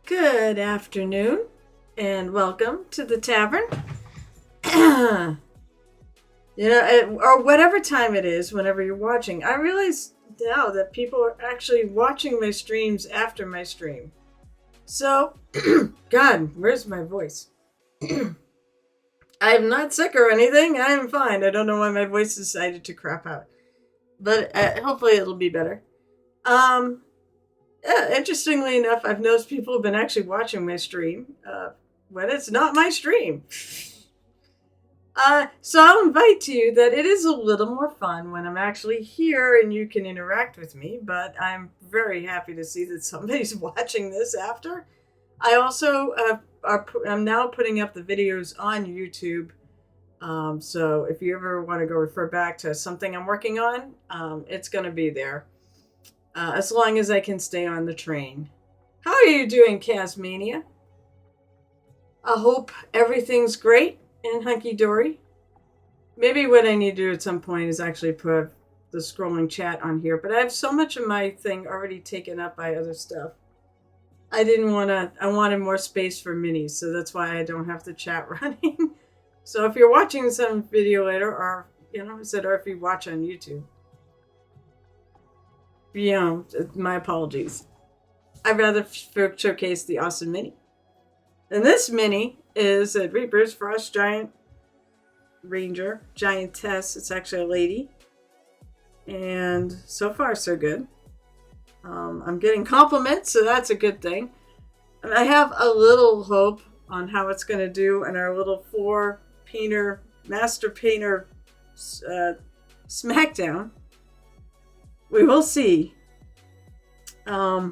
Good afternoon, and welcome to the tavern. Or whatever time it is, whenever you're watching. I realize now that people are actually watching my streams after my stream. So, God, where's my voice? I'm not sick or anything. I'm fine. I don't know why my voice decided to crap out, but hopefully it'll be better. Um, Interestingly enough, I've noticed people have been actually watching my stream when it's not my stream. So I'll invite you that it is a little more fun when I'm actually here and you can interact with me, but I'm very happy to see that somebody's watching this after. I also I'm now putting up the videos on YouTube. So if you ever want to go refer back to something I'm working on, it's going to be there. As long as I can stay on the train. How are you doing, Casmania? I hope everything's great and hunky-dory. Maybe what I need to do at some point is actually put the scrolling chat on here, but I have so much of my thing already taken up by other stuff. I wanted more space for minis, so that's why I don't have the chat running. So if you're watching some video later, or if you watch on YouTube, my apologies. I'd rather showcase the awesome mini. And this mini is a Reaper's Frost Giant Ranger, Giantess. It's actually a lady. And so far, so good. I'm getting compliments, so that's a good thing. And I have a little hope on how it's going to do in our little 4-painter, Master Painter Smackdown. We will see. I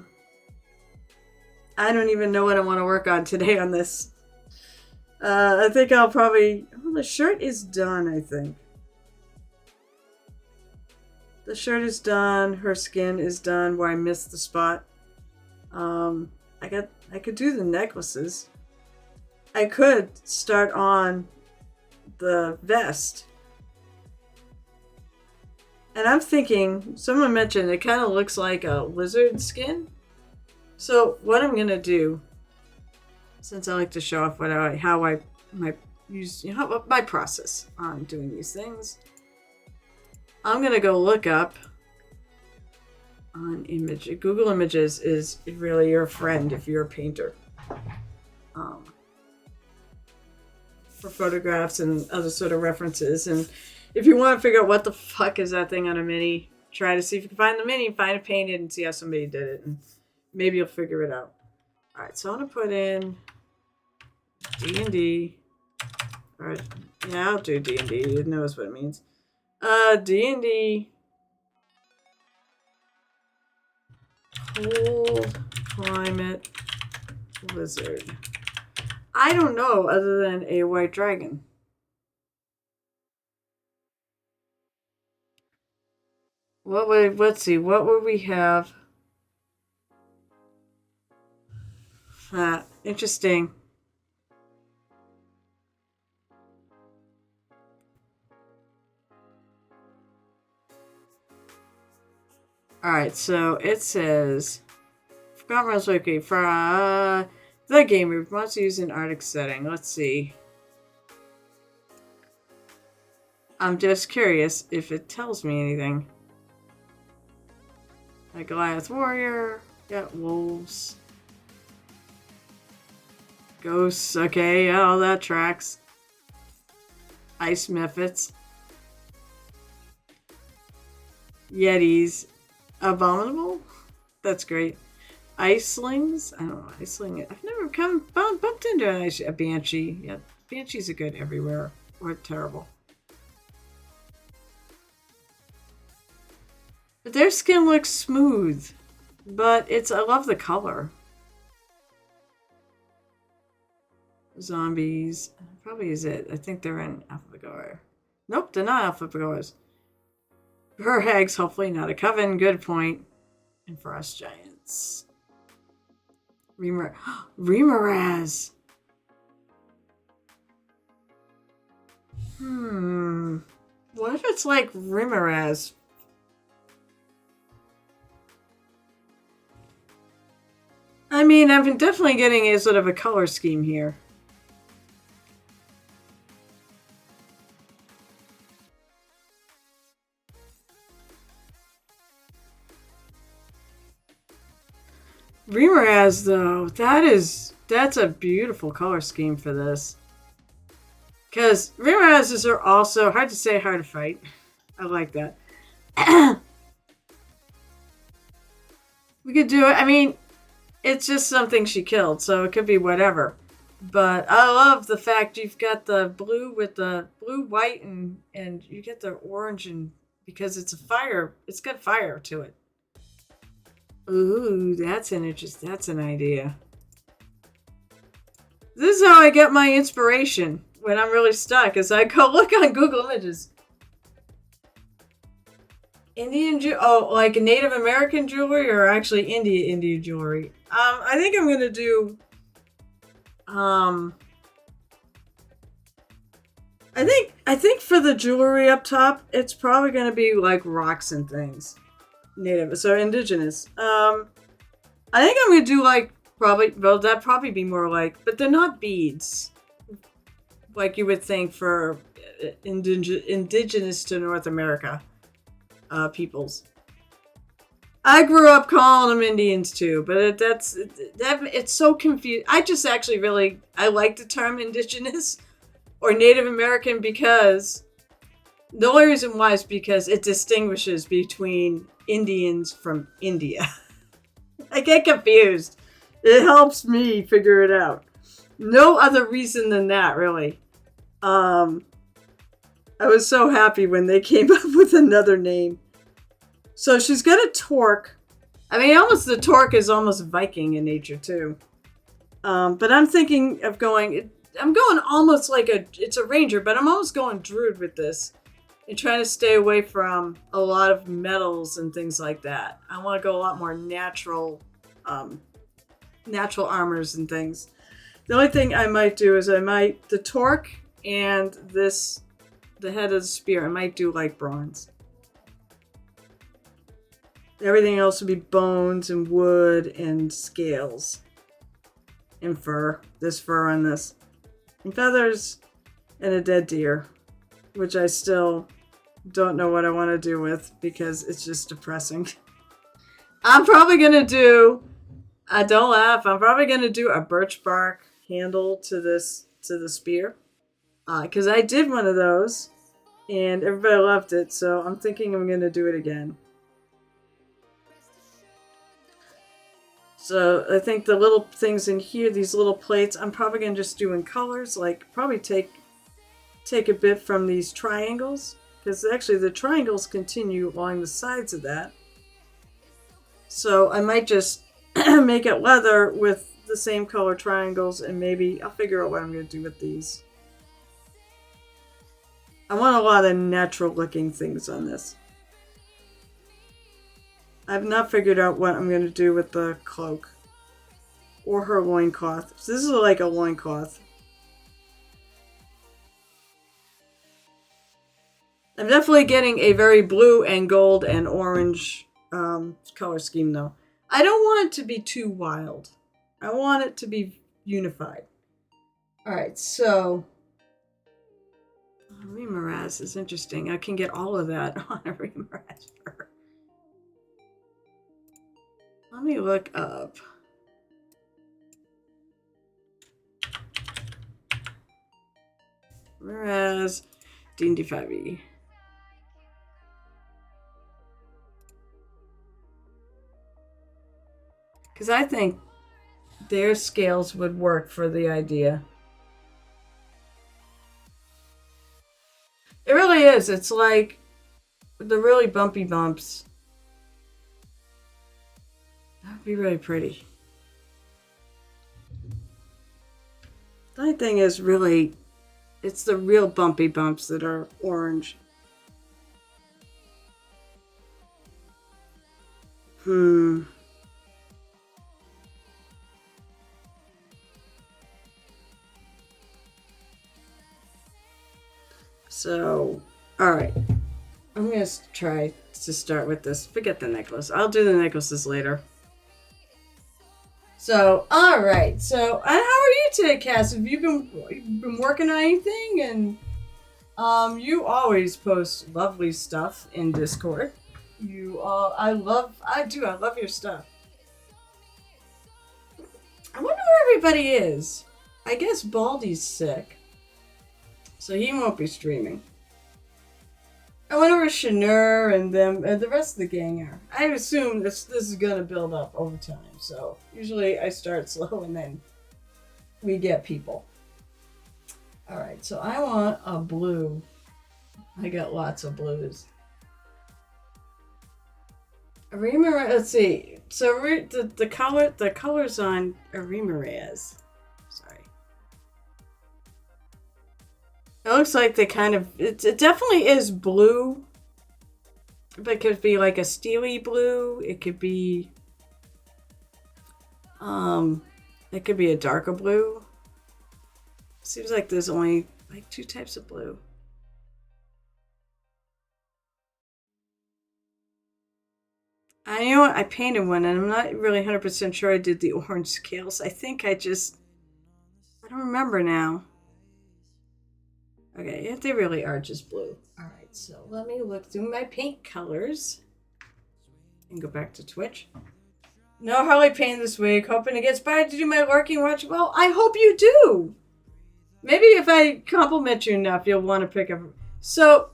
don't even know what I want to work on today on this. I think I'll probably... the shirt is done, I think. The shirt is done. Her skin is done where I missed the spot. I could do the necklaces. I could start on the vest. And I'm thinking, someone mentioned it kind of looks like a lizard skin. So what I'm gonna do, since I like to show off my process on doing these things, I'm gonna go look up on Google Images is really your friend if you're a painter. For photographs and other sort of references, and if you want to figure out what the fuck is that thing on a mini, try to see if you can find the mini, find it painted, and see how somebody did it, and maybe you'll figure it out. Alright, so I'm going to put in D&D. Alright, yeah, I'll do D&D. It knows what it means. D&D. Cold climate lizard. I don't know other than a white dragon. Let's see, what would we have? Interesting. Alright, so it says, forgot Rules Wiki for the game group must use an Arctic setting. Let's see. I'm just curious if it tells me anything. Like Goliath Warrior, got wolves. Ghosts, okay, yeah, all that tracks. Ice Mephits. Yetis. Abominable? That's great. Icelings? I don't know, Iceling. I've never bumped into a Banshee. Yeah, Banshees are good everywhere. Or terrible. But their skin looks smooth. But I love the color. Zombies. Probably is it. I think they're in Alpha. Nope, they're not Alpha. Her hags, hopefully not a coven. Good point. And Frost Giants. Remoraz. What if it's like I mean, I've been definitely getting a sort of a color scheme here. Remoraz, though, that's a beautiful color scheme for this. Because Remorazes are also hard to say, hard to fight. I like that. We could do it. I mean, it's just something she killed, so it could be whatever. But I love the fact you've got the blue with the blue, white, and you get the orange, and because it's a fire, it's got fire to it. Ooh, that's an interest. That's an idea. This is how I get my inspiration when I'm really stuck. Is I go look on Google Images. Like a Native American jewelry or actually Indian jewelry. I think I'm gonna do. I think for the jewelry up top, it's probably gonna be like rocks and things. Native, so indigenous. I think I'm gonna do like that'd probably be more like, but they're not beads, like you would think for indigenous to North America peoples. I grew up calling them Indians too, but it's so confused. I just actually I like the term indigenous or Native American because the only reason why is because it distinguishes between Indians from India. I get confused. It helps me figure it out. No other reason than that, really. I was so happy when they came up with another name. So she's got a torque. I mean, the torque is almost Viking in nature, too. But I'm thinking of I'm going almost like it's a ranger, but I'm almost going druid with this. And trying to stay away from a lot of metals and things like that. I want to go a lot more natural armors and things. The only thing I might do is the torque and the head of the spear, I might do like bronze. Everything else would be bones and wood and scales. And fur. There's fur on this. And feathers and a dead deer. Which I still don't know what I want to do with because it's just depressing. I'm probably going to do, don't laugh, I'm probably going to do a birch bark handle to the spear. Because I did one of those and everybody loved it, so I'm thinking I'm going to do it again. So I think the little things in here, these little plates, I'm probably going to just do in colors, like probably take a bit from these triangles, because actually the triangles continue along the sides of that. So I might just make it leather with the same color triangles, and maybe I'll figure out what I'm going to do with these. I want a lot of natural looking things on this. I've not figured out what I'm going to do with the cloak or her loincloth. So this is like a loincloth. I'm definitely getting a very blue and gold and orange color scheme, though. I don't want it to be too wild. I want it to be unified. Alright, so Remoraz is interesting. I can get all of that on a Remoraz fur. Let me look up. Remoraz D&D 5e. Because I think their scales would work for the idea. It really is. It's like the really bumpy bumps. That would be really pretty. The only thing is really, it's the real bumpy bumps that are orange. So, alright. I'm going to try to start with this. Forget the necklace. I'll do the necklaces later. So, all right. So, how are you today, Cass? Have you been working on anything? And you always post lovely stuff in Discord. I love your stuff. I wonder where everybody is. I guess Baldy's sick, so he won't be streaming. I wonder where Shanur and them and the rest of the gang are. I assume this is gonna build up over time. So usually I start slow and then we get people. All right, so I want a blue. I got lots of blues. Arima, let's see. So the colors on Arima Reyes. Sorry. It looks like they kind of it definitely is blue. But it could be like a steely blue. It could be it could be a darker blue. Seems like there's only like two types of blue. I know I painted one, and I'm not really 100% sure I did the orange scales. I think I don't remember now. Okay, if they really are just blue. All right, so let me look through my paint colors and go back to Twitch. No Harley paint this week. Hoping to get inspired to do my lurking watch. Well, I hope you do. Maybe if I compliment you enough, you'll want to pick up. So,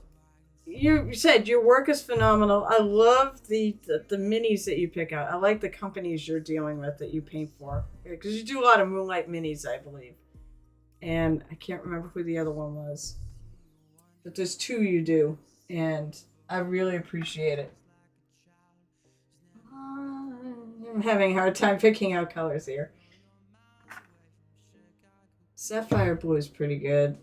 you said your work is phenomenal. I love the minis that you pick out. I like the companies you're dealing with that you paint for. Because you do a lot of Moonlight minis, I believe. And I can't remember who the other one was. But there's two you do. And I really appreciate it. I'm having a hard time picking out colors here. Sapphire blue is pretty good.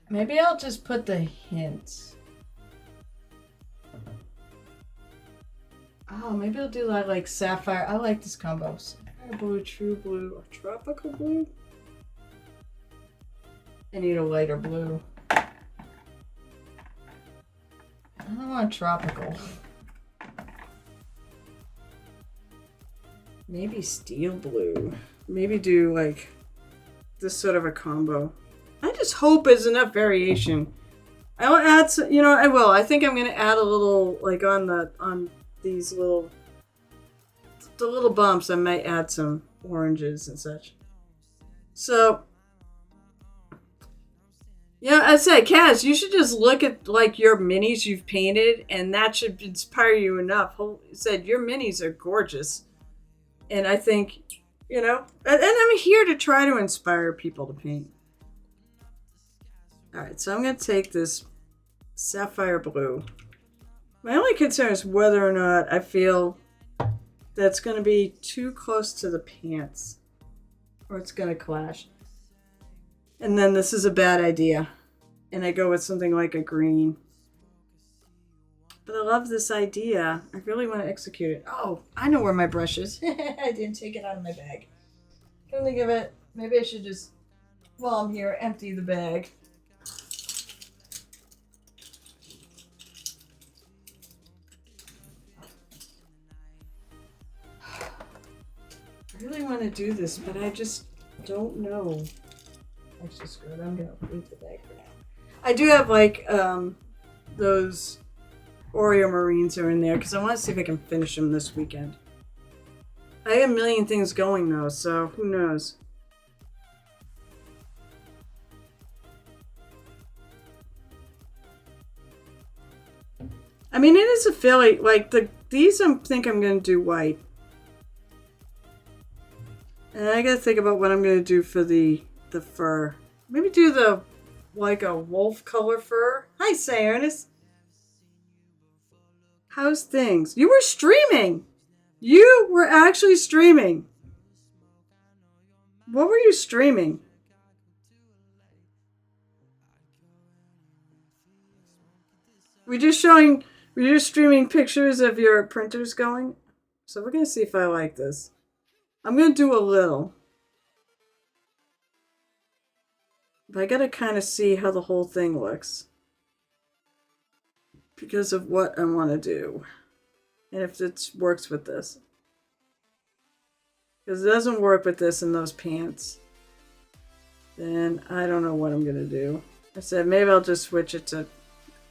Maybe I'll just put the hints. Oh, maybe I'll do like sapphire. I like this combo. Sapphire blue, true blue, or tropical blue. I need a lighter blue. I don't want tropical. Maybe steel blue. Maybe do like this sort of a combo. I just hope there's enough variation. I'll add some, I will. I think I'm gonna add a little like on these the little bumps. I might add some oranges and such. So I say, Kaz, you should just look at like your minis you've painted, and that should inspire you enough. He said your minis are gorgeous, and I think, and I'm here to try to inspire people to paint. All right, so I'm gonna take this sapphire blue. My only concern is whether or not I feel that's gonna be too close to the pants, or it's gonna clash. And then this is a bad idea. And I go with something like a green. But I love this idea. I really want to execute it. Oh, I know where my brush is. I didn't take it out of my bag. Come think of it, maybe I should just, while I'm here, empty the bag. I really want to do this, but I just don't know. Actually, screw it. I'm going to leave the bag for now. I do have, like, those Oreo Marines are in there because I want to see if I can finish them this weekend. I have a million things going, though, so who knows? I mean, it is a fairly, like, these I think I'm going to do white. And I got to think about what I'm going to do for the fur. Maybe do like a wolf color fur. Hi, Ernest. How's things? You were streaming. You were actually streaming. What were you streaming? We're just streaming pictures of your printers going. So we're going to see if I like this. I'm going to do a little. But I gotta kind of see how the whole thing looks. Because of what I want to do. And if it works with this. Because it doesn't work with this and those pants. Then I don't know what I'm going to do. I said maybe I'll just switch it to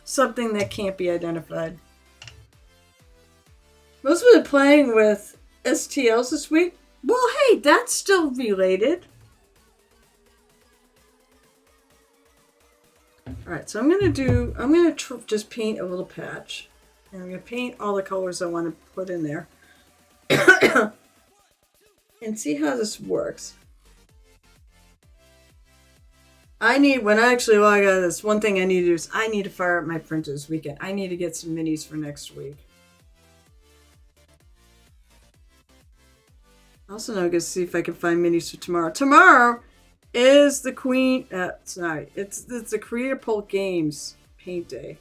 something that can't be identified. Most of it playing with STLs this week. Well, hey, that's still related. Alright, so I'm going to just paint a little patch. And I'm going to paint all the colors I want to put in there. And see how this works. When I actually log out of this, one thing I need to do is I need to fire up my printer this weekend. I need to get some minis for next week. Also, now I'm going to see if I can find minis for tomorrow. Tomorrow is the Queen... It's the Creator Poll Games paint day.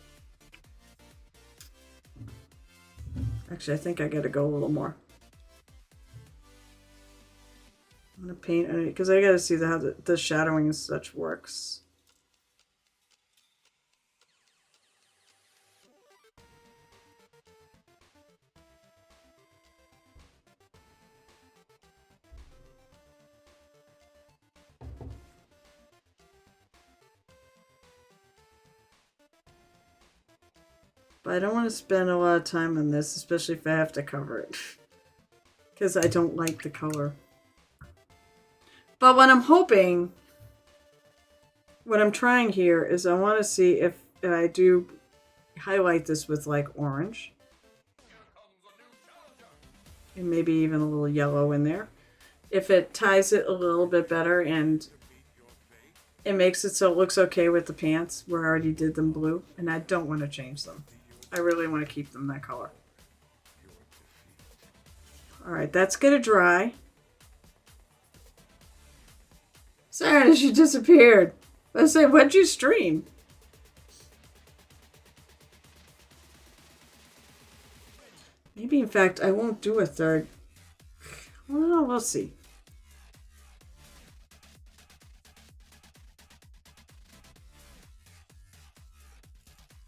Actually, I think I got to go a little more. I'm going to paint on it because I got to see how the shadowing and such works. But I don't want to spend a lot of time on this, especially if I have to cover it. Because I don't like the color. But what I'm trying here is I want to see if I do highlight this with like orange. And maybe even a little yellow in there. If it ties it a little bit better and it makes it so it looks okay with the pants where I already did them blue. And I don't want to change them. I really want to keep them that color. Alright, that's going to dry. Sarah, she disappeared. I said, when'd you stream? Maybe, in fact, I won't do a third. Well, we'll see.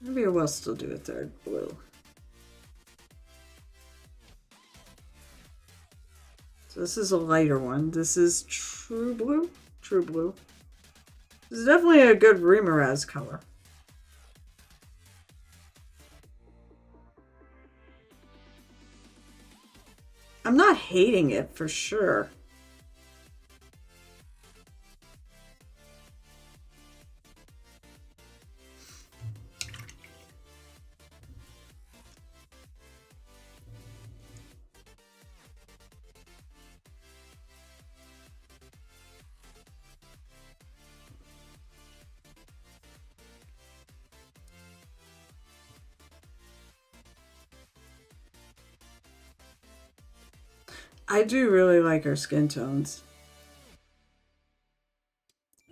Maybe I will still do a third blue. So this is a lighter one. This is True Blue. True Blue. This is definitely a good Remoraz color. I'm not hating it for sure. I do really like her skin tones.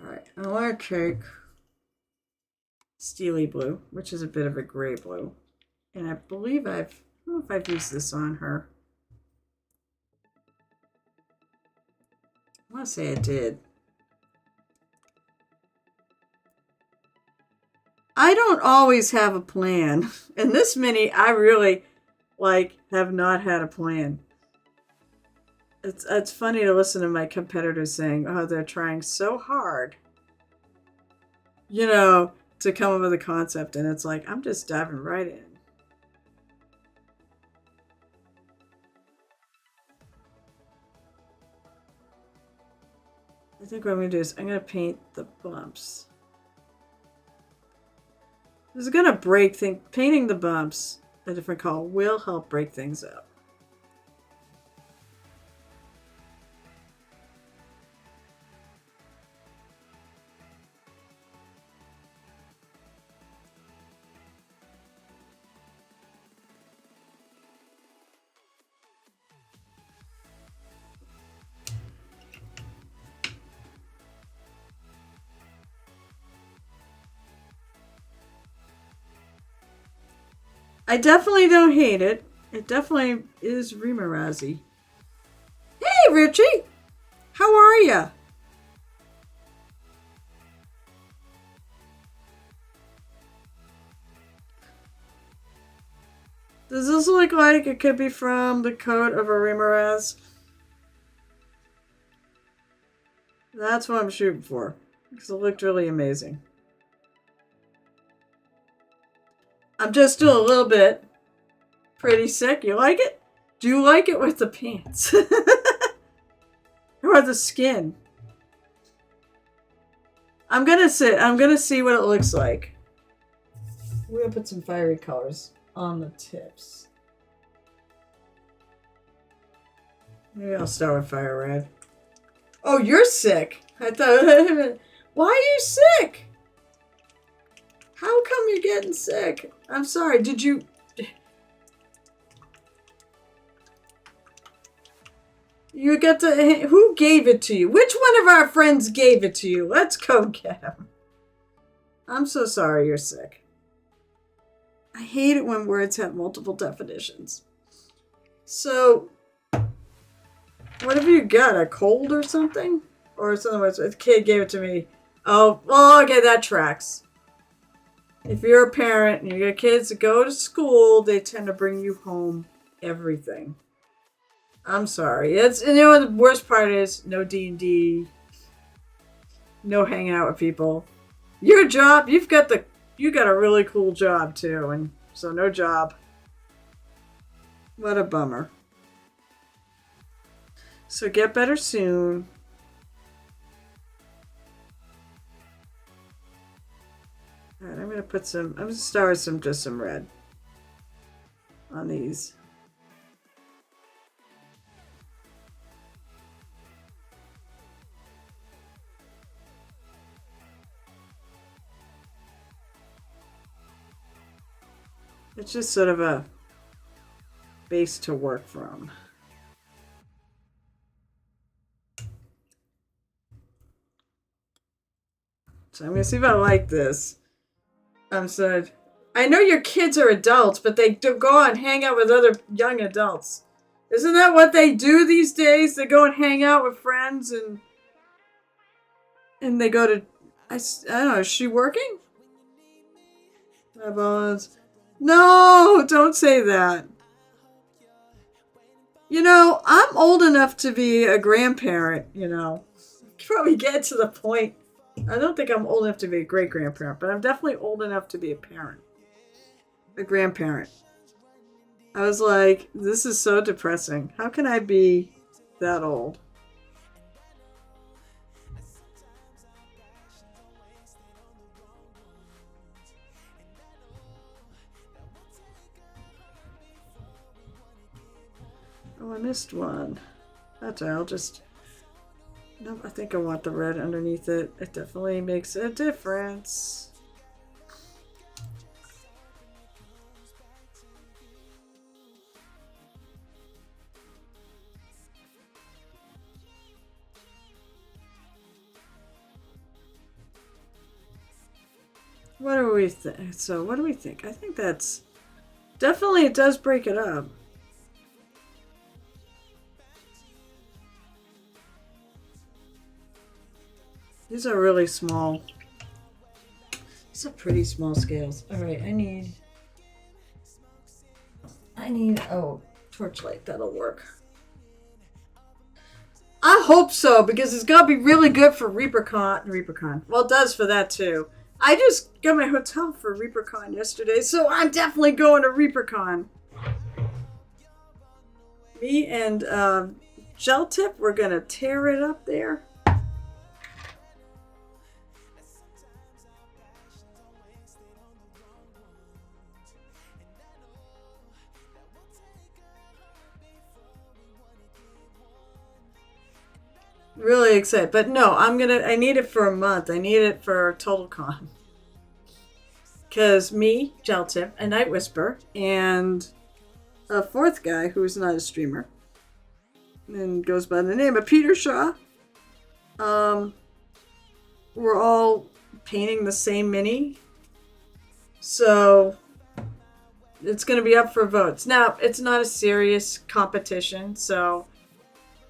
Alright, I want to take Steely Blue, which is a bit of a gray blue. And I believe I don't know if I've used this on her. I want to say I did. I don't always have a plan. And this mini, I really, have not had a plan. It's funny to listen to my competitors saying, oh, they're trying so hard, to come up with a concept. And it's like, I'm just diving right in. I think what I'm going to do is I'm going to paint the bumps. This is going to break things. Painting the bumps a different color will help break things up. I definitely don't hate it. It definitely is Remorazy. Hey, Richie! How are ya? Does this look like it could be from the coat of a Remoraz? That's what I'm shooting for. Because it looked really amazing. I'm just doing a little bit. Pretty sick. You like it? Do you like it with the pants? Or the skin? I'm gonna see what it looks like. We're gonna put some fiery colors on the tips. Maybe I'll start with fire red. Oh, you're sick. I thought. Why are you sick? How come you're getting sick? I'm sorry. Did you? You get to. Who gave it to you? Which one of our friends gave it to you? Let's go get him. I'm so sorry you're sick. I hate it when words have multiple definitions. So, what have you got? A cold or something? Or something? A kid gave it to me. Oh, well, okay, that tracks. If you're a parent and you got kids that go to school, they tend to bring you home everything. I'm sorry. It's, you know what the worst part is? No D&D. No hanging out with people. Your job, you got a really cool job too, and so no job. What a bummer. So get better soon. Alright, I'm gonna start with just some red on these. It's just sort of a base to work from. So I'm going to see if I like this. Said, I know your kids are adults, but they do go and hang out with other young adults. Isn't that what they do these days? They go and hang out with friends and they go to, I don't know, is she working? No, don't say that. You know, I'm old enough to be a grandparent, you know. Probably get to the point. I don't think I'm old enough to be a great-grandparent, but I'm definitely old enough to be a parent. A grandparent. I was like, this is so depressing. How can I be that old? Oh, I missed one. That's all. I'll just... Nope, I think I want the red underneath it. It definitely makes a difference. What do we think? So, what do we think? I think that's... Definitely, it does break it up. These are really small. These are pretty small scales. All right, I need, oh, torchlight. That'll work. I hope so, because it's got to be really good for ReaperCon. Well, it does for that, too. I just got my hotel for ReaperCon yesterday, so I'm definitely going to ReaperCon. Me and Gel Tip, we're going to tear it up there. Really excited. But no, I need it for a month. I need it for TotalCon. Because me, Gel Tip, a Night Whisper, and a fourth guy who's not a streamer and goes by the name of Peter Shaw, we're all painting the same mini. So it's going to be up for votes. Now, it's not a serious competition, so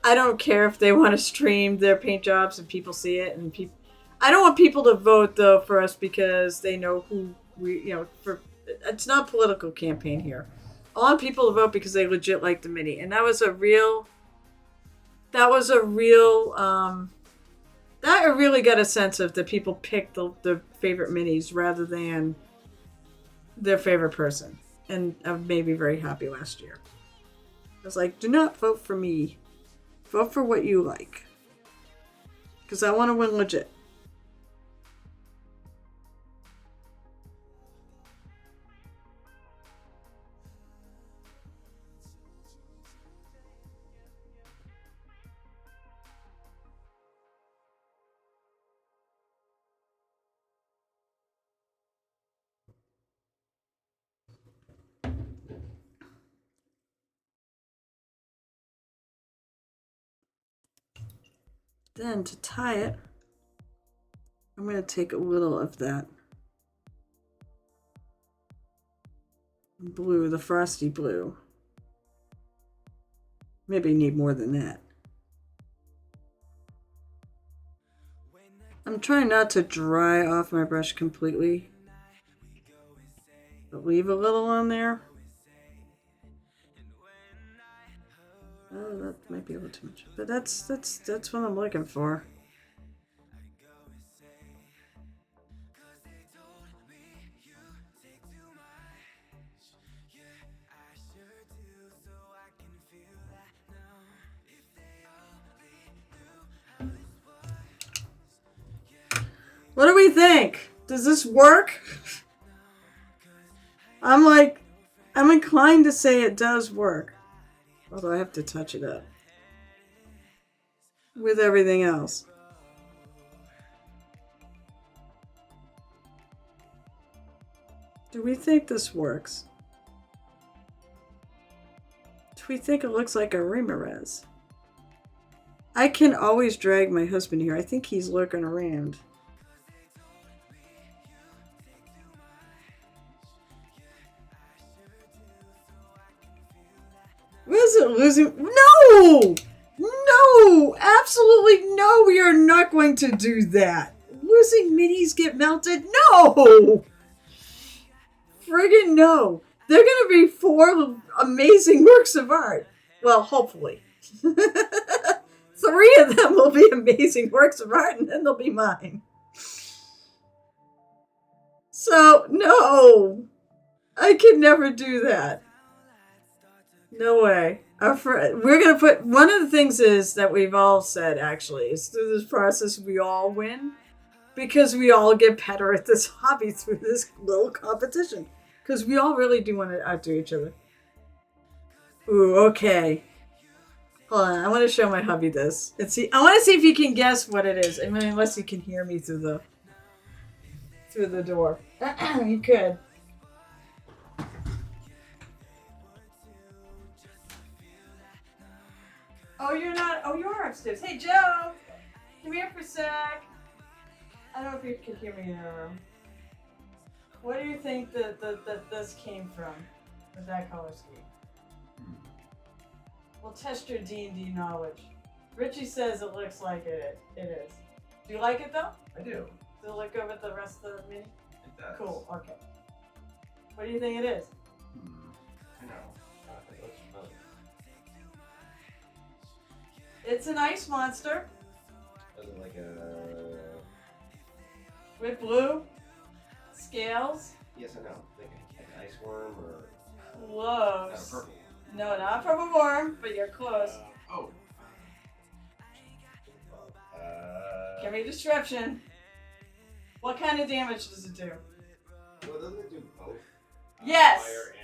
I don't care if they want to stream their paint jobs and people see it. And I don't want people to vote, though, for us because they know who we, it's not a political campaign here. I want people to vote because they legit like the mini. And that was a real, that I really got a sense of that people picked the favorite minis rather than their favorite person. And I made me very happy last year. I was like, do not vote for me. Vote for what you like. Because I want to win legit. Then to tie it, I'm going to take a little of that blue, the frosty blue. Maybe need more than that. I'm trying not to dry off my brush completely, but leave a little on there. Oh, that might be a little too much, but that's what I'm looking for. What do we think? Does this work? I'm inclined to say it does work. Although I have to touch it up with everything else. Do we think this works? Do we think it looks like a Remerez? I can always drag my husband here. I think he's lurking around. Was it losing? No! No! Absolutely no! We are not going to do that. Losing minis get melted? No! Friggin' no. They're going to be 4 amazing works of art. Well, hopefully. 3 of them will be amazing works of art, and then they'll be mine. So, no. I can never do that. No way. We're going to put... One of the things is that we've all said, actually, is through this process we all win. Because we all get better at this hobby through this little competition. Because we all really do want to outdo each other. Ooh, okay. Hold on, I want to show my hubby this. I want to see if he can guess what it is. I mean, unless he can hear me through the door. He could. Oh, you're not. Oh, you are upstairs. Hey, Joe, come here for a sec. I don't know if you can hear me in your room. What do you think that this came from? With that color scheme? We'll test your D&D knowledge. Richie says it looks like it is. Do you like it though? I do. Does it look good with the rest of the mini? It does. Cool. Okay. What do you think it is? I know. It looks fun. It's an ice monster. Is it like a... With blue scales. Yes, I know. Like an ice worm or... Close. Not a purple. No, not a purple worm, but you're close. Give me a description. What kind of damage does it do? Well, doesn't it do both? Yes! Fire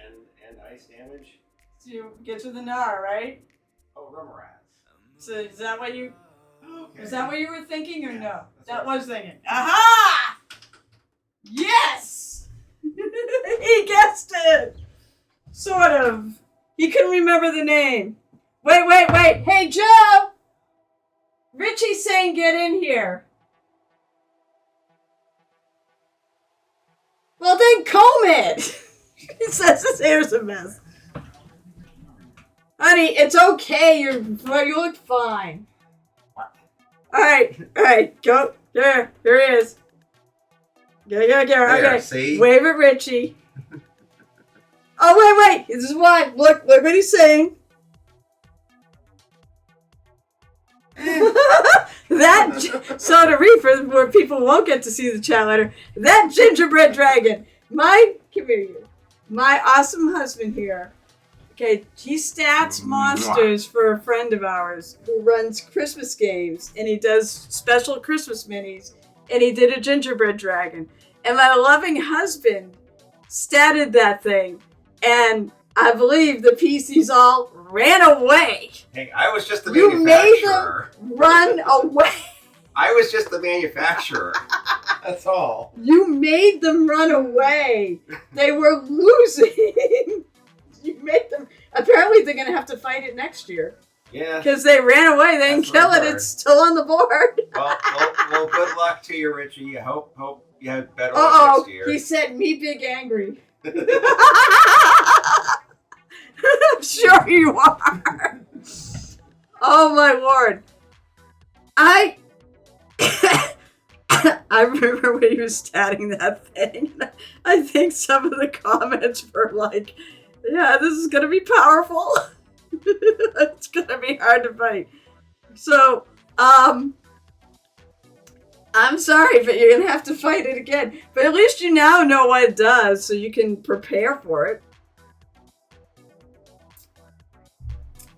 and ice damage? So you get to the Nar, right? Oh, Remerez. So is that what you... Okay. Was that what you were thinking or Yeah, no? that's That what was thinking. Aha! Yes! He guessed it! Sort of. He couldn't remember the name. Wait. Hey, Joe! Richie's saying get in here. Well, then comb it. He says his hair's a mess. Honey, it's okay. You look fine. All right, go. Here he is. Yeah. There, Okay, see? wave at Richie. Oh, wait. This is why. Look what he's saying. So to read for where people won't get to see the chat letter, that gingerbread dragon, come here, you. My awesome husband here. Okay, he stats monsters for a friend of ours who runs Christmas games, and he does special Christmas minis, and he did a gingerbread dragon. And my loving husband statted that thing, and I believe the PCs all ran away. Hey, I was just the You manufacturer. made them run away. I was just the manufacturer. That's all. You made them run away. They were losing. You made them. Apparently, they're going to have to fight it next year. Yeah. Because they ran away. They didn't kill it. It's still on the board. Well, good luck to you, Richie. I hope you have better luck next year. He said, me big angry. I'm sure you are. Oh, my Lord. I remember when he was statting that thing. I think some of the comments were like, yeah, this is going to be powerful. It's going to be hard to fight. So, I'm sorry, but you're going to have to fight it again. But at least you now know what it does, so you can prepare for it.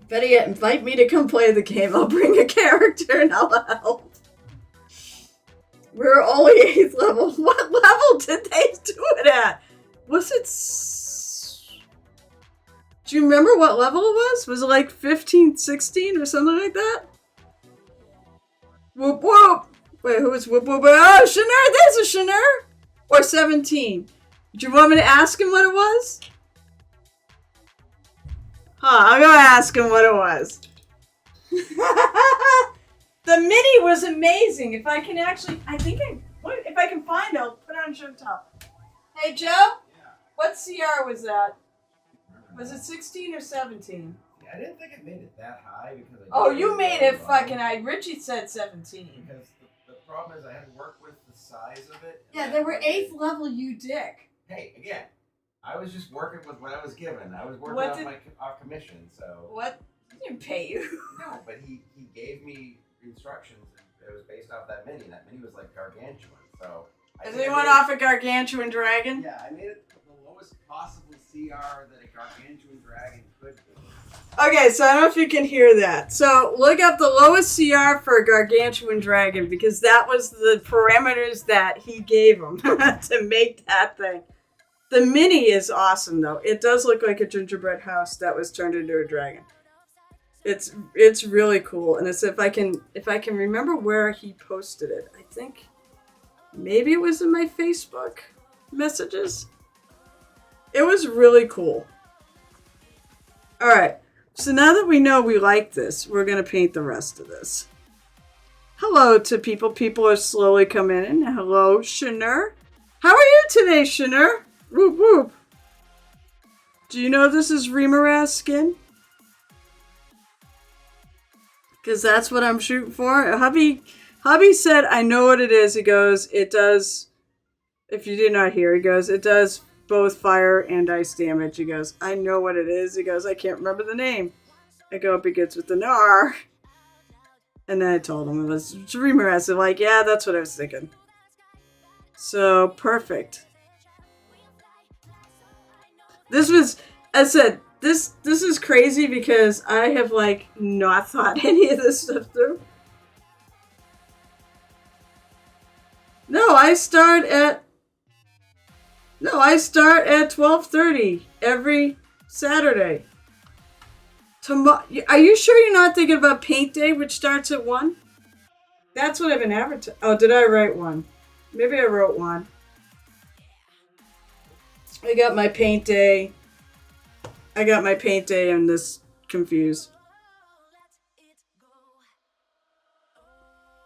Better yet, invite me to come play the game. I'll bring a character and I'll help. We're only 8th level. What level did they do it at? Was it... Do you remember what level it was? Was it like 15, 16 or something like that? Whoop whoop! Wait, who was whoop whoop? Oh, Shanur! There's a Shanur! Or 17. Do you want me to ask him what it was? I'm gonna ask him what it was. The mini was amazing. If I can actually, if I can find it, I'll put it on show top. Hey, Joe? Yeah. What CR was that? Was it 16 or 17? Yeah, I didn't think it made it that high because You made it fucking high. Richie said 17. Because the problem is I had to work with the size of it. Yeah, they were 8th level, you dick. Hey, again, I was just working with what I was given. I was working off commission, so... What? He didn't pay you. No, but he gave me instructions. It was based off that mini. That mini was like gargantuan, so... Is anyone off a gargantuan dragon? Yeah, I made it the lowest possible CR that a gargantuan dragon could be. Okay, so I don't know if you can hear that. So look up the lowest CR for a gargantuan dragon, because that was the parameters that he gave him to make that thing. The mini is awesome, though. It does look like a gingerbread house that was turned into a dragon. It's really cool, and it's if I can remember where he posted it. I think maybe it was in my Facebook messages. It was really cool. All right, so now that we know we like this, we're gonna paint the rest of this. Hello to people. People are slowly coming in. Hello, Shanur. How are you today, Shanur? Whoop whoop. Do you know this is Remoraz skin? Because that's what I'm shooting for. Hubby said, I know what it is. He goes, it does, if you did not hear, he goes, it does both fire and ice damage. He goes, I know what it is. He goes, I can't remember the name. I go, it begins with the Nar. And then I told him it was Remoraz. I'm like, yeah, that's what I was thinking. So, perfect. This was, I said, this is crazy because I have, like, not thought any of this stuff through. No, I start at 12:30 every Saturday. Are you sure you're not thinking about Paint Day, which starts at 1? That's what I've been advertising. Oh, did I write one? Maybe I wrote one. I got my Paint Day and this confused.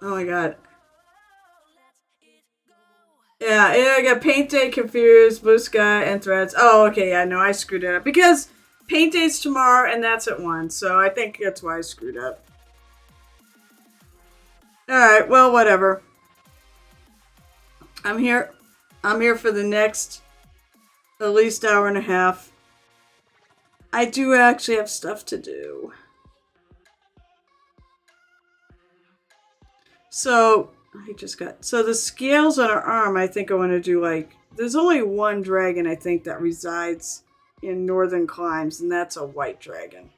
Oh my god. Yeah, I got Paint Day confused, Blue Sky, and Threads. Oh, okay, yeah, no, I screwed it up. Because Paint Day's tomorrow, and that's at 1, so I think that's why I screwed up. Alright, well, whatever. I'm here for the next at least hour and a half. I do actually have stuff to do. So, so the scales on her arm, I think I want to do like, there's only one dragon I think that resides in northern climes, and that's a white dragon.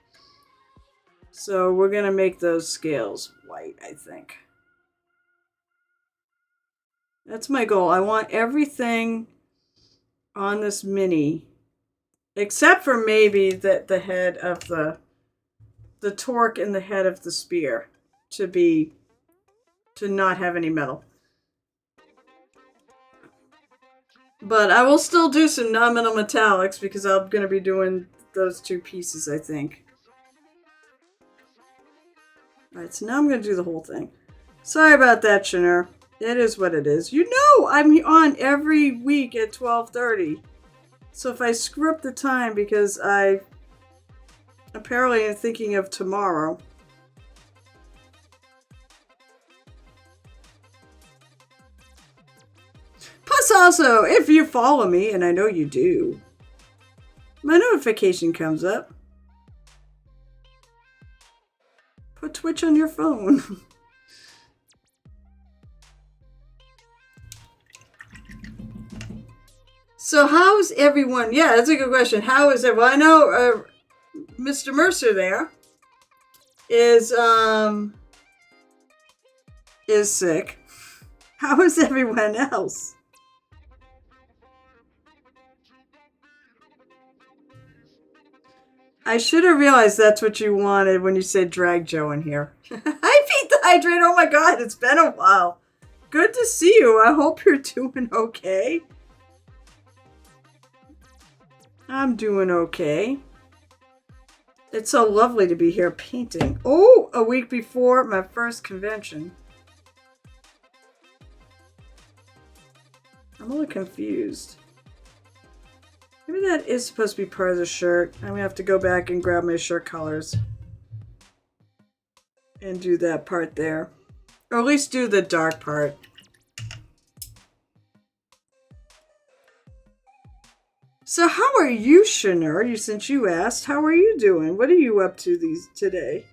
So we're going to make those scales white, I think. That's my goal. I want everything on this mini, except for maybe the head of the torque and the head of the spear, to not have any metal. But I will still do some non-metal metallics because I'm going to be doing those two pieces, I think. Alright, so now I'm going to do the whole thing. Sorry about that, Shanur. It is what it is. You know I'm on every week at 12:30. So if I screw up the time because I apparently am thinking of tomorrow. Plus also, if you follow me, and I know you do, my notification comes up. Put Twitch on your phone. So how's everyone? Yeah, that's a good question. How is everyone? I know Mr. Mercer there is sick. How is everyone else? I should have realized that's what you wanted when you said drag Joe in here. Hi, Pete the Hydrate. Oh my god, it's been a while. Good to see you. I hope you're doing okay. I'm doing okay. It's so lovely to be here painting. Oh, a week before my first convention. I'm a little confused. Maybe that is supposed to be part of the shirt. I'm gonna have to go back and grab my shirt colors. And do that part there. Or at least do the dark part. So how are you, Shanur? Since you asked, how are you doing? What are you up to today?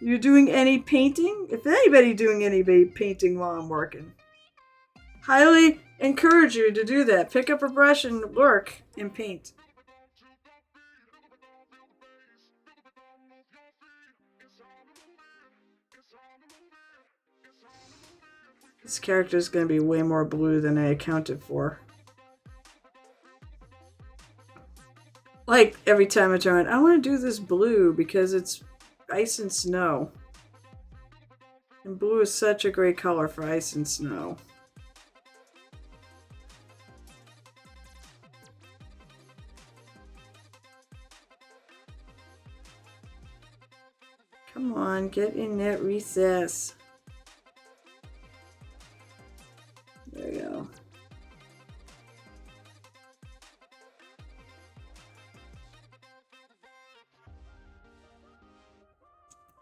You doing any painting? If anybody doing any painting while I'm working, highly encourage you to do that. Pick up a brush and work and paint. This character is going to be way more blue than I accounted for. Like, every time I turn, I want to do this blue because it's ice and snow. And blue is such a great color for ice and snow. Come on, get in that recess. There you go.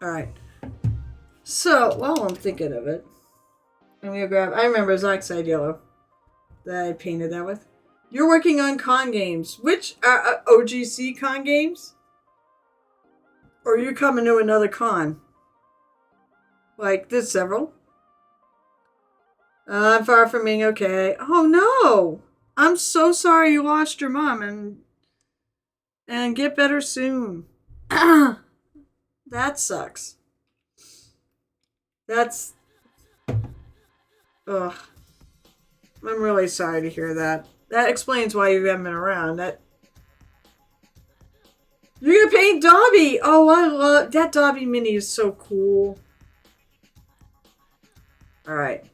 Alright. So, while I'm thinking of it, I'm going to grab... I remember Zoxide Yellow that I painted that with. You're working on con games. Which OGC con games? Or are you coming to another con? Like, there's several. I'm far from being okay. Oh no! I'm so sorry you lost your mom and get better soon. That sucks. That's... Ugh. I'm really sorry to hear that. That explains why you haven't been around. You're gonna paint Dobby! Oh, I love... That Dobby mini is so cool. Alright.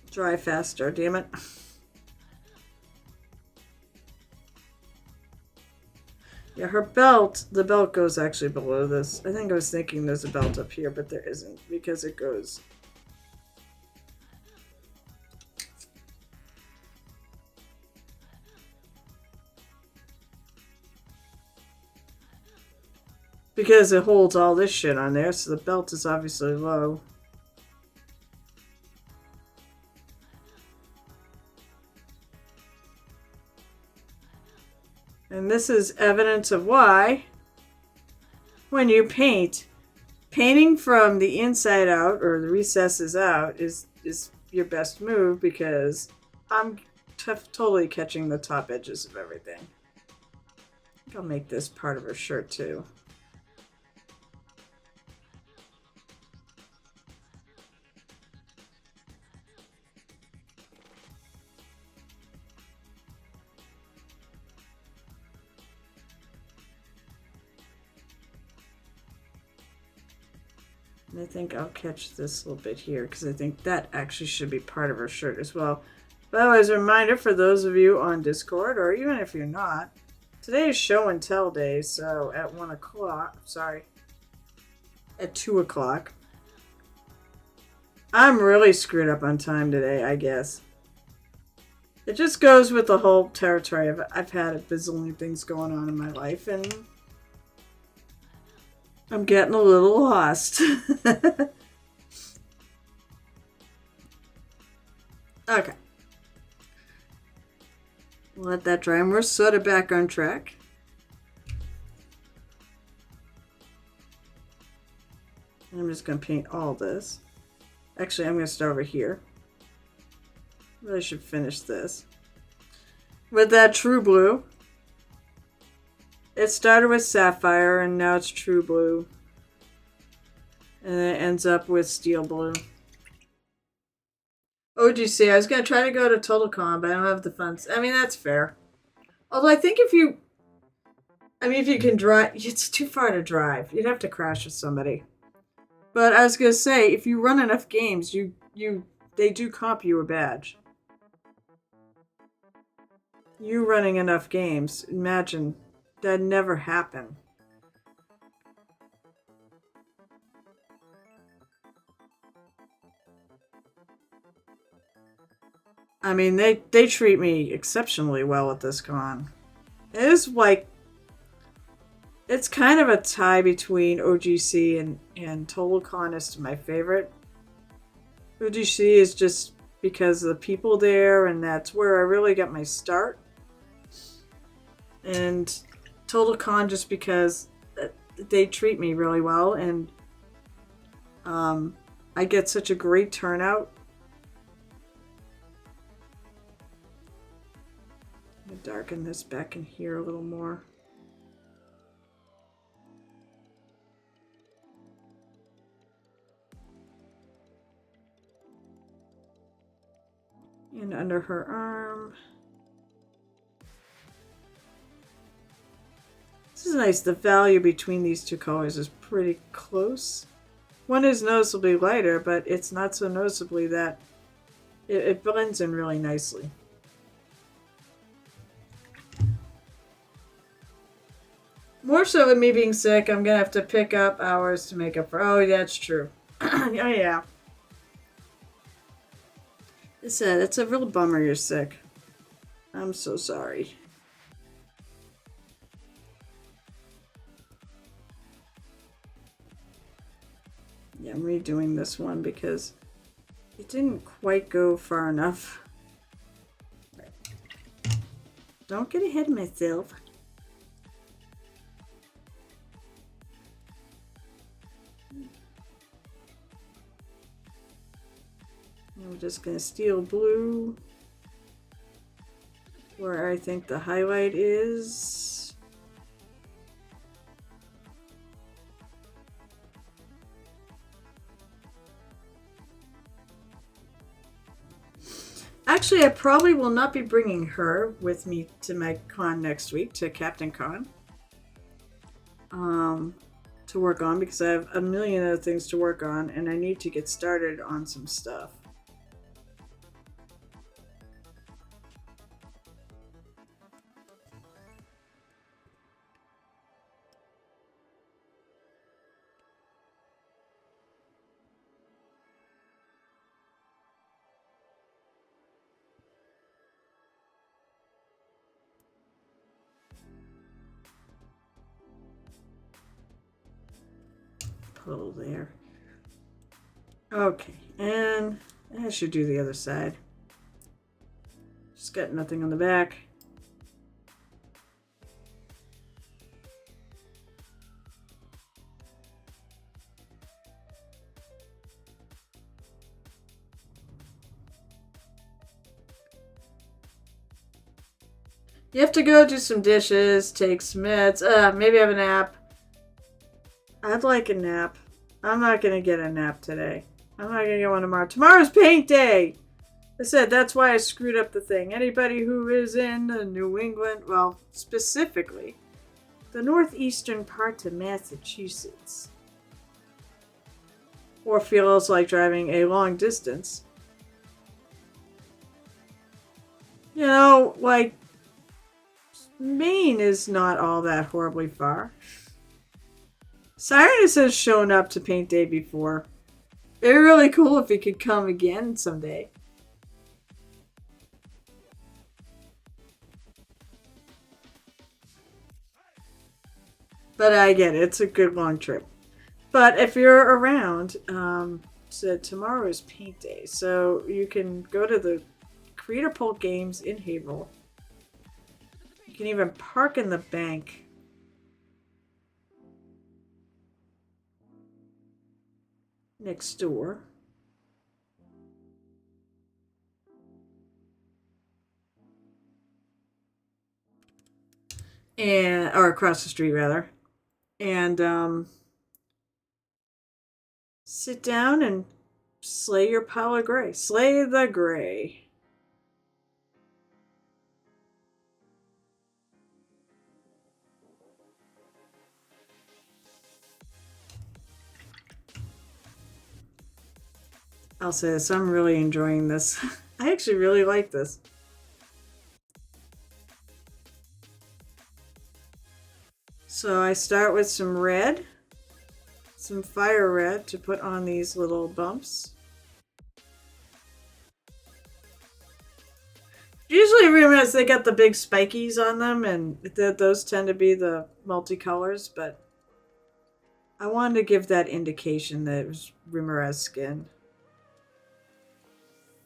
Dry faster, damn it. Yeah, her belt, the belt goes actually below this. I think I was thinking there's a belt up here, but there isn't because it goes... Because it holds all this shit on there, so the belt is obviously low. And this is evidence of why, when you paint, painting from the inside out or the recesses out is your best move, because I'm totally catching the top edges of everything. I think I'll make this part of her shirt too. And I think I'll catch this little bit here, because I think that actually should be part of her shirt as well. But as a reminder for those of you on Discord, or even if you're not, today is show and tell day, so at 1 o'clock, sorry, at 2 o'clock. I'm really screwed up on time today, I guess. It just goes with the whole territory. I've had a bazillion things going on in my life, and I'm getting a little lost. Okay. Let that dry, and we're sort of back on track. And I'm just going to paint all this. Actually, I'm going to start over here. Really should finish this with that true blue. It started with sapphire and now it's true blue. And then it ends up with steel blue. OGC, I was going to try to go to TotalCon, but I don't have the funds. I mean, that's fair. Although I think if you can drive, it's too far to drive. You'd have to crash with somebody. But I was going to say, if you run enough games, they do comp you a badge. You running enough games, imagine, that'd never happen. I mean, they treat me exceptionally well at this con. It is like, it's kind of a tie between OGC and TotalCon as to my favorite. OGC is just because of the people there, and that's where I really got my start. And TotalCon just because they treat me really well, and I get such a great turnout. I'm going to darken this back in here a little more. And under her arm. This is nice. The value between these two colors is pretty close. One is noticeably lighter, but it's not so noticeably that it blends in really nicely. More so with me being sick, I'm gonna have to pick up hours to make up for. Oh, that's true. Oh yeah. It's a real bummer you're sick. I'm so sorry. Yeah, I'm redoing this one because it didn't quite go far enough. Right. Don't get ahead of myself. And we're just going to steel blue where I think the highlight is. Actually, I probably will not be bringing her with me to my con next week, to Captain Con, to work on, because I have a million other things to work on and I need to get started on some stuff. Pull there. Okay, and I should do the other side. Just got nothing on the back. You have to go do some dishes, take some meds, maybe have a nap. I'd like a nap. I'm not gonna get a nap today. I'm not gonna get one tomorrow. Tomorrow's paint day! I said that's why I screwed up the thing. Anybody who is in New England, well, specifically, the northeastern part of Massachusetts, or feels like driving a long distance, you know, like, Maine is not all that horribly far. Cyrus has shown up to Paint Day before. It'd be really cool if he could come again someday. But I get it. It's a good long trip. But if you're around, so tomorrow is Paint Day. So you can go to the Creator Poll Games in Haverhill. You can even park in the bank. Next door. Or across the street rather. And sit down and slay your pile of gray. Slay the gray. I'll say this, I'm really enjoying this. I actually really like this. So I start with some red, some fire red to put on these little bumps. Usually realize they got the big spikies on them, and those tend to be the multicolors, but I wanted to give that indication that it was Rimmerez skin.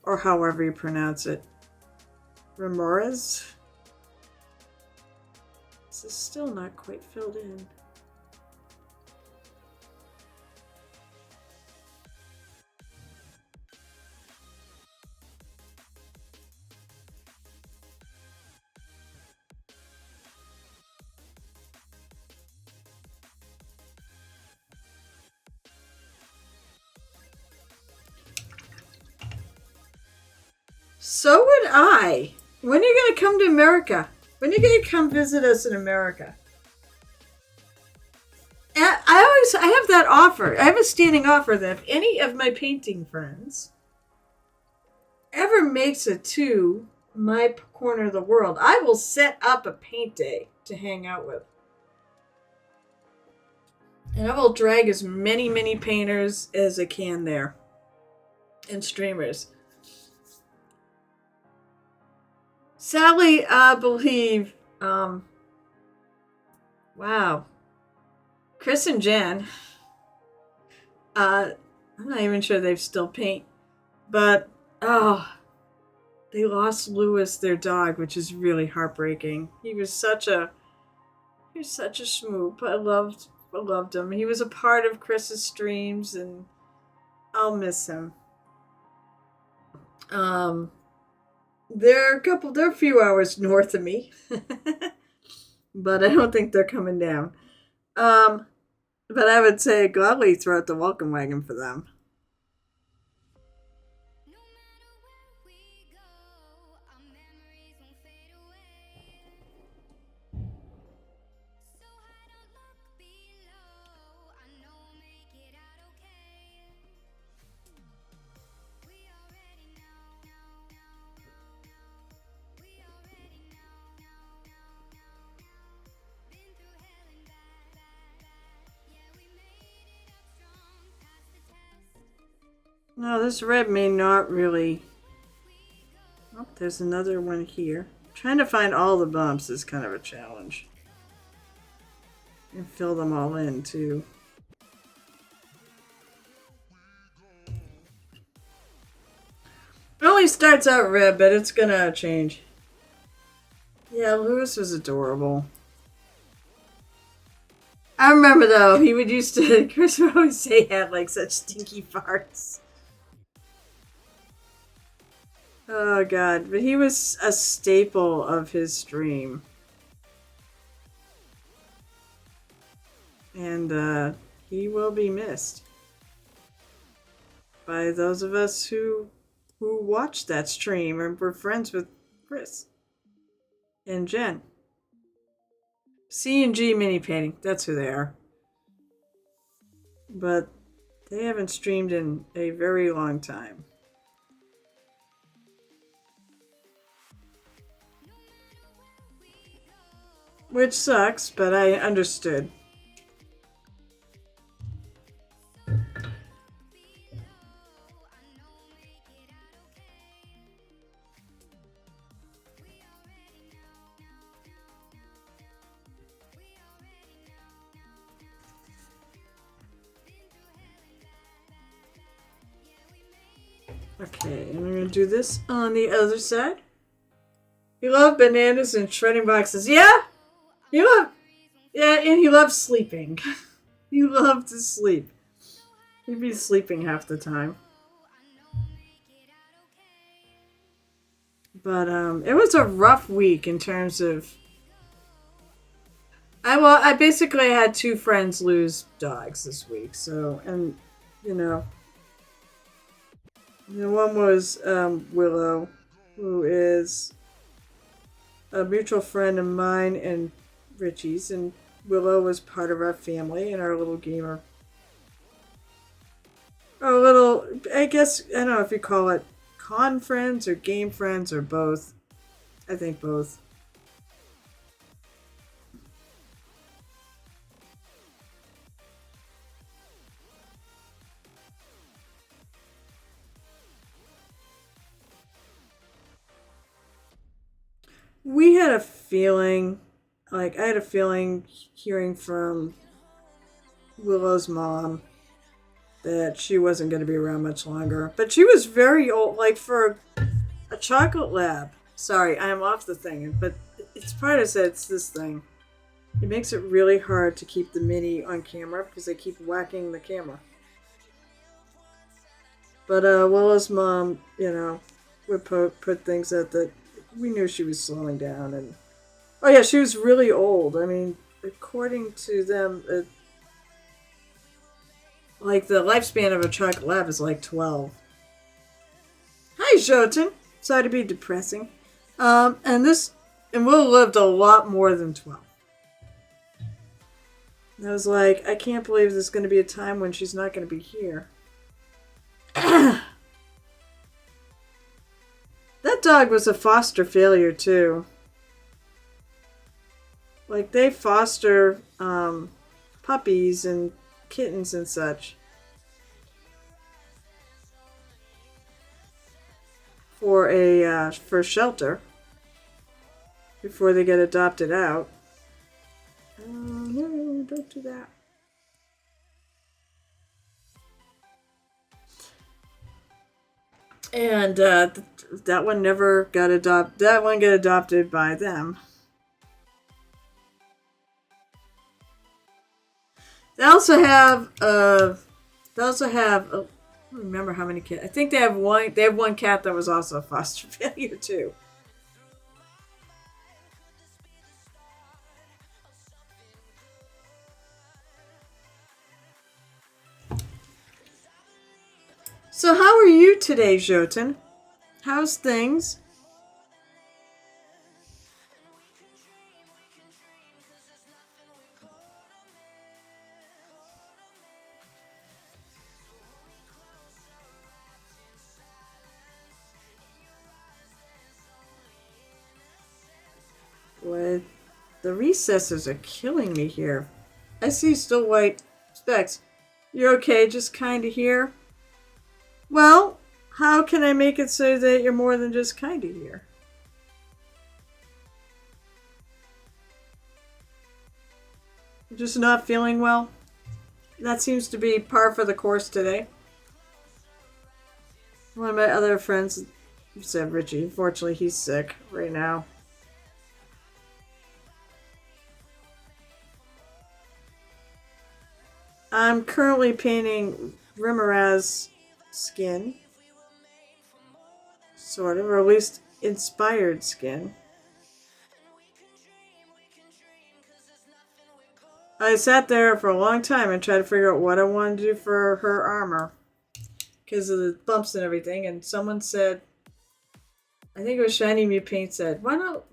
Or however you pronounce it. Rimmerez? This is still not quite filled in. So would I. When are you going to come to America? When are you going to come visit us in America? I have that offer. I have a standing offer that if any of my painting friends ever makes it to my corner of the world, I will set up a paint day to hang out with. And I will drag as many painters as I can there. And streamers. Sadly, I believe, wow. Chris and Jen, I'm not even sure they've still paint, but, they lost Lewis, their dog, which is really heartbreaking. He was such a schmoop. I loved him. He was a part of Chris's streams, and I'll miss him. They're a few hours north of me. But I don't think they're coming down. But I would say gladly throw out the welcome wagon for them. No, this red may not really... Oh, there's another one here. Trying to find all the bumps is kind of a challenge. And fill them all in, too. It only starts out red, but it's gonna change. Yeah, Lewis was adorable. I remember, though, he would used to... Chris would always say he had, like, such stinky farts. Oh god, but he was a staple of his stream. And he will be missed by those of us who watched that stream and were friends with Chris and Jen. C and G mini painting, that's who they are. But they haven't streamed in a very long time. Which sucks, but I understood. Okay, and I'm gonna do this on the other side. You love bananas and shredding boxes. Yeah? You love. Yeah, and he loves sleeping. He loved to sleep. He'd be sleeping half the time. But it was a rough week in terms of. I basically had two friends lose dogs this week. So and you know, one was Willow, who is a mutual friend of mine and Richie's, and Willow was part of our family and our little gamer. Our little, I guess, I don't know if you call it con friends or game friends or both. I think both. We had a feeling, like, I had a feeling hearing from Willow's mom that she wasn't going to be around much longer. But she was very old, like for a chocolate lab. Sorry, I am off the thing, but it's part of it. It's this thing. It makes it really hard to keep the mini on camera because they keep whacking the camera. But Willow's mom, would put things out that we knew she was slowing down, and oh yeah, she was really old. I mean, according to them, like the lifespan of a chocolate lab is like 12. Hi, Jotun. Sorry to be depressing. And Will lived a lot more than 12. And I was like, I can't believe there's going to be a time when she's not going to be here. That dog was a foster failure too. Like they foster puppies and kittens and such for shelter before they get adopted out. No, don't do that. And that one never got adopted. That one got adopted by them. They also have. I don't remember how many cats. I think they have one. They have one cat that was also a foster failure too. So how are you today, Jotun? How's things? What? The recesses are killing me here. I see still white specks. You're okay, just kinda here? Well, how can I make it so that you're more than just kinda here? You're just not feeling well? That seems to be par for the course today. One of my other friends said Richie. Unfortunately, he's sick right now. I'm currently painting Rimaraz's skin. Sort of, or at least inspired skin. I sat there for a long time and tried to figure out what I wanted to do for her armor because of the bumps and everything. And someone said, I think it was Shiny Mew Paint said, why not,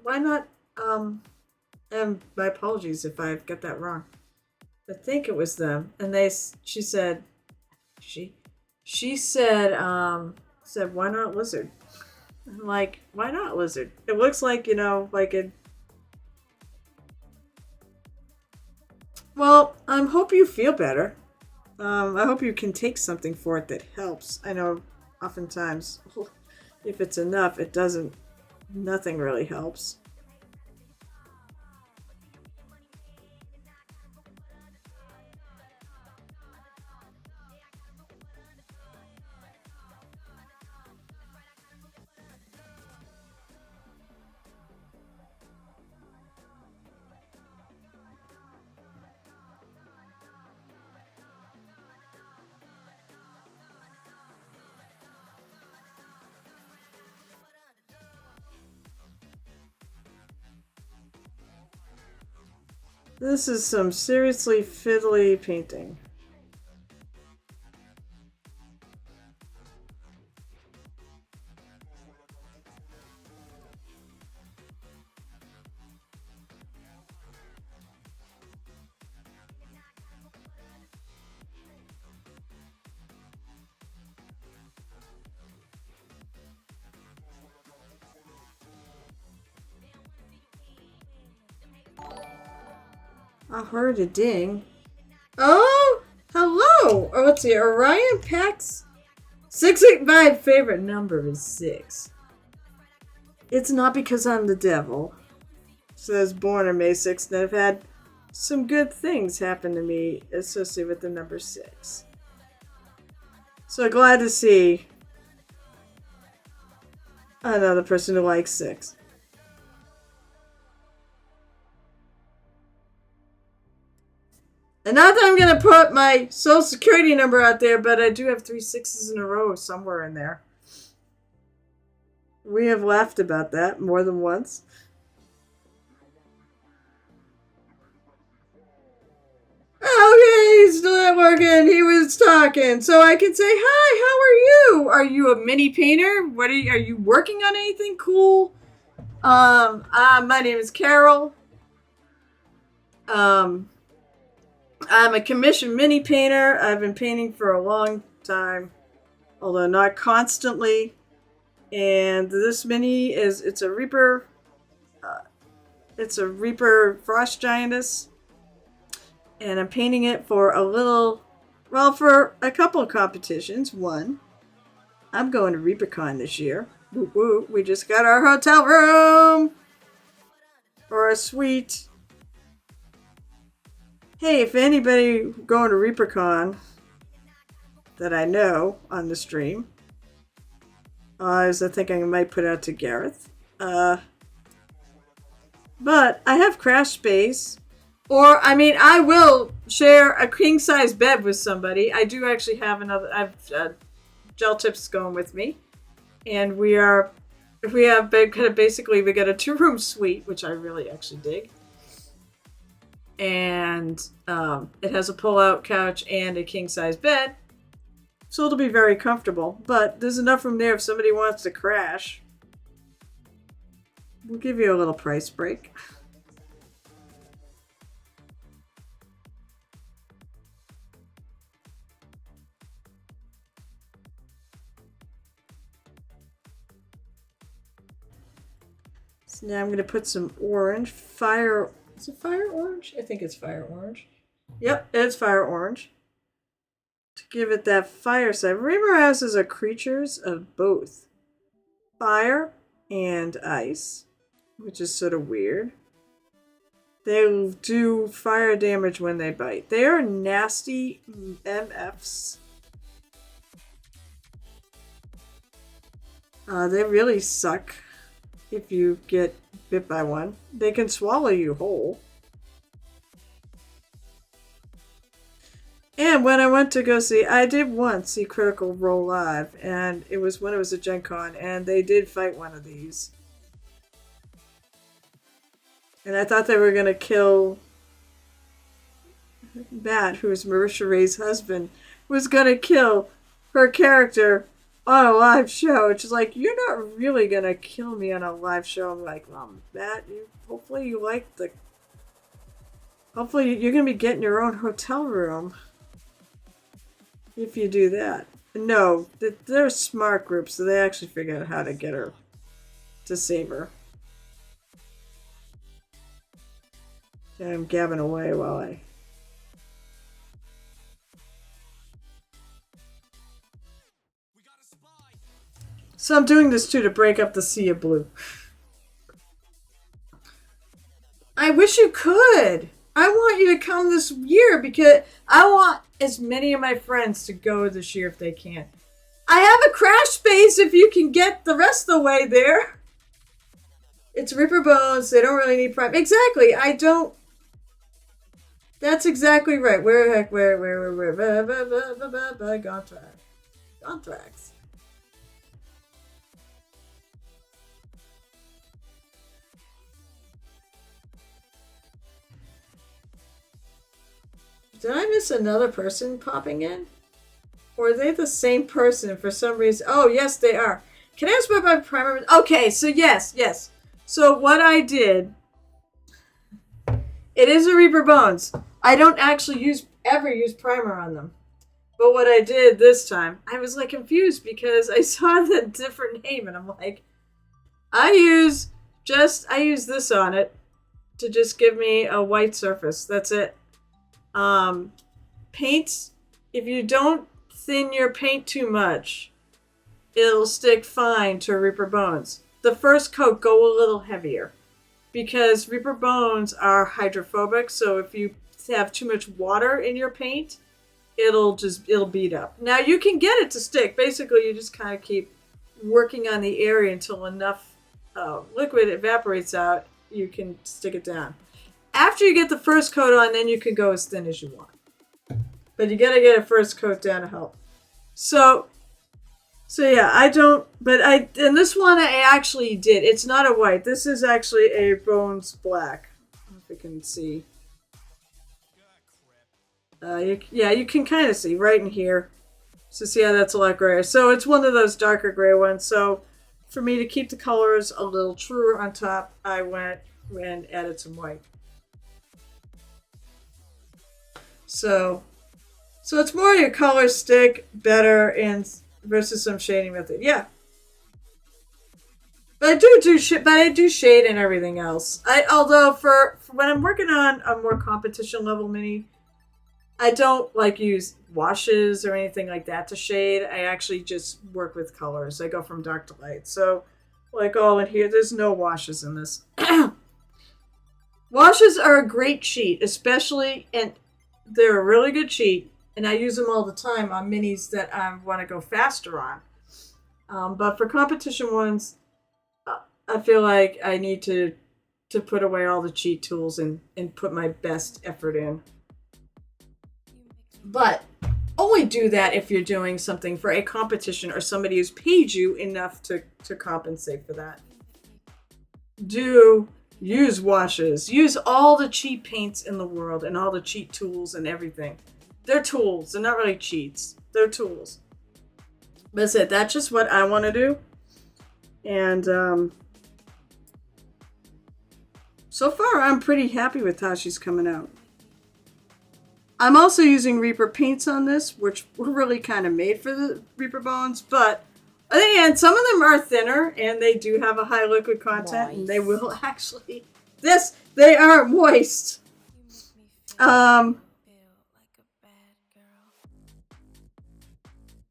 and my apologies if I've got that wrong. I think it was them. And she said, said, why not lizard? I'm like, why not lizard? It looks like, like a. Well, I hope you feel better. I hope you can take something for it that helps. I know oftentimes if it's enough, it doesn't, nothing really helps. This is some seriously fiddly painting. I heard a ding. Oh, hello. Oh, let's see. Orion Pax 685 favorite number is 6. It's not because I'm the devil. Says born on May 6th, and I've had some good things happen to me associated with the number 6. So glad to see another person who likes 6. And not that I'm going to put my social security number out there, but I do have 3 6s in a row somewhere in there. We have laughed about that more than once. Okay, he's still not working. He was talking. So I can say, hi, how are you? Are you a mini painter? Are you working on anything cool? My name is Carol. I'm a commissioned mini painter. I've been painting for a long time, although not constantly. And this mini it's a Reaper Frost Giantess. And I'm painting it for for a couple of competitions. One, I'm going to ReaperCon this year. Woo woo. We just got our hotel room or a suite. Hey, if anybody going to ReaperCon that I know on the stream, as I think I might put out to Gareth. But I have Crash Space. Or, I will share a king-size bed with somebody. I do actually have Gel Tips going with me. And we got a 2-room suite, which I really actually dig. And it has a pull-out couch and a king-size bed. So it'll be very comfortable. But there's enough room there if somebody wants to crash. We'll give you a little price break. So now I'm going to put some orange. Is it fire orange? I think it's fire orange. Yep, it's fire orange. To give it that fire side. Reaper houses are creatures of both fire and ice, which is sort of weird. They do fire damage when they bite. They are nasty MFs. They really suck. If you get bit by one, they can swallow you whole. And again, when I went to go see, I did once see Critical Role live, and it was when it was at Gen Con, and they did fight one of these. And I thought they were going to kill Matt, who was Marisha Ray's husband, was going to kill her character on a live show. It's just like, you're not really going to kill me on a live show. I'm like, well, Matt, hopefully you like the... Hopefully you're going to be getting your own hotel room if you do that. No, they're a smart group, so they actually figured out how to get her to save her. And I'm gabbing away while I... So I'm doing this too to break up the sea of blue. I wish you could. I want you to come this year because I want as many of my friends to go this year if they can. I have a crash space if you can get the rest of the way there. It's Ripper Bones. They don't really need prime. Exactly. I don't. That's exactly right. Where? Gontrax. Did I miss another person popping in? Or are they the same person for some reason? Oh, yes, they are. Can I ask about my primer? Okay, so yes. So what I did, it is a Reaper Bones. I don't actually ever use primer on them. But what I did this time, I was like confused because I saw the different name and I'm like, I use this on it to just give me a white surface. That's it. Paints, if you don't thin your paint too much, it'll stick fine to Reaper Bones. The first coat, go a little heavier because Reaper Bones are hydrophobic, so if you have too much water in your paint, it'll beat up. Now you can get it to stick. Basically, you just kind of keep working on the area until enough liquid evaporates out, you can stick it down. After you get the first coat on, then you can go as thin as you want. But you gotta get a first coat down to help. So yeah, and this one I actually did. It's not a white. This is actually a Bones black. I don't know if you can see. You can kind of see right in here. So see how that's a lot grayer. So it's one of those darker gray ones. So for me to keep the colors a little truer on top, I went and added some white. So it's more your colors stick better versus some shading method. Yeah. But I do shade and everything else. Although for when I'm working on a more competition level mini, I don't use washes or anything like that to shade. I actually just work with colors. I go from dark to light. So all in here, there's no washes in this. Washes are a great cheat, and they're a really good cheat, and I use them all the time on minis that I want to go faster on. But for competition ones, I feel like I need to put away all the cheat tools and put my best effort in. But only do that if you're doing something for a competition or somebody who's paid you enough to compensate for that. Use washes. Use all the cheat paints in the world and all the cheat tools and everything. They're tools. They're not really cheats. They're tools. But that's it. That's just what I want to do. And so far, I'm pretty happy with how she's coming out. I'm also using Reaper paints on this, which were really kind of made for the Reaper Bones. But and some of them are thinner, and they do have a high liquid content, and they will actually... they are moist.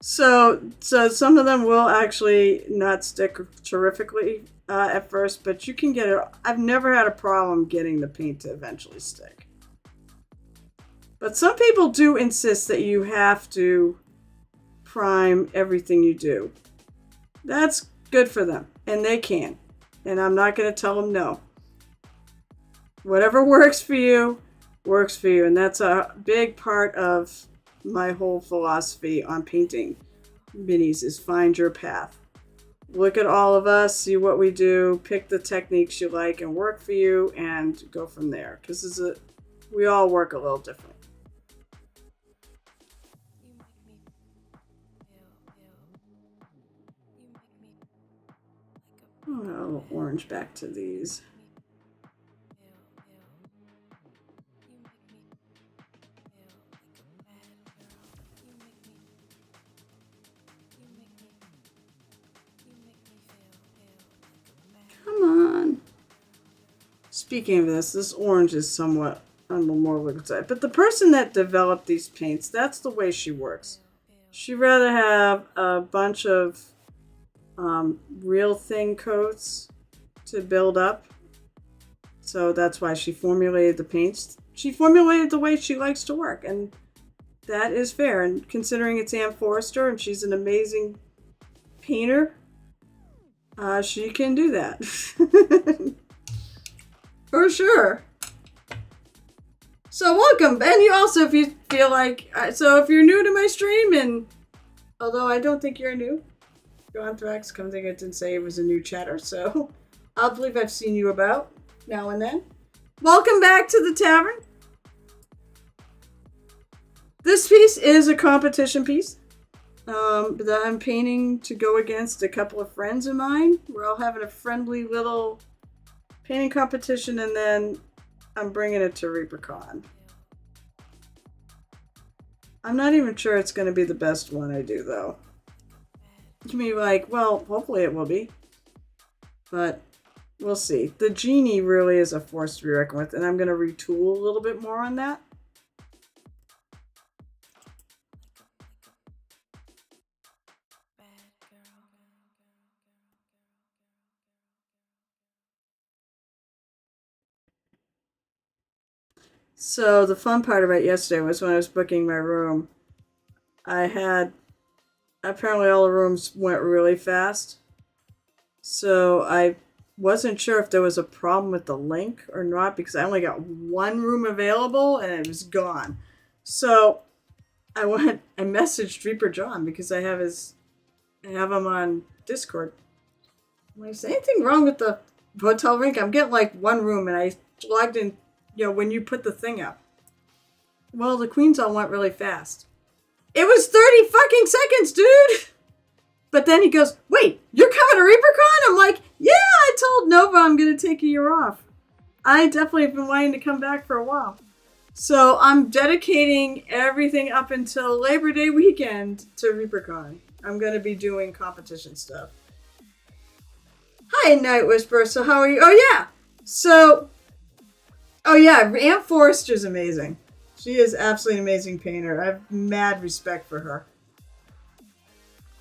So some of them will actually not stick terrifically at first, but you can get it. I've never had a problem getting the paint to eventually stick. But some people do insist that you have to prime everything you do. That's good for them, and they can. And I'm not going to tell them no. Whatever works for you, and that's a big part of my whole philosophy on painting minis is find your path. Look at all of us, see what we do, pick the techniques you like and work for you, and go from there. Because we all work a little different. Oh, a little orange back to these. Come on. Speaking of this orange is somewhat on the more liquid side. But the person that developed these paints, that's the way she works. She'd rather have a bunch of real thin coats to build up. So that's why she formulated the paints. She formulated the way she likes to work. And that is fair. And considering it's Ann Forrester and she's an amazing painter, she can do that. For sure. So welcome. And you also, if you feel like, so if you're new to my stream, and although I don't think you're new, Anthrax, come think I didn't say it was a new chatter, so I'll believe I've seen you about now and then. Welcome back to the tavern. This piece is a competition piece that I'm painting to go against a couple of friends of mine. We're all having a friendly little painting competition, and then I'm bringing it to ReaperCon. I'm not even sure it's going to be the best one I do, though. You may be like, well, hopefully it will be. But we'll see. The genie really is a force to be reckoned with, and I'm going to retool a little bit more on that. So the fun part about yesterday was when I was booking my room, apparently all the rooms went really fast. So I wasn't sure if there was a problem with the link or not, because I only got one room available and it was gone. So I messaged Reaper John, because I have him on Discord. When I say anything wrong with the hotel link, I'm getting like one room, and I logged in, when you put the thing up. Well, the queens all went really fast. It was 30 fucking seconds, dude! But then he goes, wait, you're coming to ReaperCon? I'm like, yeah, I told Nova I'm going to take a year off. I definitely have been wanting to come back for a while. So I'm dedicating everything up until Labor Day weekend to ReaperCon. I'm going to be doing competition stuff. Hi, Night Whisperer. So how are you? Oh, yeah. Ann Forrester's amazing. She is absolutely an amazing painter. I have mad respect for her.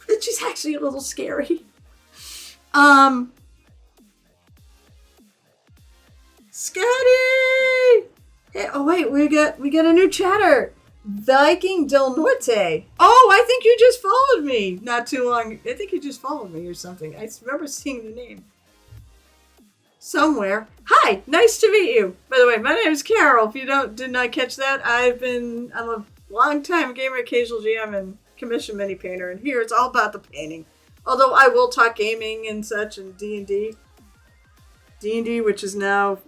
But she's actually a little scary. Scotty! Hey, oh wait, we got a new chatter. Viking Del Norte. Oh, I think you just followed me not too long. I think you just followed me or something. I remember seeing the name somewhere. Hi, nice to meet you. By the way, my name is Carol. If you did not catch that, I'm a long-time gamer, occasional GM, and commission mini painter. And here it's all about the painting. Although I will talk gaming and such, and D&D. D&D, which is now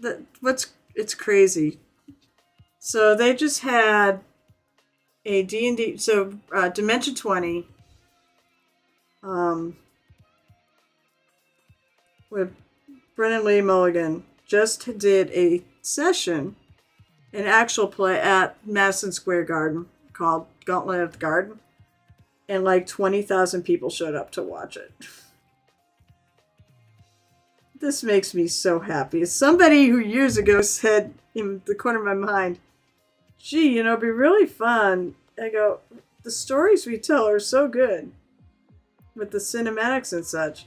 it's crazy. So they just had a D&D, so Dimension 20, with Brennan Lee Mulligan just did a session, an actual play at Madison Square Garden called Gauntlet of the Garden, and like 20,000 people showed up to watch it. This makes me so happy. As somebody who years ago said in the corner of my mind, gee, it'd be really fun. I go, the stories we tell are so good with the cinematics and such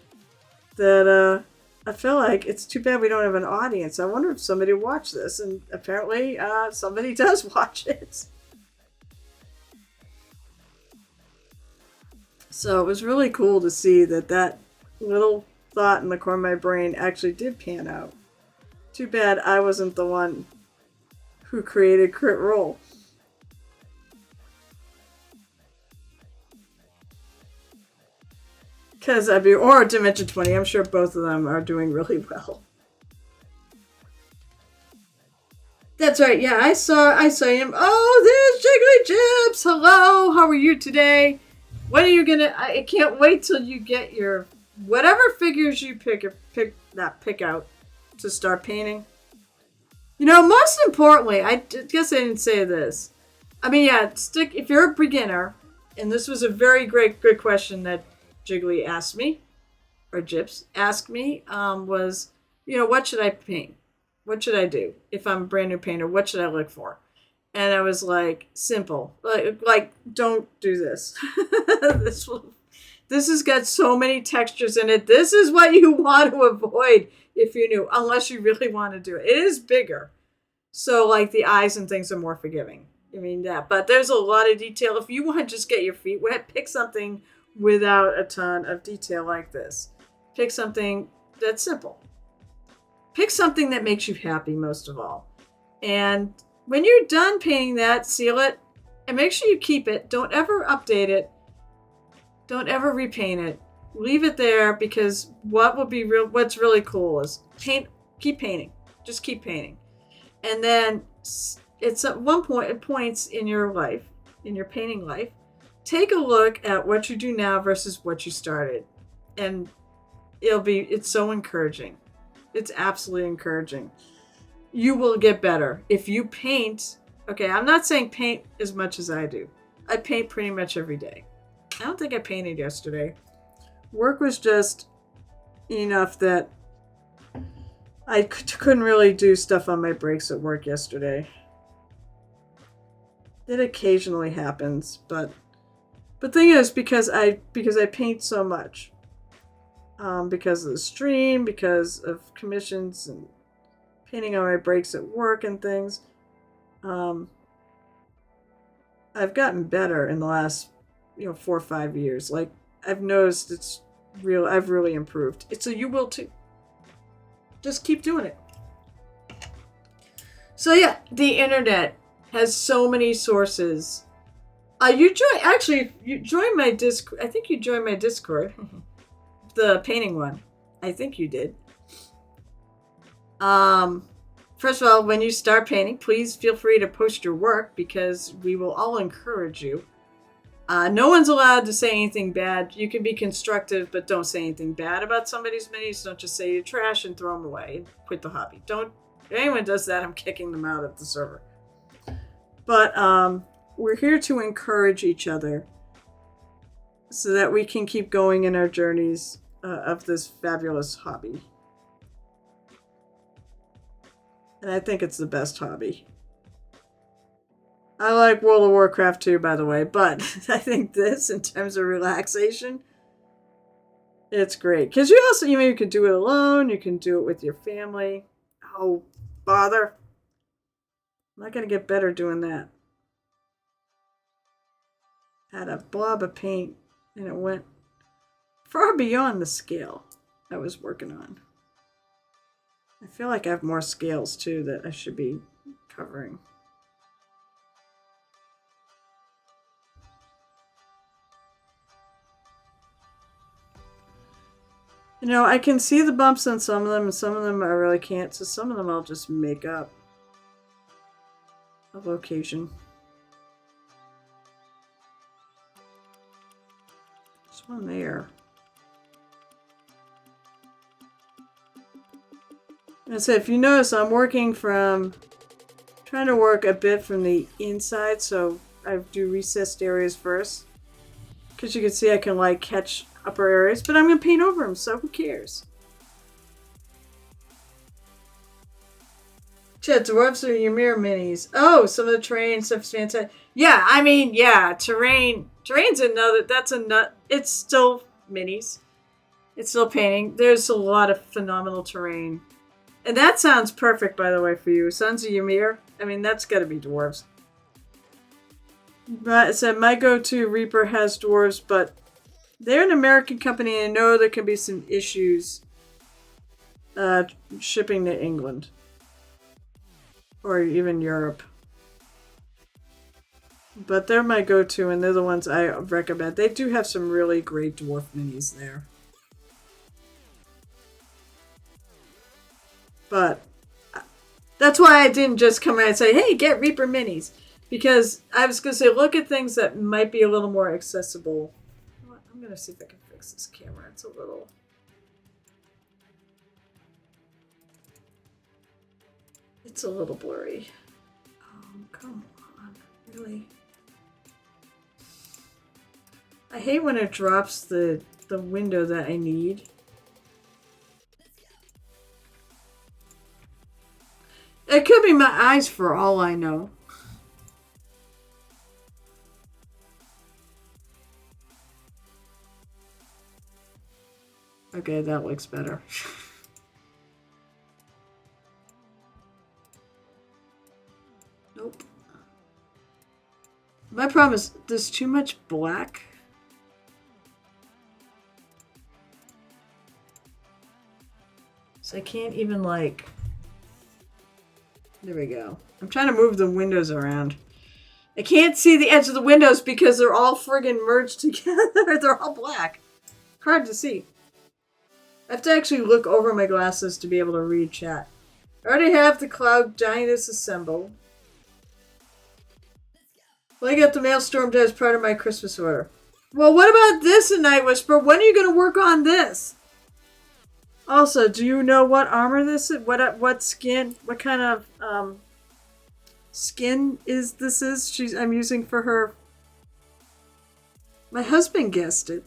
that I feel like it's too bad we don't have an audience. I wonder if somebody will watch this, and apparently somebody does watch it. So it was really cool to see that little thought in the corner of my brain actually did pan out. Too bad I wasn't the one who created Crit Roll. or Dimension 20. I'm sure both of them are doing really well. That's right. Yeah, I saw him. Oh, there's Jiggly Jibs. Hello. How are you today? When are you gonna? I can't wait till you get your whatever figures you pick out to start painting. Most importantly, I guess I didn't say this. I mean, yeah, stick if you're a beginner, and this was a very good question that Jiggly asked me, or Jips asked me, was, what should I paint? What should I do if I'm a brand new painter? What should I look for? And I was like, simple. Like don't do this. This has got so many textures in it. This is what you want to avoid if you're new, unless you really want to do it. It is bigger. So, like, the eyes and things are more forgiving. I mean, yeah. But there's a lot of detail. If you want to just get your feet wet, pick something without a ton of detail like this. Pick something that's simple. Pick something that makes you happy most of all. And when you're done painting that, seal it. And make sure you keep it. Don't ever update it. Don't ever repaint it. Leave it there, because what's really cool is keep painting. Just keep painting. And then it's at points in your life, in your painting life, take a look at what you do now versus what you started. And it's so encouraging. It's absolutely encouraging. You will get better. If you paint, okay, I'm not saying paint as much as I do. I paint pretty much every day. I don't think I painted yesterday. Work was just enough that I couldn't really do stuff on my breaks at work yesterday. It occasionally happens, but the thing is, because I paint so much, because of the stream, because of commissions and painting on my breaks at work and things, I've gotten better in the last 4 or 5 years. Like, I've noticed I've really improved. So you will too. Just keep doing it. So yeah, the internet has so many sources. You joined my Discord. I think you joined my Discord. The painting one. I think you did. First of all, when you start painting, please feel free to post your work, because we will all encourage you. No one's allowed to say anything bad. You can be constructive, but don't say anything bad about somebody's minis. Don't just say you're trash and throw them away and quit the hobby. If anyone does that, I'm kicking them out of the server. But we're here to encourage each other so that we can keep going in our journeys of this fabulous hobby. And I think it's the best hobby. I like World of Warcraft too, by the way, but I think this, in terms of relaxation, it's great. Because you also, you can do it alone, you can do it with your family. Oh, bother. I'm not going to get better doing that. Had a blob of paint, and it went far beyond the scale I was working on. I feel like I have more scales too that I should be covering. I can see the bumps on some of them, and some of them I really can't, so some of them I'll just make up a location. There's one there. And so if you notice, I'm trying to work a bit from the inside, so I do recessed areas first. Because you can see I can catch upper areas, but I'm going to paint over them, so who cares? Chat, dwarves are your mirror minis. Oh, some of the terrain stuff's fantastic. Yeah, I mean, yeah, terrain's that's a nut. It's still minis. It's still painting. There's a lot of phenomenal terrain. And that sounds perfect, by the way, for you. Sons of Ymir. I mean, that's got to be dwarves. But it said my go-to Reaper has dwarves, but they're an American company, and I know there can be some issues shipping to England or even Europe. But they're my go-to, and they're the ones I recommend. They do have some really great dwarf minis there. But that's why I didn't just come around and say, hey, get Reaper Minis. Because I was going to say, look at things that might be a little more accessible. I'm going to see if I can fix this camera. It's a little... It's a little blurry. Oh, come on. Really? I hate when it drops the window that I need. It could be my eyes for all I know. Okay, that looks better. Nope. My problem is there's too much black. So I can't even like... There we go. I'm trying to move the windows around. I can't see the edge of the windows because they're all friggin' merged together. They're all black. Hard to see. I have to actually look over my glasses to be able to read chat. I already have the Cloud Giantess assembled. Well, I got the Maelstrom as part of my Christmas order. Well, what about this, Night Whisper? When are you going to work on this? Also, do you know what armor this is? What skin? What kind of skin this is? I'm using for her. My husband guessed it.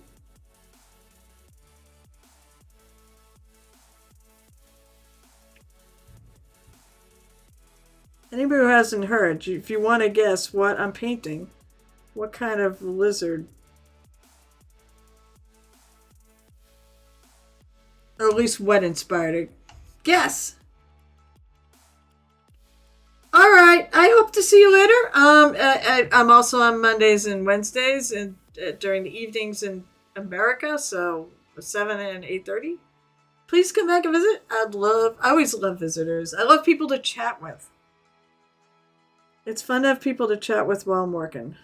Anybody who hasn't heard, if you want to guess what I'm painting, what kind of lizard? Or at least what inspired it. Guess! Alright, I hope to see you later. I'm also on Mondays and Wednesdays and during the evenings in America, so 7 and 8:30. Please come back and visit. I always love visitors. I love people to chat with. It's fun to have people to chat with while I'm working.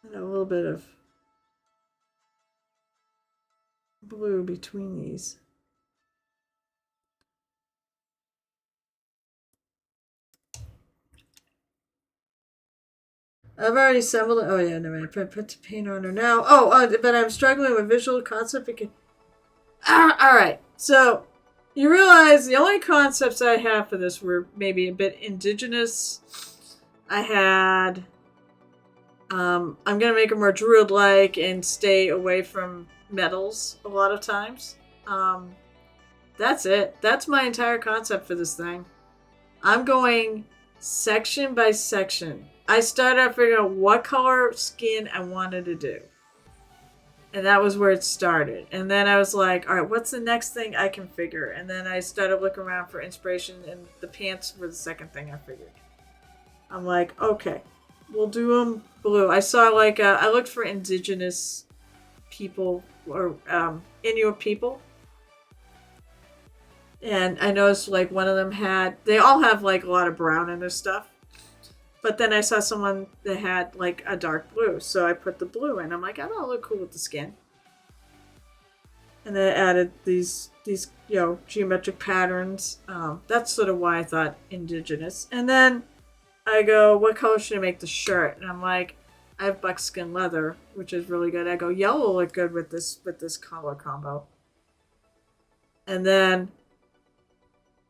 And a little bit of blue between these. I've already assembled it. Oh yeah, never mind. Put the paint on her now. But I'm struggling with visual concept because... Alright, so you realize the only concepts I have for this were maybe a bit indigenous. I had... I'm going to make her more druid-like and stay away from metals a lot of times. That's it. That's my entire concept for this thing. I'm going section by section. I started out figuring out what color skin I wanted to do. And that was where it started. And then I was like, all right, what's the next thing I can figure? And then I started looking around for inspiration, and the pants were the second thing I figured. I'm like, okay, we'll do them blue. I saw I looked for indigenous people or Inuit people. And I noticed one of them they all have a lot of brown in their stuff. But then I saw someone that had a dark blue. So I put the blue in. I'm like, I don't look cool with the skin. And then I added these geometric patterns. That's sort of why I thought indigenous. And then I go, what color should I make the shirt? And I'm like, I have buckskin leather, which is really good. I go, yellow will look good with this color combo. And then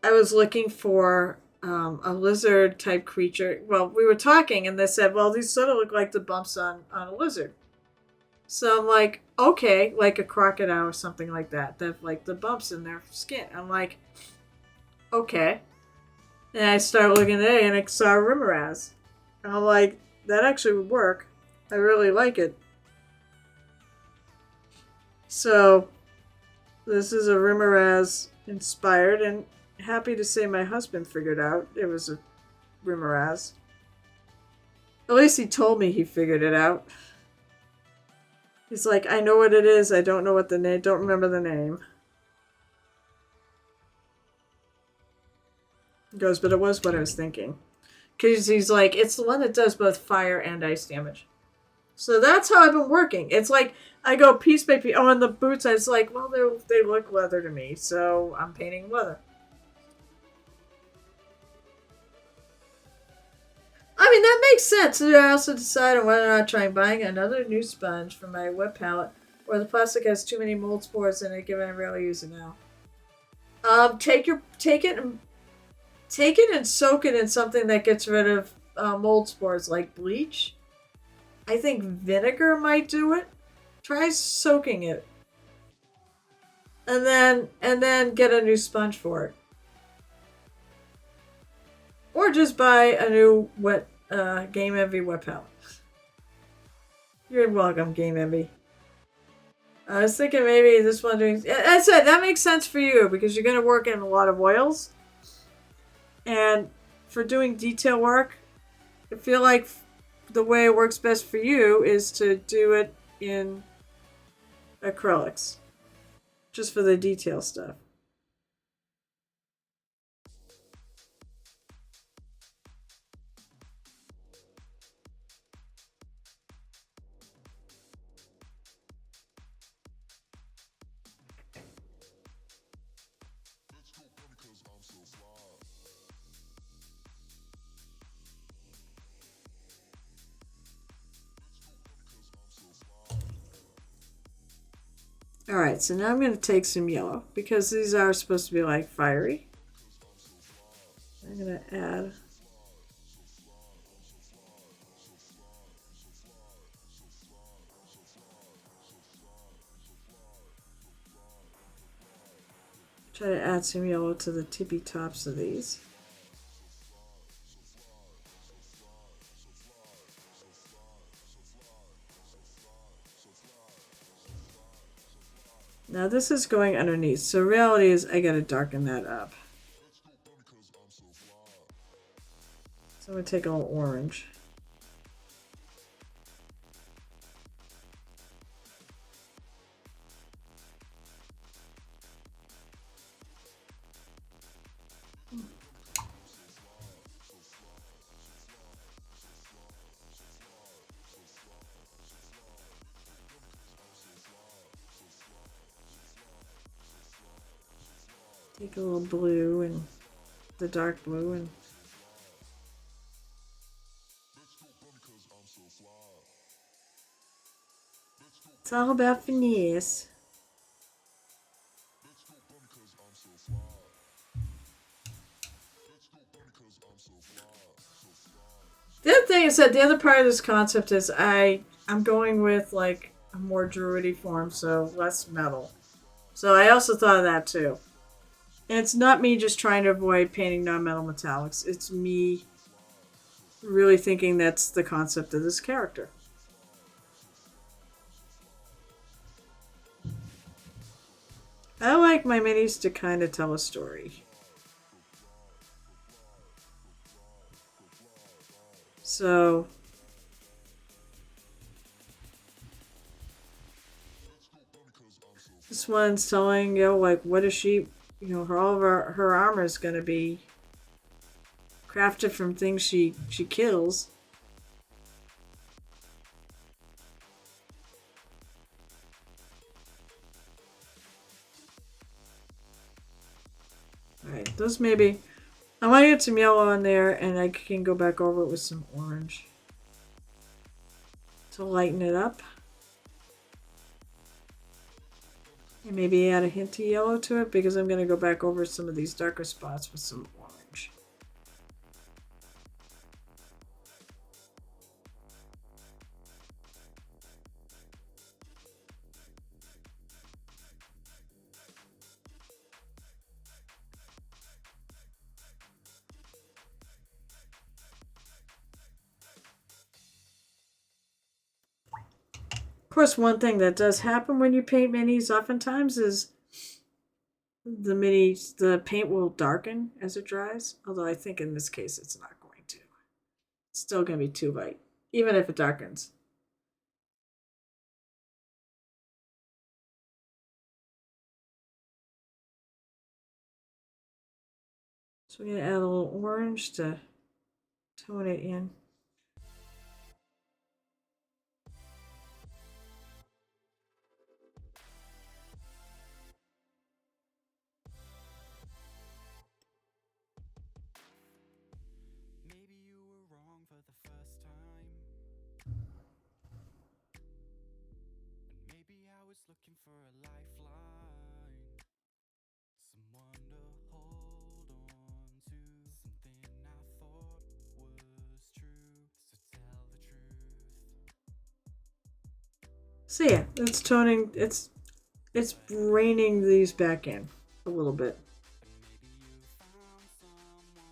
I was looking for a lizard type creature. Well, we were talking and they said, well, these sort of look like the bumps on a lizard. So I'm like, okay, like a crocodile or something like that. They have the bumps in their skin. I'm like, okay. And I started looking at it and I saw a Rimaraz. And I'm like, that actually would work. I really like it. So this is a Rimaraz inspired, and happy to say my husband figured out it was a Rimaraz. At least he told me he figured it out. He's like, I know what it is. I don't know what the name. Don't remember the name. He goes, but it was what I was thinking. Because he's like, it's the one that does both fire and ice damage. So that's how I've been working. It's like I go piece by piece. Oh, and the boots, I was like, well, they look leather to me, so I'm painting leather. I mean, that makes sense. I also decided whether or not trying buying another new sponge for my web palette, or the plastic has too many mold spores in it, given I rarely use it now. Take it and soak it in something that gets rid of mold spores, like bleach. I think vinegar might do it. Try soaking it, and then get a new sponge for it, or just buy a new wet Game Envy wet palette. You're welcome, Game Envy. I was thinking maybe this one doing. I said that makes sense for you because you're going to work in a lot of oils, and for doing detail work, I feel like the way it works best for you is to do it in acrylics, just for the detail stuff. Alright, so now I'm going to take some yellow because these are supposed to be like fiery. I'm going to add try to add some yellow to the tippy tops of these. Now this is going underneath, so reality is I gotta darken that up. So I'm gonna take a little orange. Take a little blue and the dark blue and it's all about finesse. The other thing is that the other part of this concept is I'm going with like a more druidy form, so less metal. So I also thought of that too. And it's not me just trying to avoid painting non-metal metallics. It's me really thinking that's the concept of this character. I like my minis to kind of tell a story. So this one's telling, like what is she, all of her armor is going to be crafted from things she kills. Alright, those maybe. I want to get some yellow on there, and I can go back over it with some orange to lighten it up. And maybe add a hint of yellow to it because I'm going to go back over some of these darker spots with some orange. Of course, one thing that does happen when you paint minis oftentimes is the paint will darken as it dries. Although I think in this case it's not going to. It's still going to be too light, even if it darkens. So we're going to add a little orange to tone it in. Maybe you were wrong for the first time. And maybe I was looking for a lifeline. Someone to hold on to. Something I thought was true. So tell the truth. So yeah, it's toning. It's reining these back in a little bit. And maybe you found someone.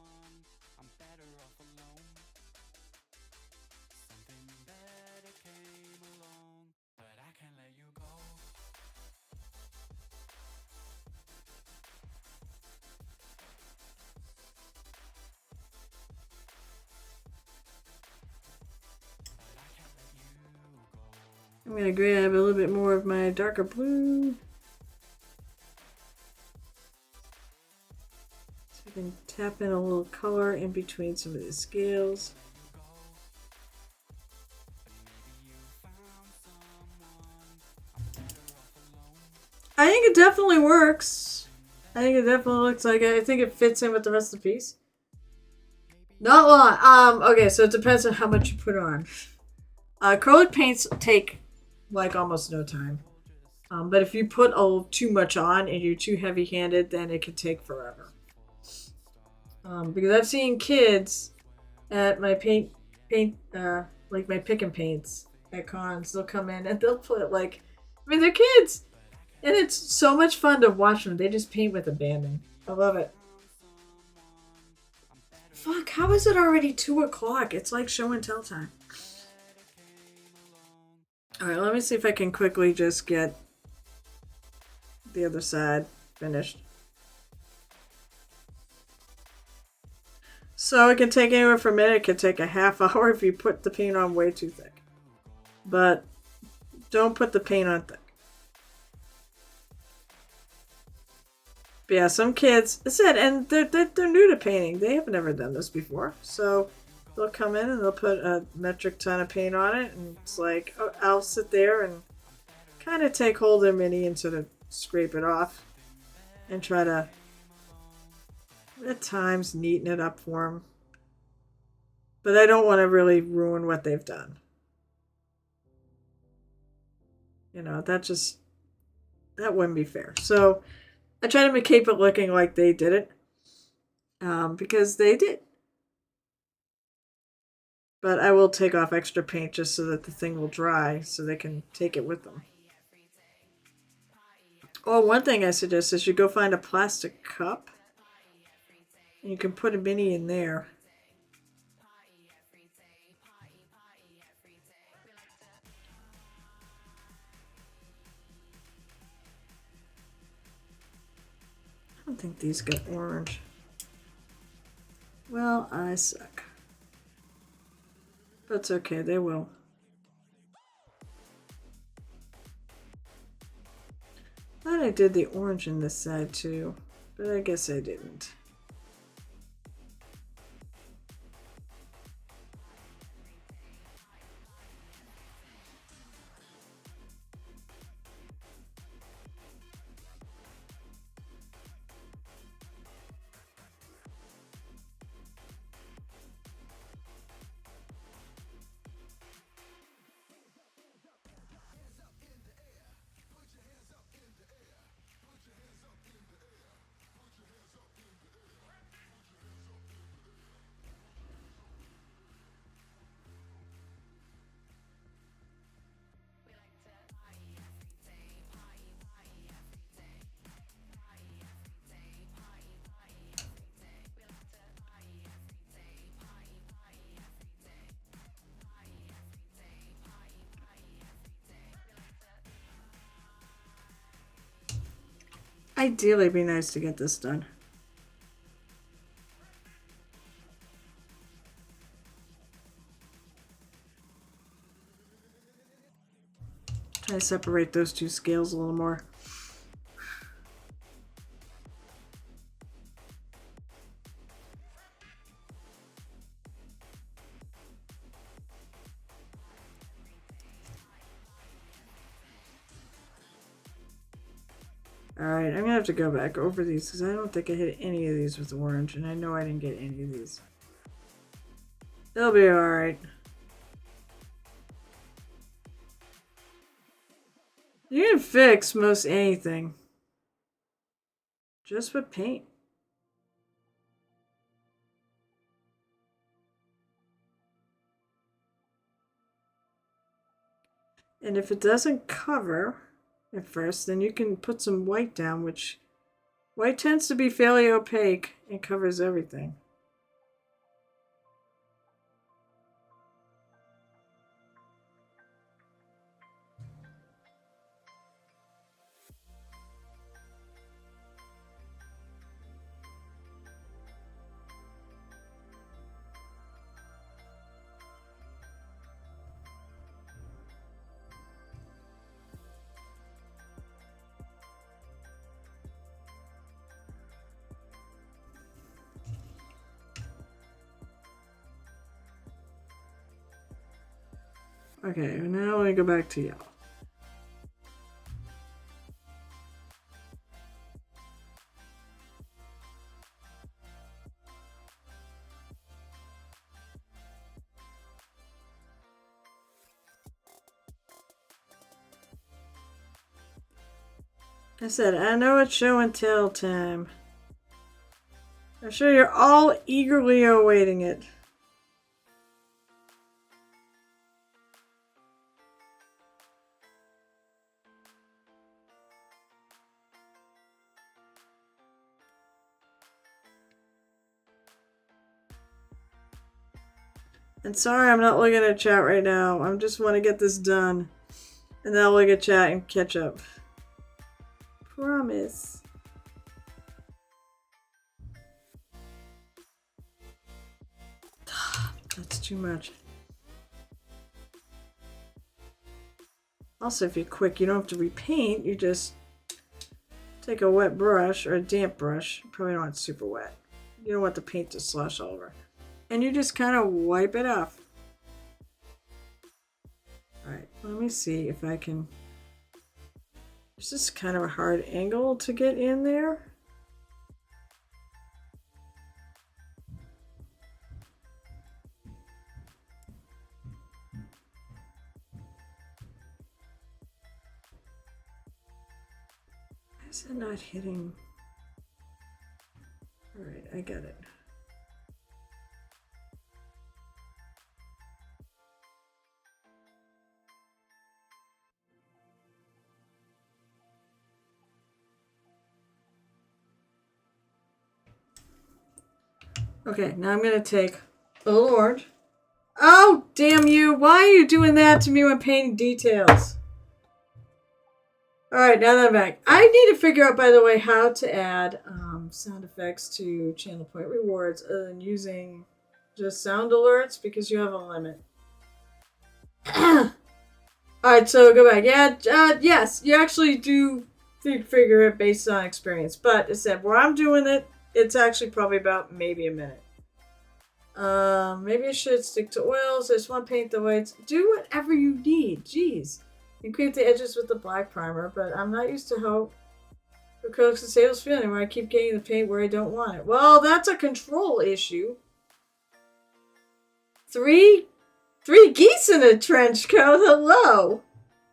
I'm better off alone. Something better came along. But I can't let you go. But I can't let you go. I'm gonna grab a little bit more of my darker blue. So we can tap in a little color in between some of the scales. I think it definitely works. I think it definitely looks like it. I think it fits in with the rest of the piece. Not long. Okay, so it depends on how much you put on. Acrylic paints take like almost no time. But if you put too much on and you're too heavy-handed, then it could take forever. Because I've seen kids at my like my pick and paints at cons, they'll come in and they'll put like, I mean, they're kids, and it's so much fun to watch them. They just paint with abandon. I love it. Fuck, how is it already 2 o'clock? It's like show and tell time. Alright, let me see if I can quickly just get the other side finished. So it can take anywhere from a minute. It can take a half hour if you put the paint on way too thick. But don't put the paint on thick. But yeah, some kids, I said, and they're new to painting. They have never done this before. So they'll come in and they'll put a metric ton of paint on it. And it's like, oh, I'll sit there and kind of take hold of their mini and sort of scrape it off. And try to, at times, neaten it up for them. But I don't want to really ruin what they've done. You know, that wouldn't be fair. So I try to keep it looking like they did it. Because they did. But I will take off extra paint just so that the thing will dry so they can take it with them. Oh, one thing I suggest is you go find a plastic cup. And you can put a mini in there. I don't think these get orange. Well, I suck. That's okay, they will. Thought I did the orange in this side too, but I guess I didn't. Ideally, it'd be nice to get this done. Try to separate those two scales a little more. Alright, I'm gonna have to go back over these because I don't think I hit any of these with orange, and I know I didn't get any of these. They'll be alright. You can fix most anything. Just with paint. And if it doesn't cover at first, then you can put some white down, which white tends to be fairly opaque and covers everything. Okay, now let me go back to yellow. I said, I know it's show and tell time. I'm sure you're all eagerly awaiting it. And sorry, I'm not looking at chat right now. I just want to get this done. And then I'll look at chat and catch up. Promise. That's too much. Also, if you're quick, you don't have to repaint. You just take a wet brush or a damp brush. You probably don't want it super wet. You don't want the paint to slosh all over. And you just kind of wipe it off. Alright, let me see if I can... There's just kind of a hard angle to get in there. Why is it not hitting? Alright, I got it. Okay, now I'm going to take a little orange. Oh, damn you. Why are you doing that to me when painting details? Alright, now that I'm back. I need to figure out, by the way, how to add sound effects to channel point rewards other than using just sound alerts because you have a limit. Alright, so go back. Yeah, yes, you actually do figure it based on experience. But it said, where I'm doing it, it's actually probably about maybe a minute. Maybe I should stick to oils. I just want to paint the whites. Do whatever you need. Jeez. You create the edges with the black primer, but I'm not used to how acrylics and sails feeling where I keep getting the paint where I don't want it. Well, that's a control issue. Three geese in a trench coat. Hello.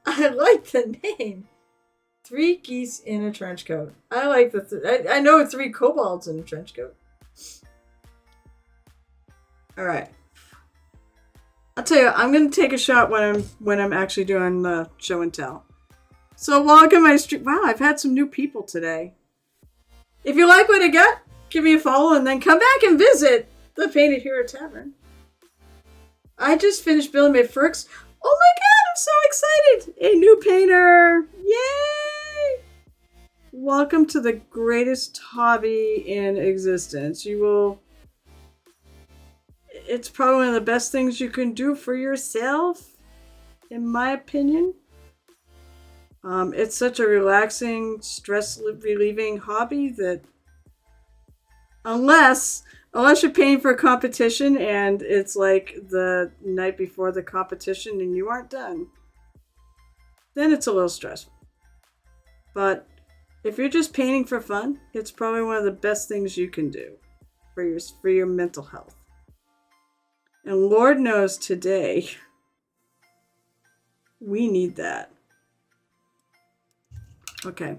I like the name. 3 geese in a trench coat. I like the... I know 3 kobolds in a trench coat. Alright. I'll tell you, I'm going to take a shot when I'm actually doing the show and tell. So welcome my stream. Wow, I've had some new people today. If you like what I got, give me a follow and then come back and visit the Painted Hero Tavern. I just finished building my Firks. Oh my god, I'm so excited! A new painter! Yay! Welcome to the greatest hobby in existence. It's probably one of the best things you can do for yourself, in my opinion. It's such a relaxing, stress-relieving hobby that unless you're paying for a competition and it's like the night before the competition and you aren't done, then it's a little stressful. But If you're just painting for fun, it's probably one of the best things you can do for your mental health. And Lord knows today we need that. Okay.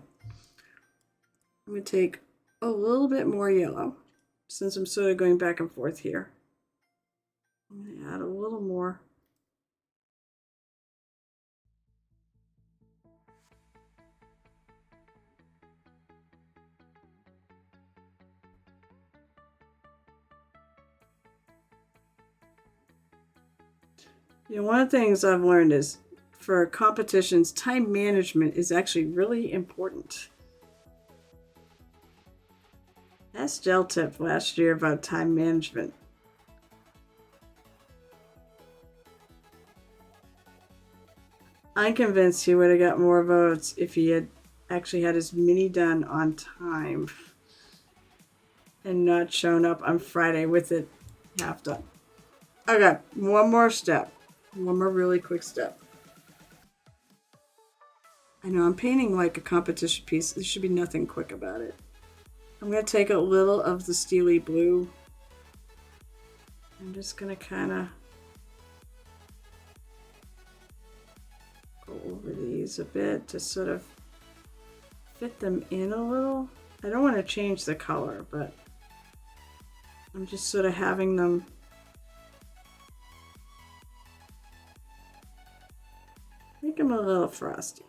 I'm going to take a little bit more yellow since I'm sort of going back and forth here. I'm going to add a little more. You know, one of the things I've learned is for competitions, time management is actually really important. Asked Gel Tip last year about time management. I'm convinced he would have got more votes if he had actually had his mini done on time and not shown up on Friday with it half done. Okay, one more step. One more really quick step. I know I'm painting like a competition piece. There should be nothing quick about it. I'm going to take a little of the steely blue. I'm just going to kind of go over these a bit to sort of fit them in a little. I don't want to change the color, but I'm just sort of having them make them a little frosty.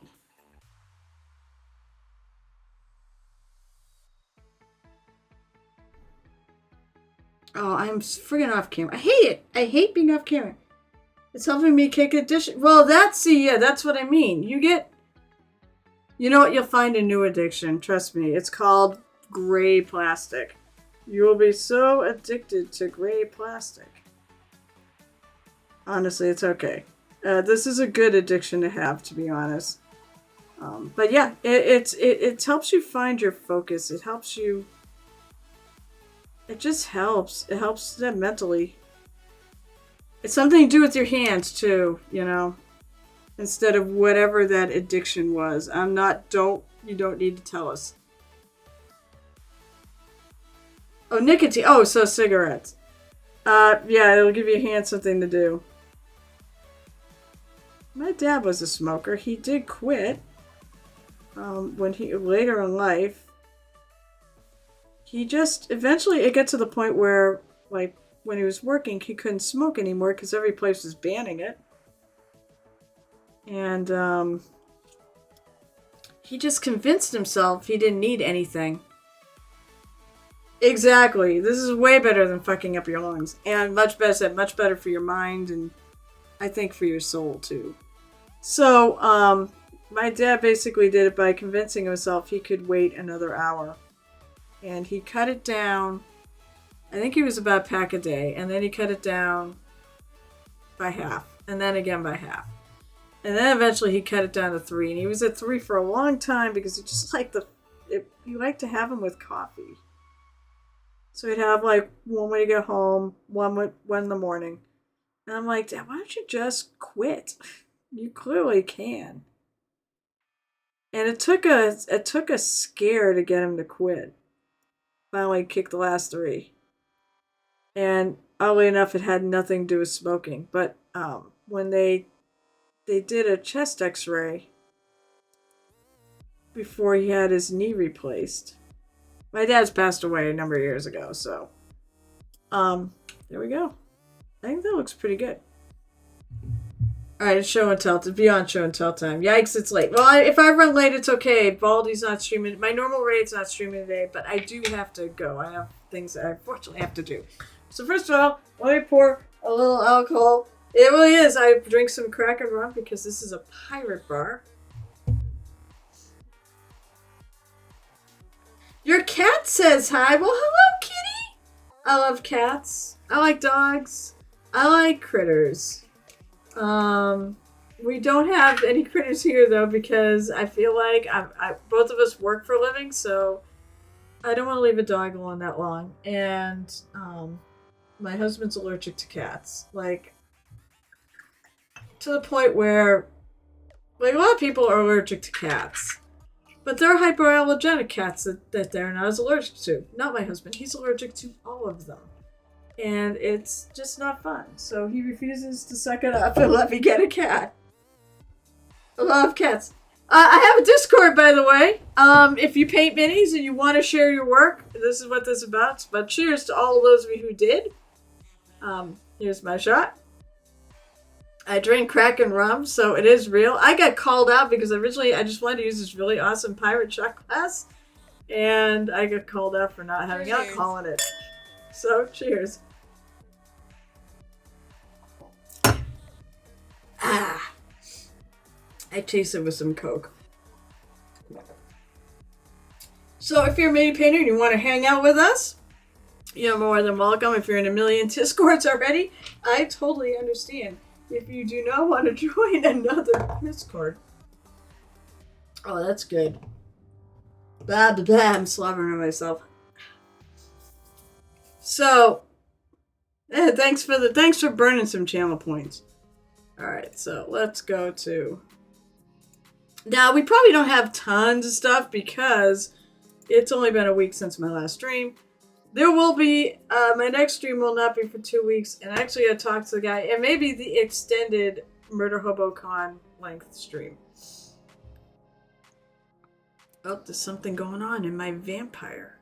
Oh, I'm friggin' off camera. I hate it. I hate being off camera. It's helping me kick a dish. Well, that's what I mean. You know what? You'll find a new addiction. Trust me. It's called gray plastic. You will be so addicted to gray plastic. Honestly, it's okay. This is a good addiction to have, to be honest. But yeah, it helps you find your focus. It helps you. It just helps. It helps them mentally. It's something to do with your hands too, you know. Instead of whatever that addiction was. You don't need to tell us. Oh, nicotine. Oh, so cigarettes. Yeah, it'll give your hands something to do. My dad was a smoker. He did quit. When he later in life. He just eventually it got to the point where, like, when he was working, he couldn't smoke anymore because every place was banning it. And he just convinced himself he didn't need anything. Exactly. This is way better than fucking up your lungs, and much better for your mind, and I think for your soul too. So, my dad basically did it by convincing himself he could wait another hour. And he cut it down. I think it was about a pack a day. And then he cut it down by half. And then again by half. And then eventually he cut it down to 3. And he was at 3 for a long time because he just liked he liked to have them with coffee. So he'd have like one when he got home, one in the morning. And I'm like, Dad, why don't you just quit? You clearly can. And it took a scare to get him to quit. Finally kicked the last 3. And oddly enough, it had nothing to do with smoking. But when they did a chest x-ray before he had his knee replaced. My dad's passed away a number of years ago, so there we go. I think that looks pretty good. Alright, it's show and tell. It's beyond show and tell time. Yikes, it's late. Well, if I run late, it's okay. Baldy's not streaming. My normal rate's not streaming today, but I do have to go. I have things that I unfortunately have to do. So first of all, let me pour a little alcohol. It really is. I drink some crack and rum because this is a pirate bar. Your cat says hi. Well, hello, kitty. I love cats. I like dogs. I like critters. We don't have any critters here though because I feel like both of us work for a living, so I don't want to leave a dog alone that long. And my husband's allergic to cats, like to the point where, like, a lot of people are allergic to cats. But there are hypoallergenic cats that they're not as allergic to. Not my husband. He's allergic to all of them. And it's just not fun. So he refuses to suck it up and let me get a cat. I love cats. I have a Discord, by the way. If you paint minis and you want to share your work, this is what this is about. But cheers to all of those of you who did. Here's my shot. I drink crack and rum, so it is real. I got called out because originally I just wanted to use this really awesome pirate shot glass. And I got called out for not having alcohol in it. So, cheers. Ah. I chase it with some Coke. So if you're a mini painter and you want to hang out with us, you're more than welcome. If you're in a million Discords already, I totally understand. If you do not want to join another Discord. Oh, that's good. Blah, blah, blah. I'm slobbering on myself. So, thanks for burning some channel points. Alright, so let's go to... Now, we probably don't have tons of stuff because it's only been a week since my last stream. There will be, my next stream will not be for 2 weeks, and I actually gotta talk to the guy, and maybe the extended Murder Hobo Con length stream. Oh, there's something going on in my vampire.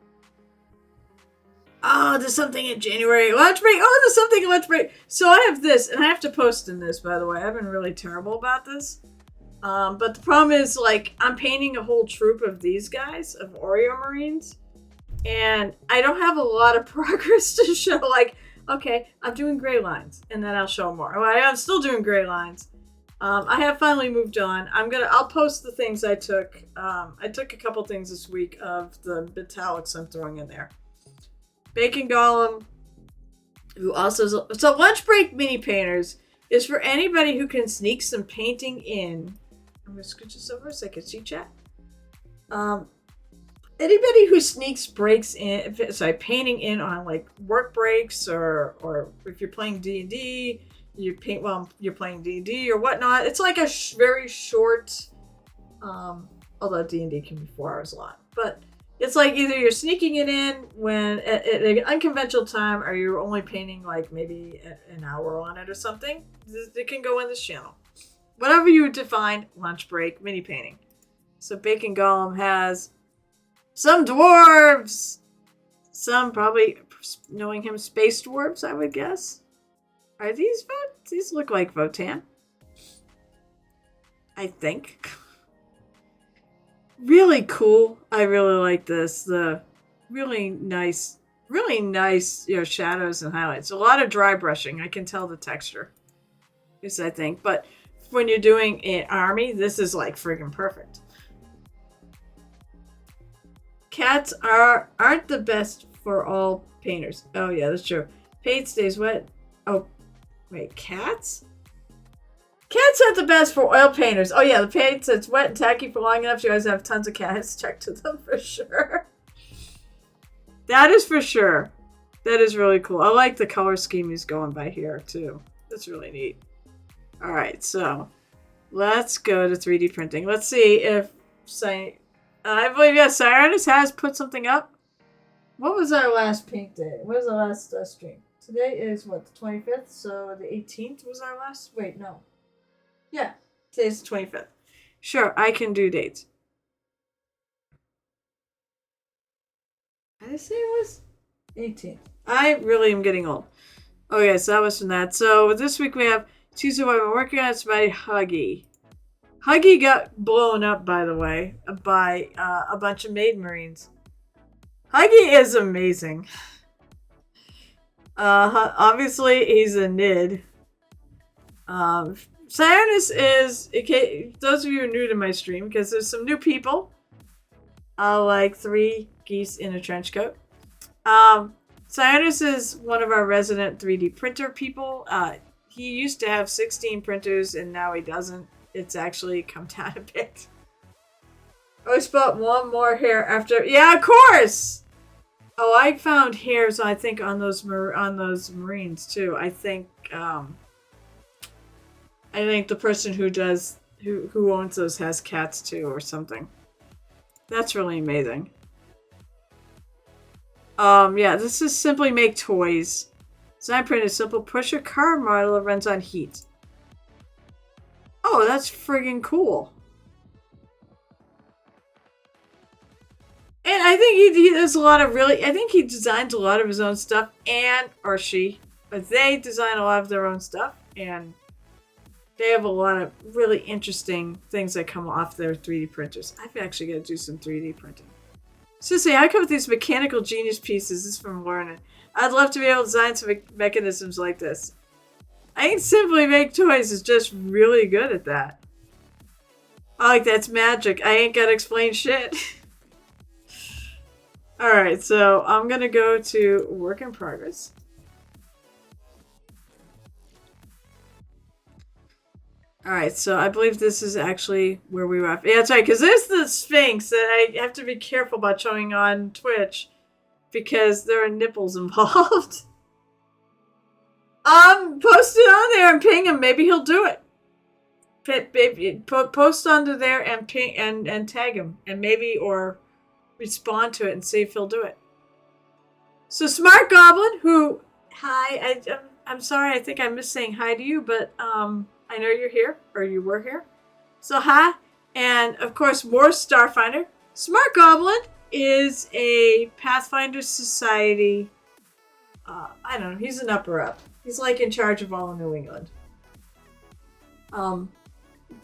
Oh, there's something in January. Lunch break. Oh, there's something in lunch break. So I have this, and I have to post in this, by the way. I've been really terrible about this. But the problem is, like, I'm painting a whole troop of these guys, of Oreo Marines. And I don't have a lot of progress to show. Like, okay, I'm doing gray lines, and then I'll show more. Well, I'm still doing gray lines. I have finally moved on. I'll post the things I took. I took a couple things this week of the metallics I'm throwing in there. Bacon Golem, who also is... So lunch break mini painters is for anybody who can sneak some painting in. I'm going to scooch this over so I can see chat. Anybody who sneaks breaks in, painting in on like work breaks or if you're playing D&D, you paint while you're playing D&D or whatnot. It's like a very short, although D&D can be 4 hours long, but it's like either you're sneaking it in when at an unconventional time or you're only painting like maybe an hour on it or something. It can go in this channel. Whatever you define, lunch break, mini painting. So Bacon Golem has some dwarves, some probably, knowing him, space dwarves, I would guess. Are these these look like Votan? I think. Really cool. I really like this. The really nice, shadows and highlights. A lot of dry brushing. I can tell the texture. Yes, I think. But when you're doing an army, this is like friggin' perfect. Cats aren't the best for all painters. Oh yeah, that's true. Paint stays wet. Oh, wait, cats? Cats aren't the best for oil painters. Oh yeah, the paint that's wet and tacky for long enough. You guys have tons of cats. Check to them for sure. That is for sure. That is really cool. I like the color scheme he's going by here too. That's really neat. All right, so let's go to 3D printing. Let's see if I believe, yeah, Cyrus has put something up. What was our last paint day? What was the last stream? Today is, what, the 25th? So the 18th was our last? Wait, no. Yeah, today's the 25th. Sure, I can do dates. Did I say it was 18th? I really am getting old. Okay, so that was from that. So this week we have Tuesday what I've been working on. It's by Huggy. Huggy got blown up, by the way, by a bunch of Maid Marines. Huggy is amazing. Obviously, he's a Nid. Cyanus is, those of you who are new to my stream, because there's some new people, like 3 geese in a trench coat. Cyanus is one of our resident 3D printer people. He used to have 16 printers, and now he doesn't. It's actually come down a bit. I spot one more hair after. Yeah, of course. Oh, I found hairs. I think on those Marines too. I think the person who owns those has cats too, or something. That's really amazing. Yeah, this is simply make toys. Design print is simple. Push a car model that runs on heat. Oh, that's friggin' cool. And I think he does a lot of really, I think he designs a lot of his own stuff, or she, but they design a lot of their own stuff, and they have a lot of really interesting things that come off their 3D printers. I've actually got to do some 3D printing. So say, I come with these mechanical genius pieces. This is from Lorna. I'd love to be able to design some mechanisms like this. I think Simply Make Toys is just really good at that. That's magic. I ain't gotta explain shit. Alright, so I'm gonna go to work in progress. Alright, so I believe this is actually where we were at. Yeah, that's right, because there's the Sphinx that I have to be careful about showing on Twitch because there are nipples involved. Post it on there and ping him. Maybe he'll do it. Post onto there and ping and tag him, and maybe or respond to it and see if he'll do it. So Smart Goblin, who hi, I'm sorry, I think I missed saying hi to you, but I know you're here, or you were here. So hi, and of course more Starfinder. Smart Goblin is a Pathfinder Society. I don't know. He's an upper-up. He's like in charge of all of New England.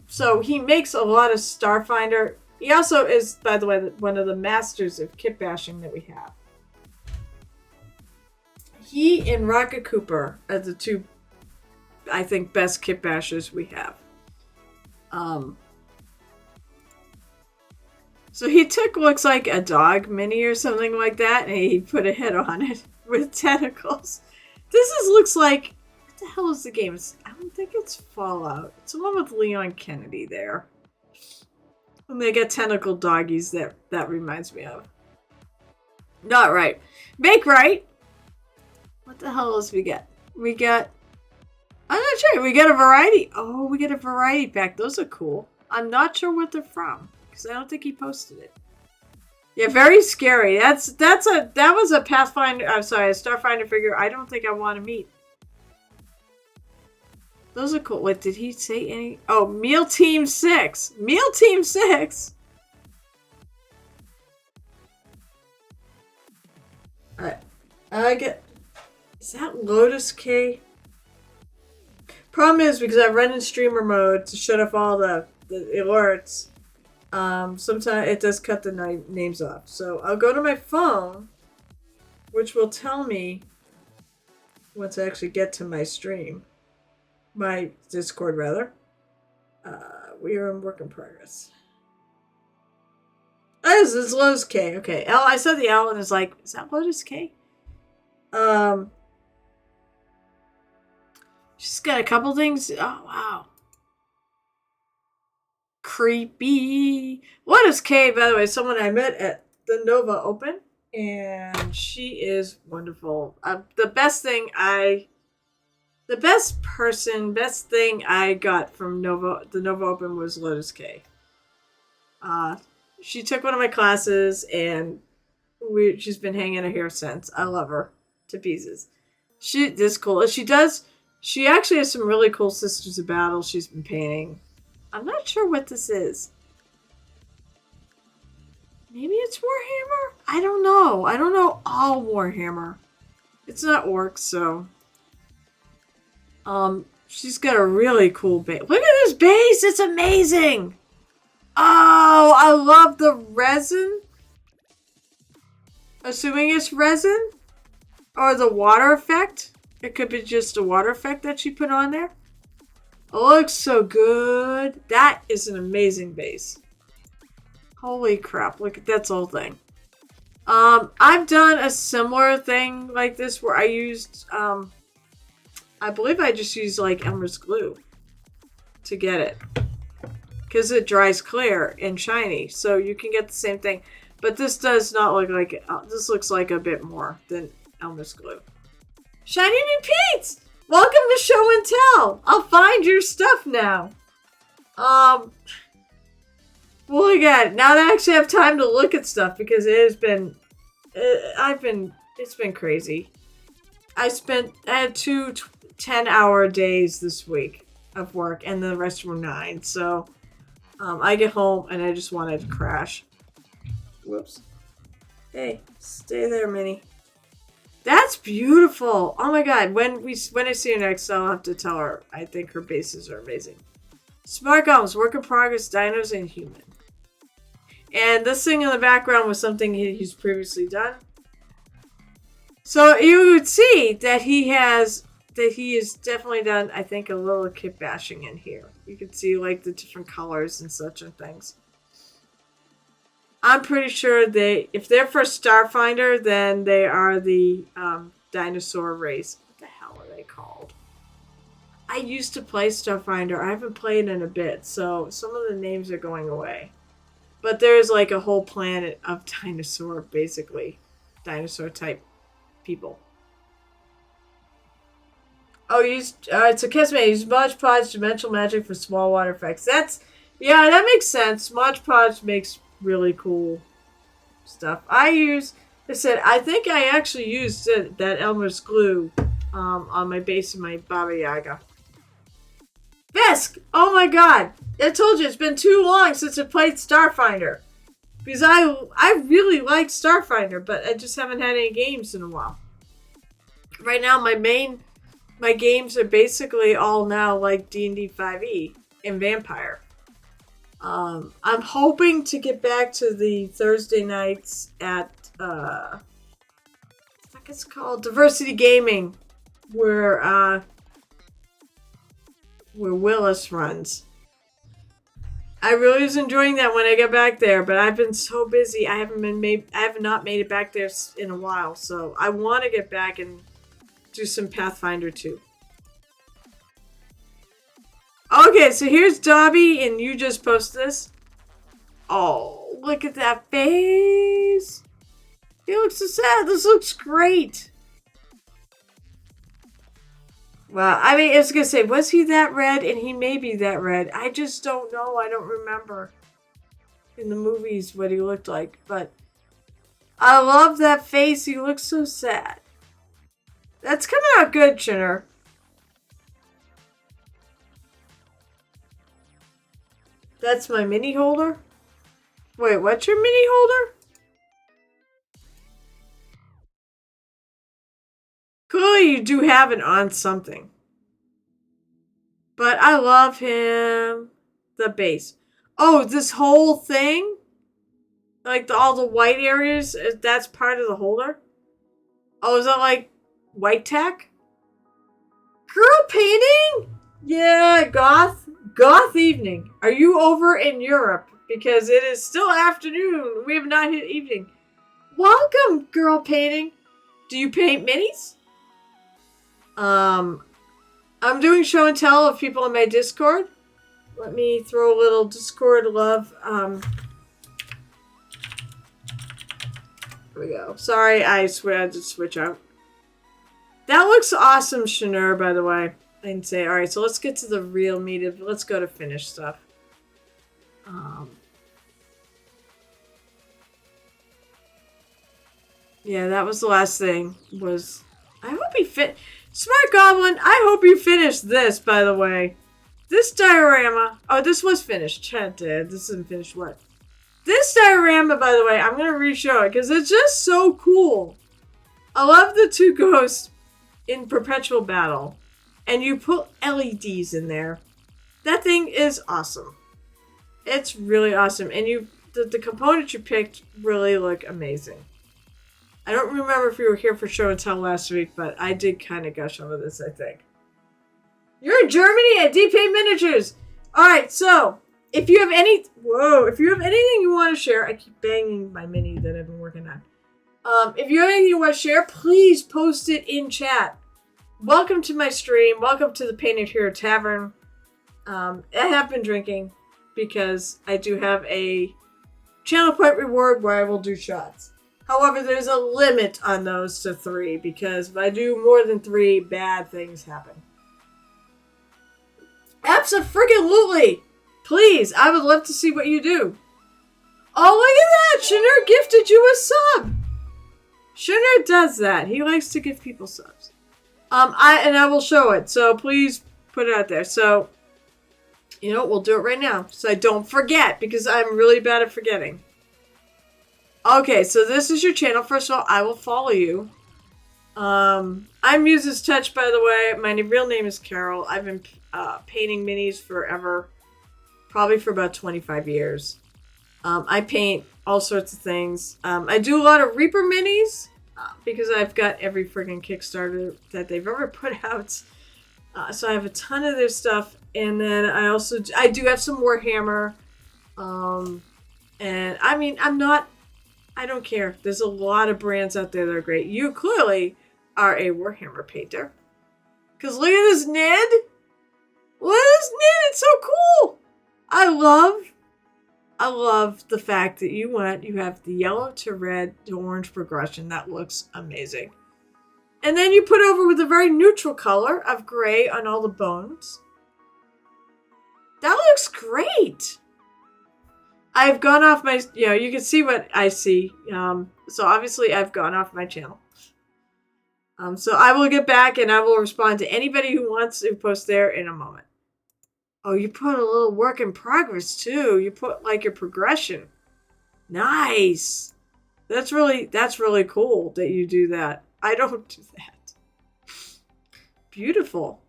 So he makes a lot of Starfinder. He also is, by the way, one of the masters of kit bashing that we have. He and Rocket Cooper are the two, I think, best kit bashers we have. So he took, looks like a dog mini or something like that, and he put a head on it with tentacles. Looks like, what the hell is the game? I don't think it's Fallout. It's the one with Leon Kennedy there. And they get tentacle doggies that reminds me of. Not right. Make right. What the hell else we get? We got, I'm not sure. We got a variety. Oh, we get a variety pack. Those are cool. I'm not sure what they're from because I don't think he posted it. Yeah, very scary. That was a Pathfinder. I'm sorry, a Starfinder figure. I don't think I want to meet. Those are cool. What did he say? Any? Oh, Meal Team 6. Meal Team 6. All right. I get. Is that Lotus K? Problem is because I run in streamer mode to shut off all the alerts. Sometimes it does cut the names off. So I'll go to my phone, which will tell me once I actually get to my stream. My Discord, rather. We are in work in progress. Oh, this is Lotus K. Okay. I saw the L and it's like, is that Lotus K? She's got a couple things. Oh, wow. Creepy. Lotus K, by the way, someone I met at the Nova Open, and she is wonderful. The best thing I got from the Nova Open was Lotus K. She took one of my classes, and she's been hanging out here since. I love her to pieces. This cool. She actually has some really cool Sisters of Battle she's been painting. I'm not sure what this is. Maybe it's Warhammer? I don't know. I don't know all Warhammer. It's not orcs, so. She's got a really cool base. Look at this base! It's amazing! Oh, I love the resin. Assuming it's resin? Or the water effect? It could be just a water effect that she put on there. It looks so good. That is an amazing base. Holy crap. Look at that whole thing. I've done a similar thing like this where I used, I believe I just used like Elmer's glue to get it. Because it dries clear and shiny. So you can get the same thing. But this does not look like, this looks like a bit more than Elmer's glue. Shiny repeats! Welcome to Show and Tell. I'll find your stuff now. Oh my god! Now that I actually have time to look at stuff because it has been, it's been crazy. I had two 10-hour days this week of work, and the rest were 9. So, I get home and I just wanted to crash. Whoops. Hey, stay there, Minnie. That's beautiful. Oh my god! When I see her next, I'll have to tell her. I think her bases are amazing. Smart Goblins, work in progress, dinos, and human. And this thing in the background was something he's previously done. So you would see that he has definitely done, I think, a little kit bashing in here. You could see like the different colors and such and things. I'm pretty sure if they're for Starfinder, then they are the dinosaur race. What the hell are they called? I used to play Starfinder. I haven't played in a bit, so some of the names are going away. But there's like a whole planet of dinosaur, basically. Dinosaur type people. Oh, it's a Kismet. Use Mod Podge Dimensional Magic for small water effects. Yeah, that makes sense. Mod Podge makes really cool stuff. I think I actually used that Elmer's glue on my base of my Baba Yaga. Fisk! Oh my god! I told you, it's been too long since I played Starfinder. Because I really like Starfinder, but I just haven't had any games in a while. Right now, my games are basically all now like D&D 5e and Vampire. I'm hoping to get back to the Thursday nights at, I think it's called Diversity Gaming, where Willis runs. I really was enjoying that when I got back there, but I've been so busy. I have not made it back there in a while, so I want to get back and do some Pathfinder 2. Okay, so here's Dobby, and you just post this. Oh, look at that face. He looks so sad. This looks great. Well, I mean, I was going to say, was he that red? And he may be that red. I just don't know. I don't remember in the movies what he looked like. But I love that face. He looks so sad. That's coming out good, Chinner. That's my mini holder? Wait, what's your mini holder? Clearly you do have it on something. But I love him. The base. Oh, this whole thing? Like all the white areas, that's part of the holder? Oh, is that like white tack? Girl painting? Yeah, goth evening. Are you over in Europe? Because it is still afternoon. We have not hit evening. Welcome, girl painting. Do you paint minis? I'm doing show and tell of people in my Discord. Let me throw a little Discord love. Here we go. Sorry, I swear I had to switch out. That looks awesome, Shanur, by the way. I didn't say. Alright, so let's get to the real meat of. Let's go to finished stuff. Yeah, that was the last thing. I hope he Smart Goblin, I hope you finished this, by the way. This diorama. Oh, this was finished. Chat did. This isn't finished what? This diorama, by the way, I'm going to re-show it because it's just so cool. I love the two ghosts in perpetual battle. And you put LEDs in there. That thing is awesome. It's really awesome. And the components you picked really look amazing. I don't remember if you were here for show and tell last week, but I did kind of gush over this, I think. You're in Germany at Deep Paint Miniatures. Alright, so if you have anything you want to share, I keep banging my mini that I've been working on. If you have anything you want to share, please post it in chat. Welcome to my stream. Welcome to the Painted Hero Tavern. I have been drinking because I do have a channel point reward where I will do shots. However, there's a limit on those to 3 because if I do more than 3, bad things happen. Abso-friggin-lutely! Please, I would love to see what you do. Oh, look at that! Shanur gifted you a sub. Shanur does that. He likes to give people subs. I will show it. So please put it out there. So, you know, we'll do it right now. So I don't forget, because I'm really bad at forgetting. Okay, so this is your channel. First of all, I will follow you. I'm Muse's Touch, by the way. My real name is Carol. I've been painting minis forever. Probably for about 25 years. I paint all sorts of things. I do a lot of Reaper minis because I've got every friggin' Kickstarter that they've ever put out. So I have a ton of their stuff. And then I do have some Warhammer. And I mean, I don't care. There's a lot of brands out there that are great. You clearly are a Warhammer painter. Because look at this Ned. Look at this Ned. It's so cool. I love the fact that you have the yellow to red to orange progression. That looks amazing. And then you put over with a very neutral color of gray on all the bones. That looks great. I've gone off my, you can see what I see. So obviously I've gone off my channel. So I will get back and I will respond to anybody who wants to post there in a moment. Oh, you put a little work in progress too. You put like your progression. Nice. That's really cool that you do that. I don't do that. Beautiful.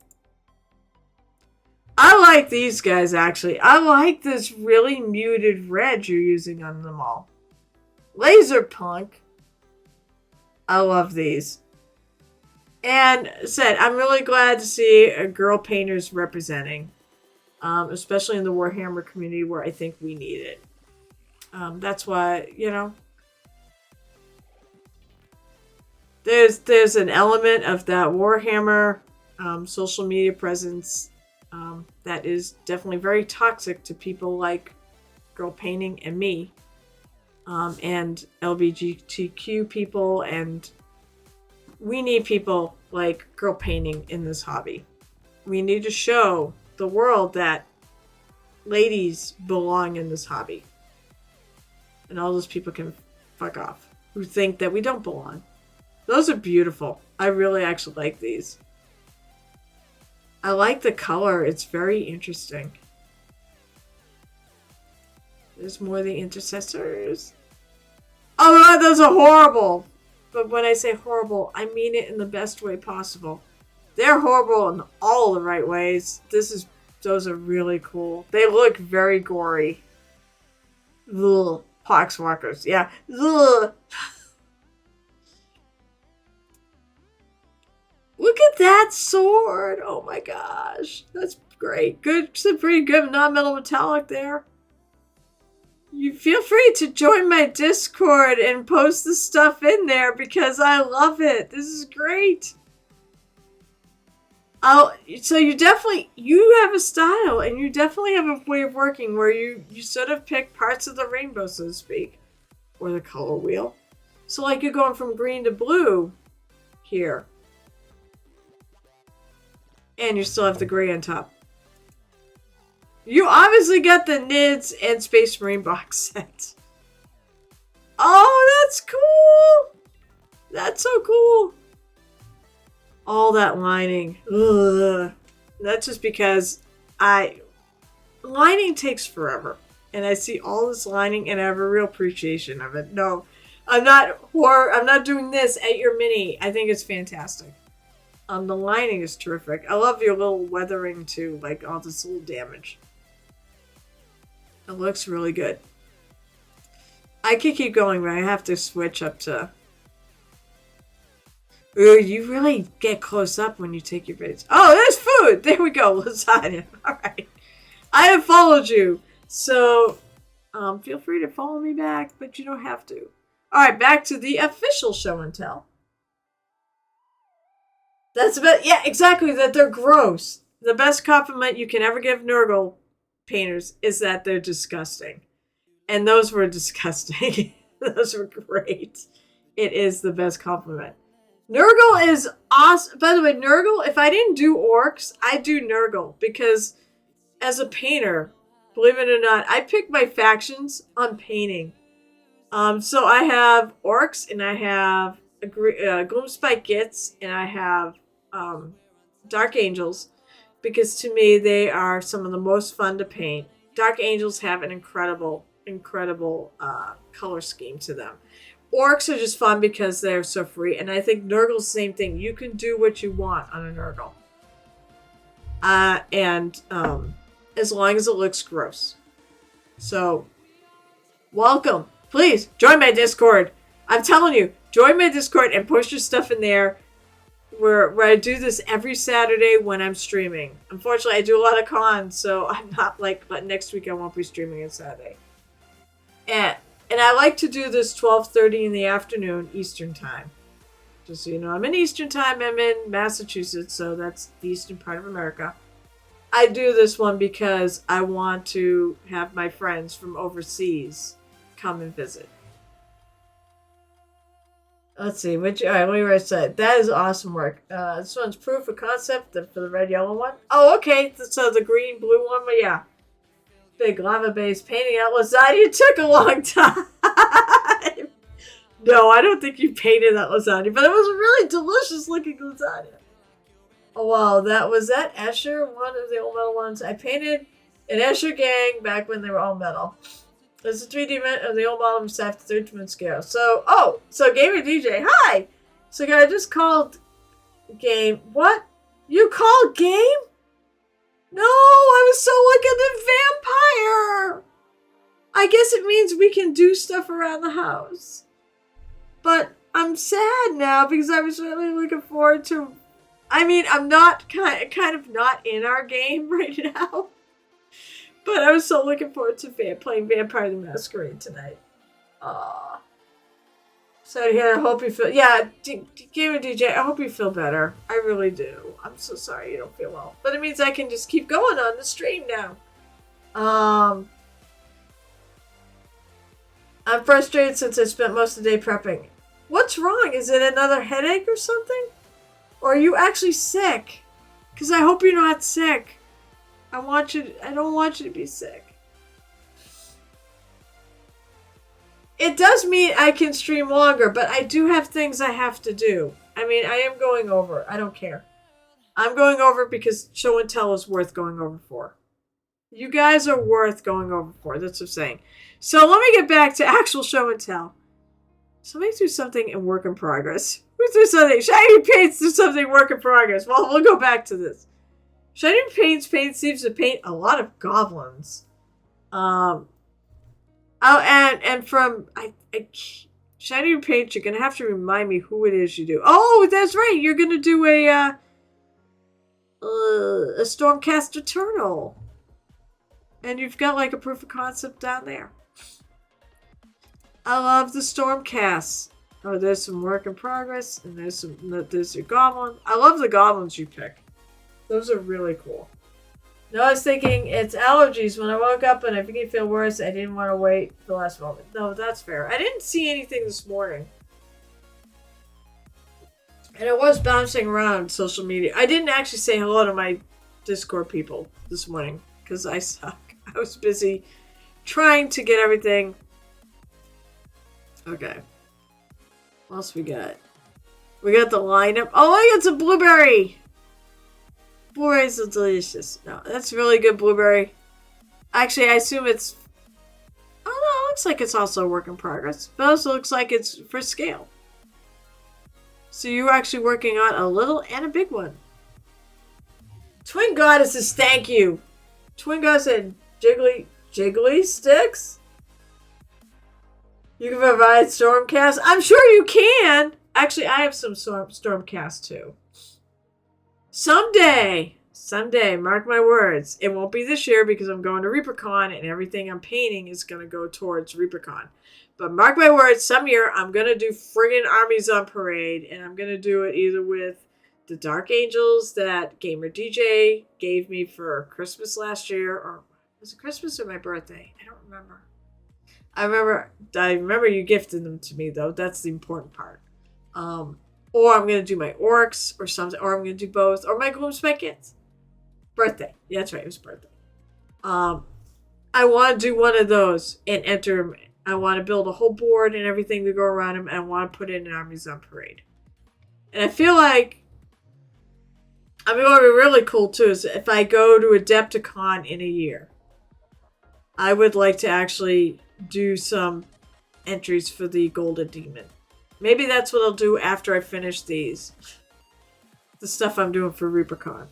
I like these guys, actually. I like this really muted red you're using on them all. Laser Punk. I love these. And I'm really glad to see girl painters representing. Especially in the Warhammer community where I think we need it. That's why, there's an element of that Warhammer social media presence that is definitely very toxic to people like girl painting and me, and LGBTQ people, and we need people like girl painting in this hobby. We need to show the world that ladies belong in this hobby. And all those people can fuck off who think that we don't belong. Those are beautiful. I really actually like these. I like the color. It's very interesting. There's more of the intercessors. Oh God, those are horrible. But when I say horrible, I mean it in the best way possible. They're horrible in all the right ways. Those are really cool. They look very gory. Ugh. Poxwalkers. Yeah. Ugh. Look at that sword. Oh my gosh. That's great. Good. Some pretty good non-metal metallic there. You feel free to join my Discord and post the stuff in there because I love it. This is great. So you have a style and you definitely have a way of working where you sort of pick parts of the rainbow, so to speak, or the color wheel. So like you're going from green to blue here. And you still have the gray on top. You obviously got the Nids and Space Marine box set. Oh, that's cool. That's so cool. All that lining. Ugh. That's just because lining takes forever. And I see all this lining and I have a real appreciation of it. No, I'm not doing this at your mini. I think it's fantastic. The lining is terrific. I love your little weathering too, like all this little damage. It looks really good. I could keep going, but I have to switch up to... Ooh, you really get close up when you take your vids. Oh, there's food! There we go, lasagna. Alright. I have followed you. So, feel free to follow me back, but you don't have to. Alright, back to the official show and tell. That's about... Yeah, exactly, that they're gross. The best compliment you can ever give Nurgle painters is that they're disgusting. And those were disgusting. Those were great. It is the best compliment. Nurgle is awesome. By the way, Nurgle, if I didn't do orcs, I'd do Nurgle. Because as a painter, believe it or not, I pick my factions on painting. So I have orcs, and I have gloomspike gits, and I have dark angels, because to me they are some of the most fun to paint. Dark angels have an incredible color scheme to them. Orcs are just fun because they're so free, and I think Nurgle's the same thing. You can do what you want on a Nurgle, and as long as it looks gross. So, welcome. Please join my Discord. I'm telling you, join my Discord and post your stuff in there. Where I do this every Saturday when I'm streaming. Unfortunately, I do a lot of cons, so I'm not but next week I won't be streaming on Saturday. And I like to do this 12:30 in the afternoon Eastern time. Just so you know, I'm in Eastern time. I'm in Massachusetts, so that's the eastern part of America. I do this one because I want to have my friends from overseas come and visit. Let's see. All right, let me write that. That is awesome work. This one's proof of concept for the red yellow one. Oh, okay. So the green blue one, but yeah. Big lava base painting out lasagna took a long time. No, I don't think you painted that lasagna, but it was a really delicious looking lasagna. Oh wow, was that Escher, one of the old metal ones. I painted an Escher gang back when they were all metal. There's a 3D of the old model from staff to third twin scale. So Gamer DJ, hi! So I just called game. What? You called game? No, I was so looking at vampire. I guess it means we can do stuff around the house. But I'm sad now because I was really looking forward to. I mean, I'm not kind of not in our game right now. But I was so looking forward to playing Vampire the Masquerade tonight. Aww. So here, I hope you feel... Yeah, Gamer DJ, I hope you feel better. I really do. I'm so sorry you don't feel well. But it means I can just keep going on the stream now. I'm frustrated since I spent most of the day prepping. What's wrong? Is it another headache or something? Or are you actually sick? Because I hope you're not sick. I don't want you to be sick. It does mean I can stream longer, but I do have things I have to do. I mean, I am going over. I don't care. I'm going over because show and tell is worth going over for. You guys are worth going over for. That's what I'm saying. So let me get back to actual show and tell. Somebody do something in work in progress. Who's do something? Shiny Paints do something work in progress. Well, we'll go back to this. Shiny Paints seems to paint a lot of goblins. And from Shiny Paints, you're gonna have to remind me who it is you do. Oh, that's right. You're gonna do a Stormcast Eternal, and you've got like a proof of concept down there. I love the Stormcasts. Oh, there's some work in progress, and there's your goblin. I love the goblins you pick. Those are really cool. No, I was thinking it's allergies. When I woke up and I began to feel worse, I didn't want to wait for the last moment. No, that's fair. I didn't see anything this morning. And I was bouncing around social media. I didn't actually say hello to my Discord people this morning because I suck. I was busy trying to get everything. Okay. What else we got? We got the lineup. Oh, I got some blueberry. Blueberries are delicious. No, that's really good blueberry. Actually, I assume it's... Oh, no, it looks like it's also a work in progress. But it also looks like it's for scale. So you're actually working on a little and a big one. Twin Goddesses, thank you. Twin Goddess and Jiggly Sticks? You can provide Stormcast? I'm sure you can! Actually, I have some Stormcast too. Someday, mark my words. It won't be this year because I'm going to ReaperCon and everything I'm painting is going to go towards ReaperCon. But mark my words, some year I'm going to do friggin' Armies on Parade, and I'm going to do it either with the Dark Angels that Gamer DJ gave me for Christmas last year, or was it Christmas or my birthday? I don't remember. I remember you gifted them to me though. That's the important part. Or I'm going to do my orcs or something, or I'm going to do both, or my Gloomspike Kids. Birthday. Yeah, that's right, it was birthday. I want to do one of those and enter I want to build a whole board and everything to go around them, and I want to put it in Armies on Parade. And I feel like, I mean, what would be really cool too is if I go to Adepticon in a year, I would like to actually do some entries for the Golden Demon. Maybe that's what I'll do after I finish these. The stuff I'm doing for ReaperCon.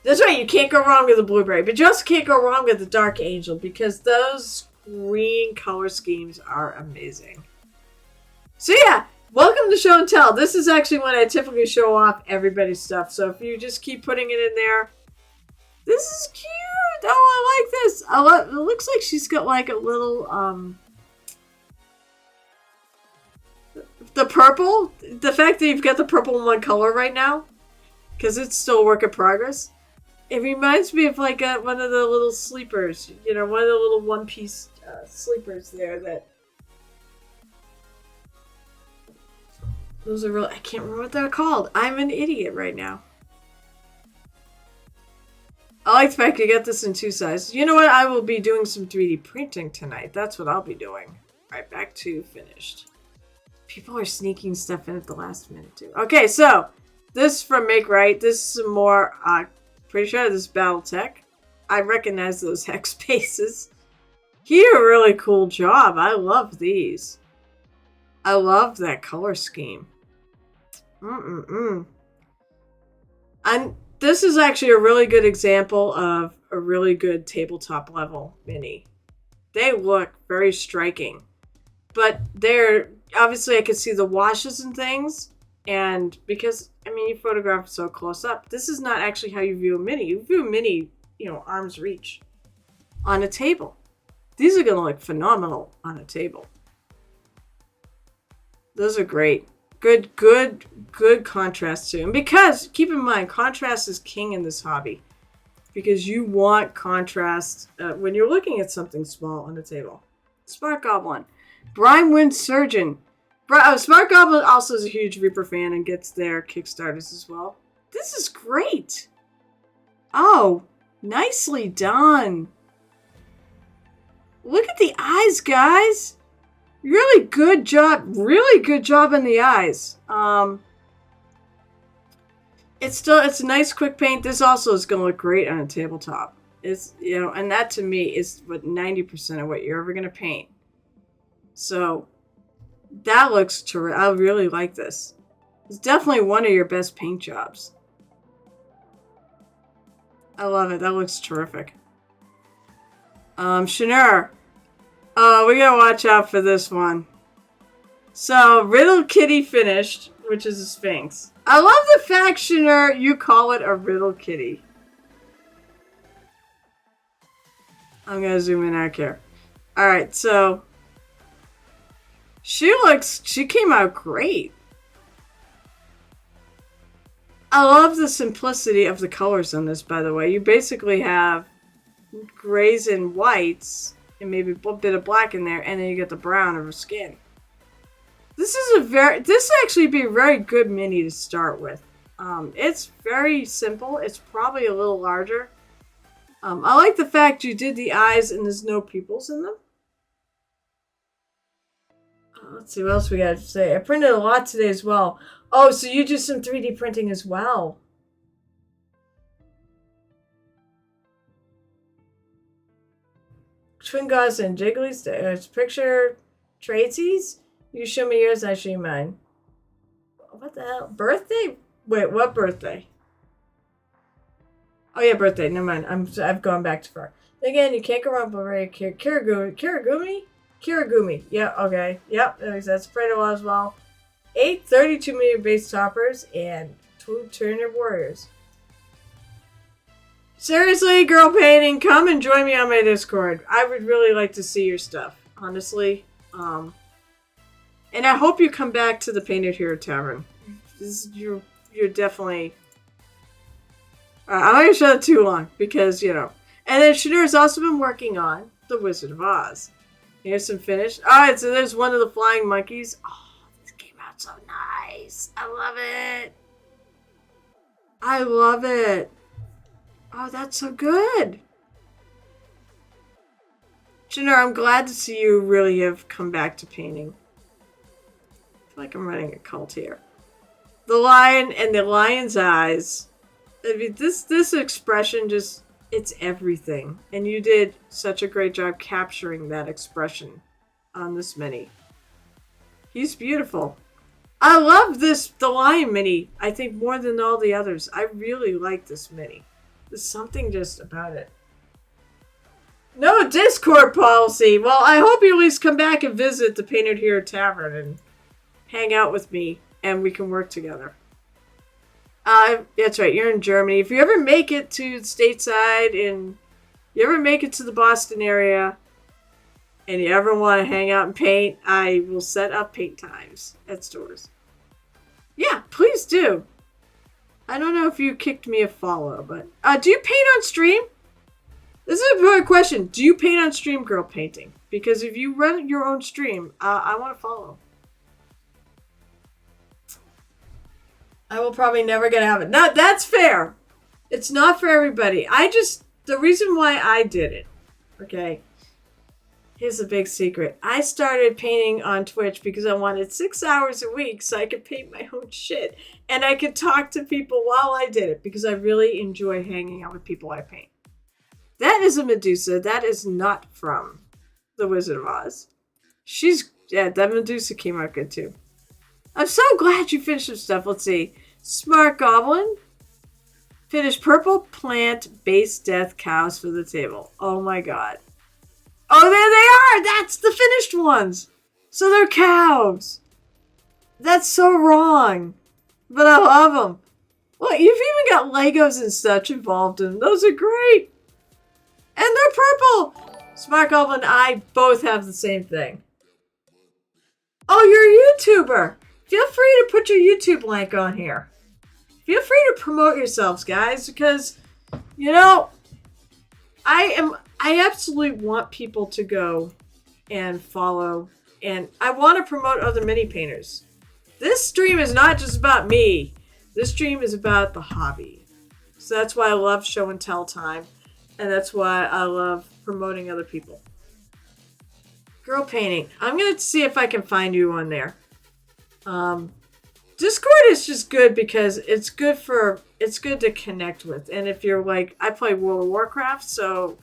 That's right, you can't go wrong with the Blueberry, but you also can't go wrong with the Dark Angel because those green color schemes are amazing. So yeah, welcome to Show and Tell. This is actually when I typically show off everybody's stuff. So if you just keep putting it in there, this is cute. Oh, I like this. It looks like she's got like a little the purple. The fact that you've got the purple in one color right now, because it's still a work in progress. It reminds me of like one of the little sleepers. You know, one of the little one-piece sleepers there that. Those are real. I can't remember what they're called. I'm an idiot right now. I like the fact you get this in 2 sizes. You know what? I will be doing some 3D printing tonight. That's what I'll be doing. Alright, back to finished. People are sneaking stuff in at the last minute too. Okay, so this from Make Right. This is some more. Pretty sure this is Battletech. I recognize those hex spaces. He did a really cool job. I love these. I love that color scheme. And this is actually a really good example of a really good tabletop level mini. They look very striking. But they're, obviously I can see the washes and things. And because, I mean, you photograph it so close up. This is not actually how you view a mini. You view a mini, you know, arm's reach. On a table. These are going to look phenomenal on a table. Those are great. Good contrast to them. Because, keep in mind, contrast is king in this hobby. Because you want contrast when you're looking at something small on the table. Smart Goblin. Brinewind Surgeon. Smart Goblin also is a huge Reaper fan and gets their Kickstarters as well. This is great. Oh, nicely done. Look at the eyes, guys. Really good job. Really good job in the eyes. It's a nice quick paint. This also is going to look great on a tabletop. It's, you know, and that to me is what 90% of what you're ever going to paint. So that looks terrific. I really like this. It's definitely one of your best paint jobs. I love it. That looks terrific. Shanur. We gotta watch out for this one. So, Riddle Kitty finished, which is a Sphinx. I love the fact, Shanur, you call it a Riddle Kitty. I'm gonna zoom in out here. Alright, so she came out great. I love the simplicity of the colors on this, by the way. You basically have grays and whites and maybe a bit of black in there, and then you get the brown of her skin. This actually be a very good mini to start with. It's very simple. It's probably a little larger. I like the fact you did the eyes and there's no pupils in them. Let's see what else we got to say. I printed a lot today as well. Oh, so you do some 3D printing as well. Twin Gods and Jiggly's picture tradesies? You show me yours, I show you mine. What the hell? Birthday? Wait, what birthday? Oh yeah, birthday. Never mind. I've gone back too far. Again, you can't go wrong with Blu-ray. Kirigumi? Kirigumi. Yeah, okay. Yep, that's Fredo as well. 8 32mm base toppers and 2 Turner Warriors. Seriously, girl painting, come and join me on my Discord. I would really like to see your stuff, honestly. And I hope you come back to the Painted Hero Tavern. You're definitely... I'm not going to show it too long, because, you know. And then Shanur's also been working on The Wizard of Oz. Here's some finish. Alright, so there's one of the flying monkeys. Oh, this came out so nice. I love it. I love it. Oh, that's so good. Janur, I'm glad to see you really have come back to painting. I feel like I'm running a cult here. The lion and the lion's eyes. I mean, this expression just, it's everything. And you did such a great job capturing that expression on this mini. He's beautiful. I love the lion mini, I think, more than all the others. I really like this mini. There's something just about it. No Discord policy. Well, I hope you at least come back and visit the Painted Hero Tavern and hang out with me, and we can work together. That's right, you're in Germany. If you ever make it to stateside and you ever make it to the Boston area and you ever want to hang out and paint, I will set up paint times at stores. Yeah, please do. I don't know if you kicked me a follow, but do you paint on stream? This is a important question. Do you paint on stream, girl painting? Because if you run your own stream, I want to follow. I will probably never get out of it. No, that's fair. It's not for everybody. The reason why I did it, okay, here's a big secret. I started painting on Twitch because I wanted 6 hours a week so I could paint my own shit. And I could talk to people while I did it because I really enjoy hanging out with people I paint. That is a Medusa. That is not from The Wizard of Oz. That Medusa came out good too. I'm so glad you finished some stuff. Let's see. Smart Goblin. Finished purple plant base death cows for the table. Oh my god. Oh, there they are! That's the finished ones! So they're cows. That's so wrong. But I love them. Look, you've even got Legos and such involved in them. Those are great. And they're purple. Smart Goblin and I both have the same thing. Oh, you're a YouTuber. Feel free to put your YouTube link on here. Feel free to promote yourselves, guys, because, you know, I absolutely want people to go and follow, and I want to promote other mini painters. This stream is not just about me. This stream is about the hobby. So that's why I love show and tell time, and that's why I love promoting other people. Girl painting. I'm going to see if I can find you on there. Discord is just good because it's good to connect with. And if you're like, I play World of Warcraft, so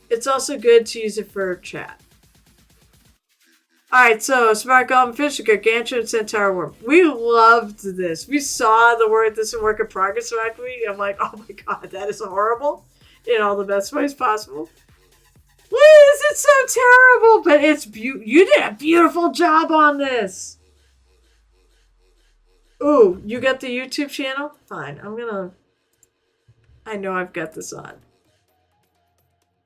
it's also good to use it for chat. Alright, so Smart Goblin Fish, Gargantuan Centaur Worm. We loved this. We saw the word this in work in progress last week. I'm like, oh my god, that is horrible. In all the best ways possible. Liz, it's so terrible, but it's you did a beautiful job on this. Ooh, you got the YouTube channel? Fine, I know I've got this on.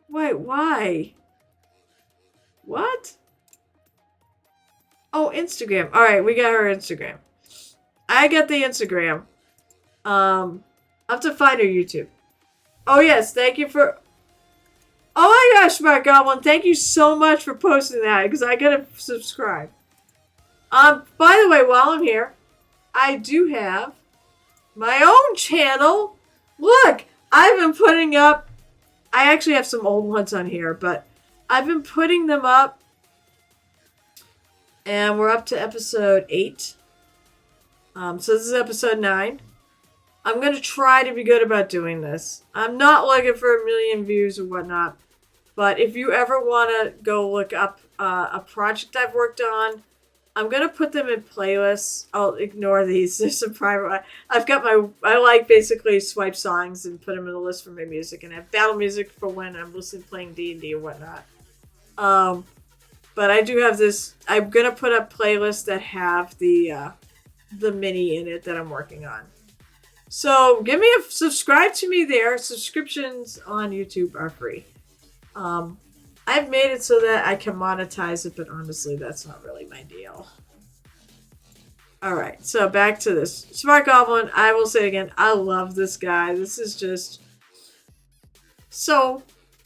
Wait, why? What? Oh, Instagram. Alright, we got her Instagram. I got the Instagram. I have to find her YouTube. Oh yes, thank you for... Oh my gosh, Smart Goblin, thank you so much for posting that, because I gotta subscribe. By the way, while I'm here, I do have my own channel. Look, I've been putting up... I actually have some old ones on here, but I've been putting them up. And we're up to episode 8. So this is episode 9. I'm going to try to be good about doing this. I'm not looking for 1 million views or whatnot. But if you ever want to go look up a project I've worked on, I'm going to put them in playlists. I'll ignore these. There's some private... I like basically swipe songs and put them in a list for my music. And I have battle music for when I'm listening playing D&D or whatnot. But I do have this... I'm going to put up playlists that have the mini in it that I'm working on. So give me a... Subscribe to me there. Subscriptions on YouTube are free. I've made it so that I can monetize it, but honestly, that's not really my deal. Alright, so back to this. Smart Goblin, I will say it again, I love this guy. This is just so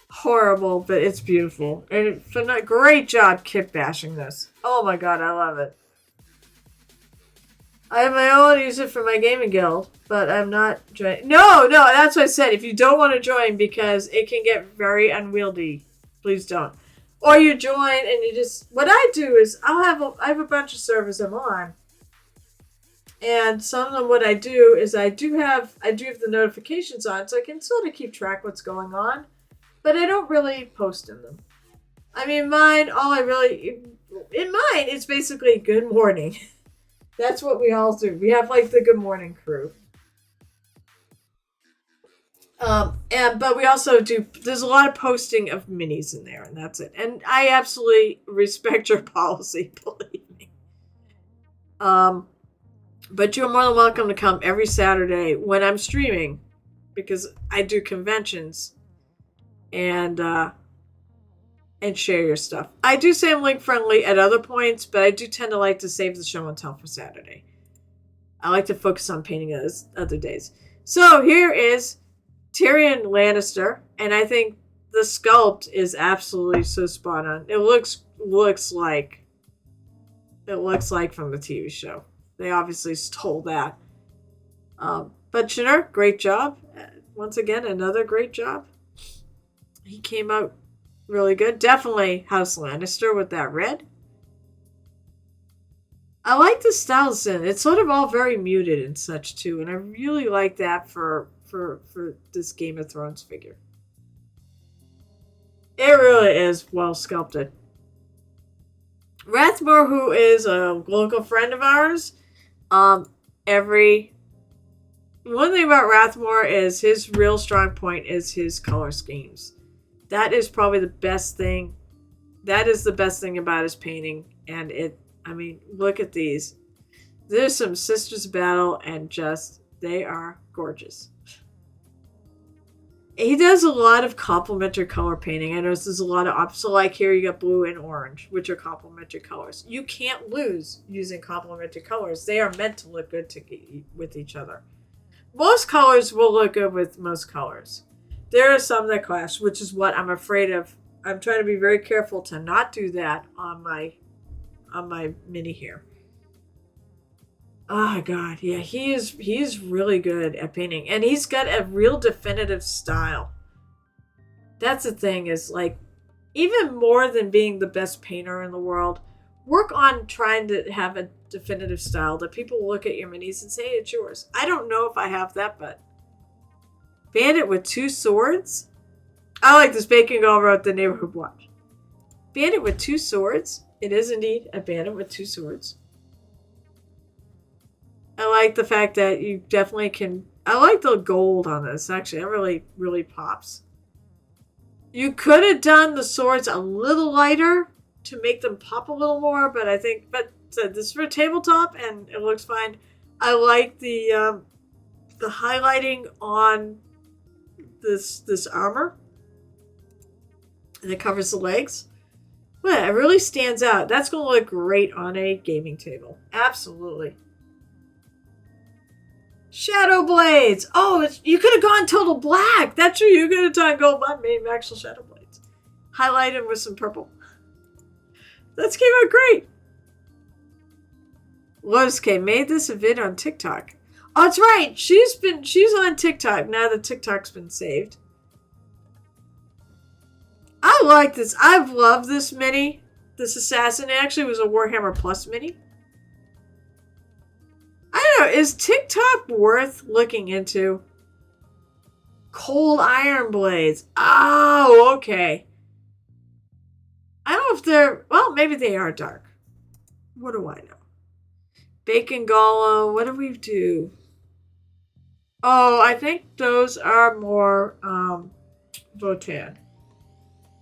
horrible, but it's beautiful. And great job kit bashing this. Oh my god, I love it. I have my own, use it for my gaming guild, but I'm not joining. No, that's what I said. If you don't want to join because it can get very unwieldy, please don't. Or you join and you just, what I do is I have a bunch of servers I'm on. And some of them, what I do is I do have the notifications on, so I can sort of keep track what's going on, but I don't really post in them. I mean, in mine, it's basically good morning. That's what we all do. We have like the good morning crew. But we also do. There's a lot of posting of minis in there, and that's it. And I absolutely respect your policy, believe me. But you're more than welcome to come every Saturday when I'm streaming, because I do conventions, and share your stuff. I do say I'm link friendly at other points, but I do tend to like to save the show and tell for Saturday. I like to focus on painting those other days. So here is Tyrion Lannister, and I think the sculpt is absolutely so spot on. It looks like from the TV show. They obviously stole that. But Chinner, great job. Once again, another great job. He came out really good. Definitely House Lannister with that red. I like the styles in it. It's sort of all very muted and such too, and I really like that for this Game of Thrones figure. It really is well sculpted. Rathmore, who is a local friend of ours, one thing about Rathmore is his real strong point is his color schemes. That is probably the best thing. That is the best thing about his painting, and look at these. There's some Sisters of Battle, and they are gorgeous. He does a lot of complementary color painting. I notice there's a lot of so like here you got blue and orange, which are complementary colors. You can't lose using complementary colors. They are meant to look good with each other. Most colors will look good with most colors. There are some that clash, which is what I'm afraid of. I'm trying to be very careful to not do that on my mini here. Oh god, yeah, he is really good at painting, and he's got a real definitive style. That's the thing, is like, even more than being the best painter in the world, work on trying to have a definitive style that people will look at your minis and say it's yours. I don't know if I have that, but Bandit with 2 swords. I like this. Bacon Girl wrote the Neighborhood Watch. Bandit with 2 swords. It is indeed a bandit with 2 swords. I like the fact that you definitely can. I like the gold on this, actually. It really, really pops. You could have done the swords a little lighter to make them pop a little more, but this is for tabletop and it looks fine. I like the highlighting on this armor, and it covers the legs. Well, it really stands out. That's going to look great on a gaming table. Absolutely. Shadow Blades. Oh, you could have gone total black. That's true. You could have done gold, but made actual Shadow Blades. Highlighted with some purple. That came out great. Lotus K made this a vid on TikTok. Oh, that's right. She's on TikTok now that TikTok's been saved. I like this. I've loved this mini. This assassin actually was a Warhammer Plus mini. I don't know. Is TikTok worth looking into? Cold Iron Blades. Oh, okay. I don't know if they're... Well, maybe they are dark. What do I know? Bacon Golem. What do we do? Oh, I think those are more Votan.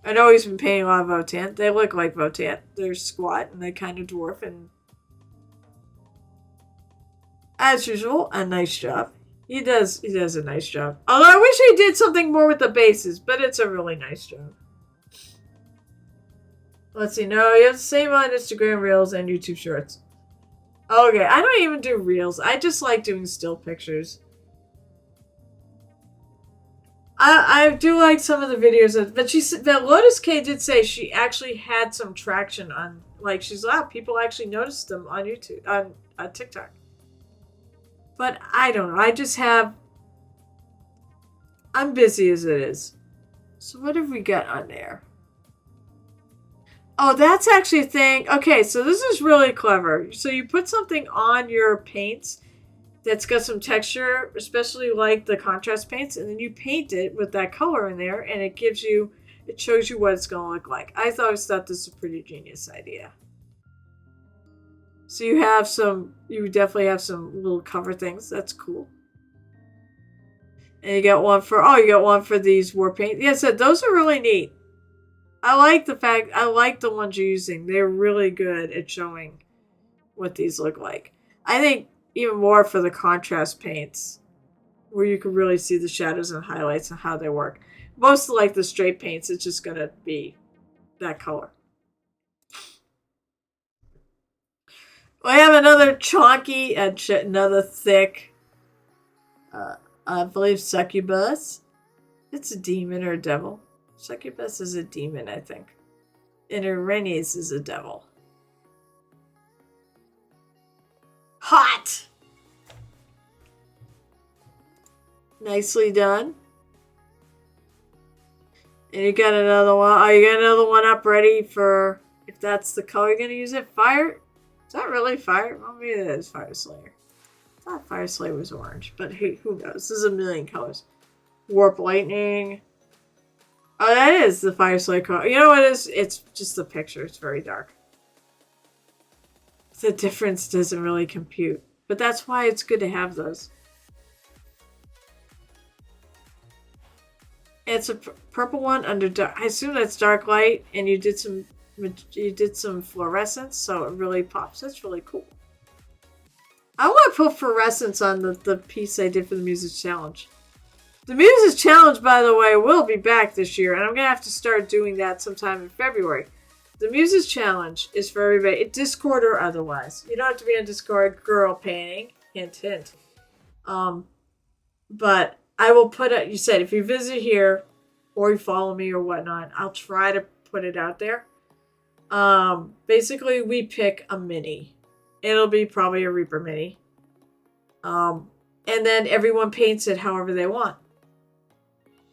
I know he's been painting a lot of Votan. They look like Votan. They're squat and they kind of dwarf, and as usual, a nice job. He does a nice job. Although I wish he did something more with the bases, but it's a really nice job. Let's see. No, he has the same on Instagram Reels and YouTube Shorts. Okay, I don't even do Reels. I just like doing still pictures. I do like some of the videos, but she said that Lotus K did say she actually had some traction on, like, people actually noticed them on YouTube, on TikTok. But I don't know. I'm busy as it is. So what have we got on there? Oh, that's actually a thing. Okay, so this is really clever. So you put something on your paints that's got some texture, especially like the contrast paints, and then you paint it with that color in there, and it shows you what it's going to look like. I always thought this was a pretty genius idea. So you definitely have some little cover things. That's cool. And you got one for these war paint. Yeah, so those are really neat. I like the ones you're using. They're really good at showing what these look like. I think even more for the contrast paints, where you can really see the shadows and highlights and how they work. Most like the straight paints, it's just gonna be that color. We have another chonky and another thick, uh, I believe succubus. It's a demon or a devil. Succubus is a demon, I think. And Irenaeus is a devil. Hot! Nicely done. And you got another one. Oh, you got another one up ready for if that's the color you're gonna use it. Fire? Is that really fire? Well, maybe that is Fire Slayer. I thought Fire Slayer was orange, but hey, who knows? There's a million colors. Warp Lightning. Oh, that is the Fire Slayer color. You know what it is? It's just the picture. It's very dark. The difference doesn't really compute. But that's why it's good to have those. It's a purple one under dark. I assume that's dark light, and you did some fluorescence, so it really pops. That's really cool. I want to put fluorescence on the piece I did for the Muses Challenge. The Muses Challenge, by the way, will be back this year, and I'm going to have to start doing that sometime in February. The Muses Challenge is for everybody, Discord or otherwise. You don't have to be on Discord, girl painting. Hint, hint. But I will put it, you said, if you visit here or you follow me or whatnot, I'll try to put it out there. Basically, we pick a mini. It'll be probably a Reaper mini. And then everyone paints it however they want.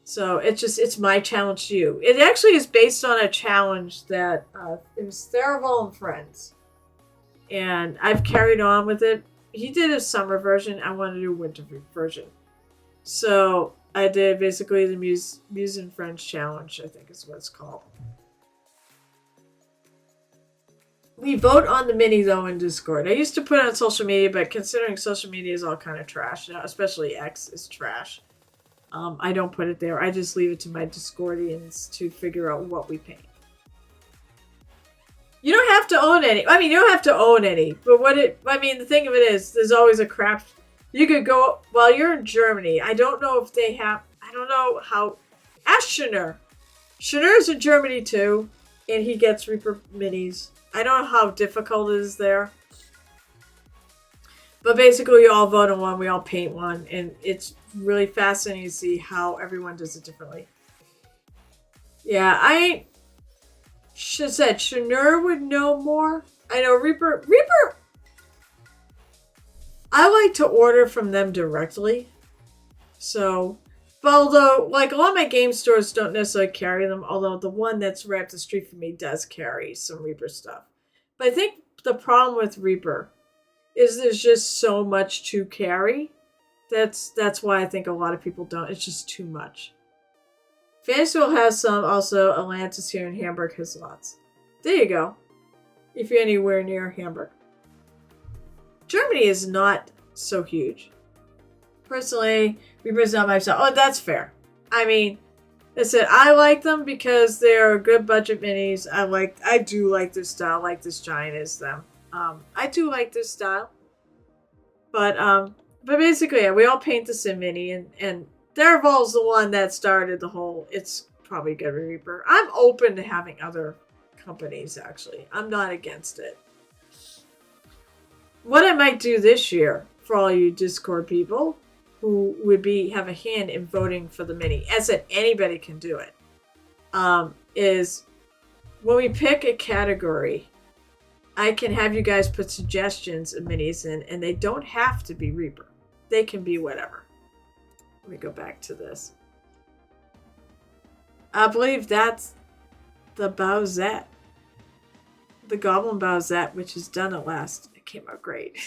So it's my challenge to you. It actually is based on a challenge that it was Theraval and Friends. And I've carried on with it. He did a summer version. I want to do a winter version. So I did basically the Muse and Friends challenge, I think is what it's called. We vote on the mini though in Discord. I used to put it on social media, but considering social media is all kind of trash now, especially X is trash. I don't put it there. I just leave it to my Discordians to figure out what we paint. You don't have to own any. I mean, you don't have to own any. But the thing of it is, there's always a craft. You could go, while you're in Germany, I don't know if they have, I don't know how. Ask Shanur. Shanur's in Germany too, and he gets Reaper minis. I don't know how difficult it is there. But basically, we all vote on one, we all paint one, and it's really fascinating to see how everyone does it differently. Yeah, I should have said Shanur would know more. I know Reaper, I like to order from them directly. So, but although, like, a lot of my game stores don't necessarily carry them, although the one that's right up the street from me does carry some Reaper stuff. But I think the problem with Reaper is there's just so much to carry. That's why I think a lot of people don't. It's just too much. Fantasy has some. Also, Atlantis here in Hamburg has lots. There you go. If you're anywhere near Hamburg. Germany is not so huge. Personally, Reaper's not my style. Oh, that's fair. I mean, I said I like them because they're good budget minis. I do like their style. Like this giant is them. I do like this style. But basically, yeah, we all paint the Sim Mini, and Theraval's the one that started the whole, it's probably good Reaper. I'm open to having other companies, actually. I'm not against it. What I might do this year, for all you Discord people, who would have a hand in voting for the Mini, as that anybody can do it, is when we pick a category, I can have you guys put suggestions of minis in, and they don't have to be Reaper. They can be whatever. Let me go back to this. I believe that's the Bowsette. the Goblin Bowsette, which is done at last. It came out great.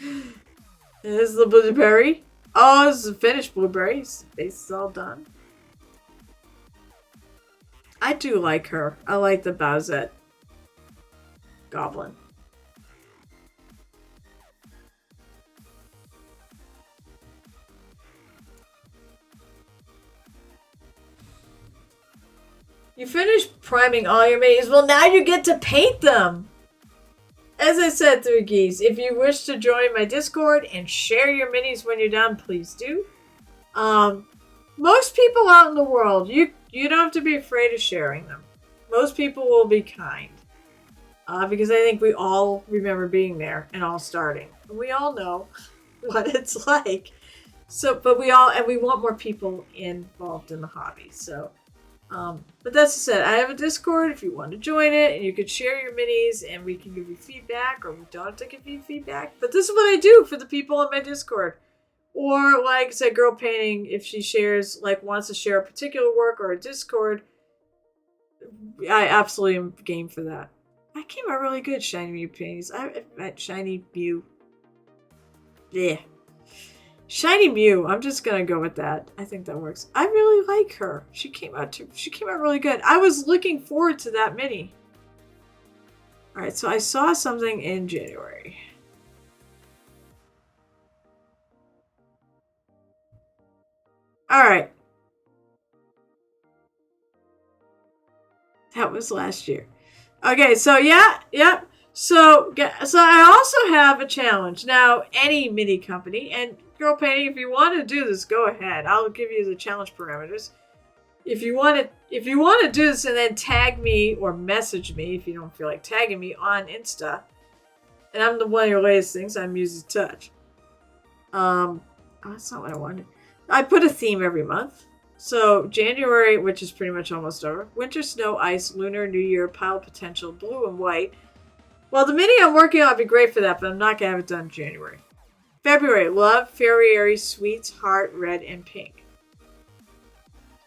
This is the blueberry. Oh, this is a finished blueberry. Base is all done. I do like her. I like the Bowsette Goblin. You finished priming all your minis. Well, now you get to paint them. As I said, Three Geese, if you wish to join my Discord and share your minis when you're done, please do. Most people out in the world, you don't have to be afraid of sharing them. Most people will be kind. Because I think we all remember being there and all starting. We all know what it's like. So, but we want more people involved in the hobby. So, but that's said, I have a Discord if you want to join it, and you can share your minis, and we can give you feedback, or we don't have to give you feedback. But this is what I do for the people on my Discord. Or, like I said, Girl Painting, if she shares, like, wants to share a particular work or a Discord, I absolutely am game for that. I came out really good, Shiny Mew paintings. Shiny Mew. Yeah. Shiny Mew. I'm just gonna go with that. I think that works. I really like her. She came out really good. I was looking forward to that mini. Alright, so I saw something in January. Alright. That was last year. Okay, so yeah. So I also have a challenge. Now, any mini company, and Girl Painting, if you want to do this, go ahead. I'll give you the challenge parameters. If you want to do this and then tag me or message me if you don't feel like tagging me on Insta, and I'm the one of your latest things, I'm Muse's Touch. That's not what I wanted. I put a theme every month. So January, which is pretty much almost over, Winter, Snow, Ice, Lunar, New Year, Pile Potential, Blue and White. Well, the mini I'm working on would be great for that, but I'm not going to have it done in January. February, Love, Fairy, Airy, Sweets, Heart, Red, and Pink.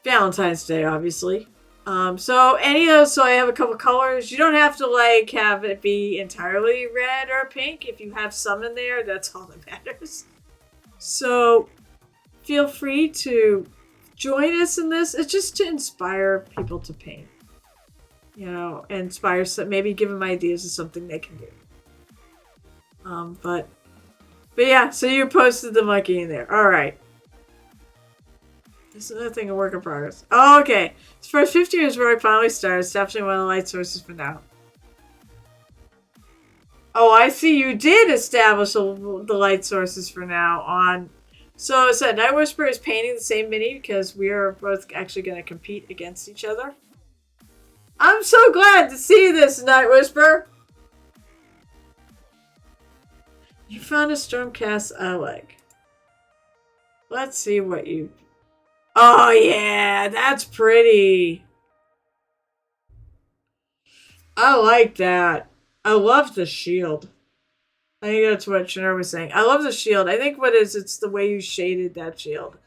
Valentine's Day, obviously. So any of those, so I have a couple colors. You don't have to have it be entirely red or pink. If you have some in there, that's all that matters. So feel free to join us in this. It's just to inspire people to paint. Inspire some, maybe give them ideas of something they can do. But yeah, so you posted the monkey in there. All right. This is another thing, a work in progress. Oh, okay. It's for 50 years where I finally started. It's definitely one of the light sources for now. Oh, I see. You did establish the light sources for now on. So it said Night Whisperer is painting the same mini because we are both actually going to compete against each other. I'm so glad to see this, Night Whisperer. You found a Stormcast I like. Let's see what you... Oh, yeah, that's pretty. I like that. I love the shield. I think that's what Shannara was saying. I love the shield. I think it's the way you shaded that shield.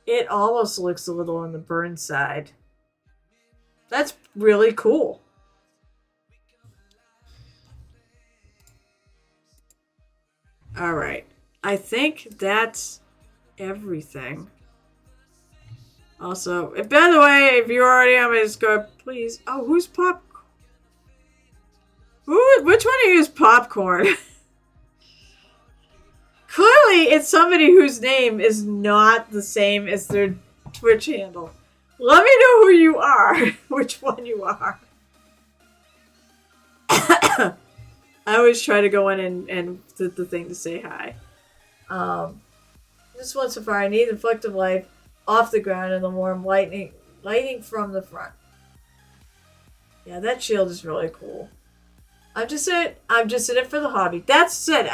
It almost looks a little on the burn side. That's really cool. All right. I think that's everything. Also, by the way, if you're already on my Discord, please. Oh, who's Pop? Which one of you is Popcorn? Clearly, it's somebody whose name is not the same as their Twitch handle. Let me know who you are. Which one you are. I always try to go in and the thing to say hi. This one so far, I need reflective light off the ground and the warm lighting from the front. Yeah, that shield is really cool. I'm just in it for the hobby. That's it.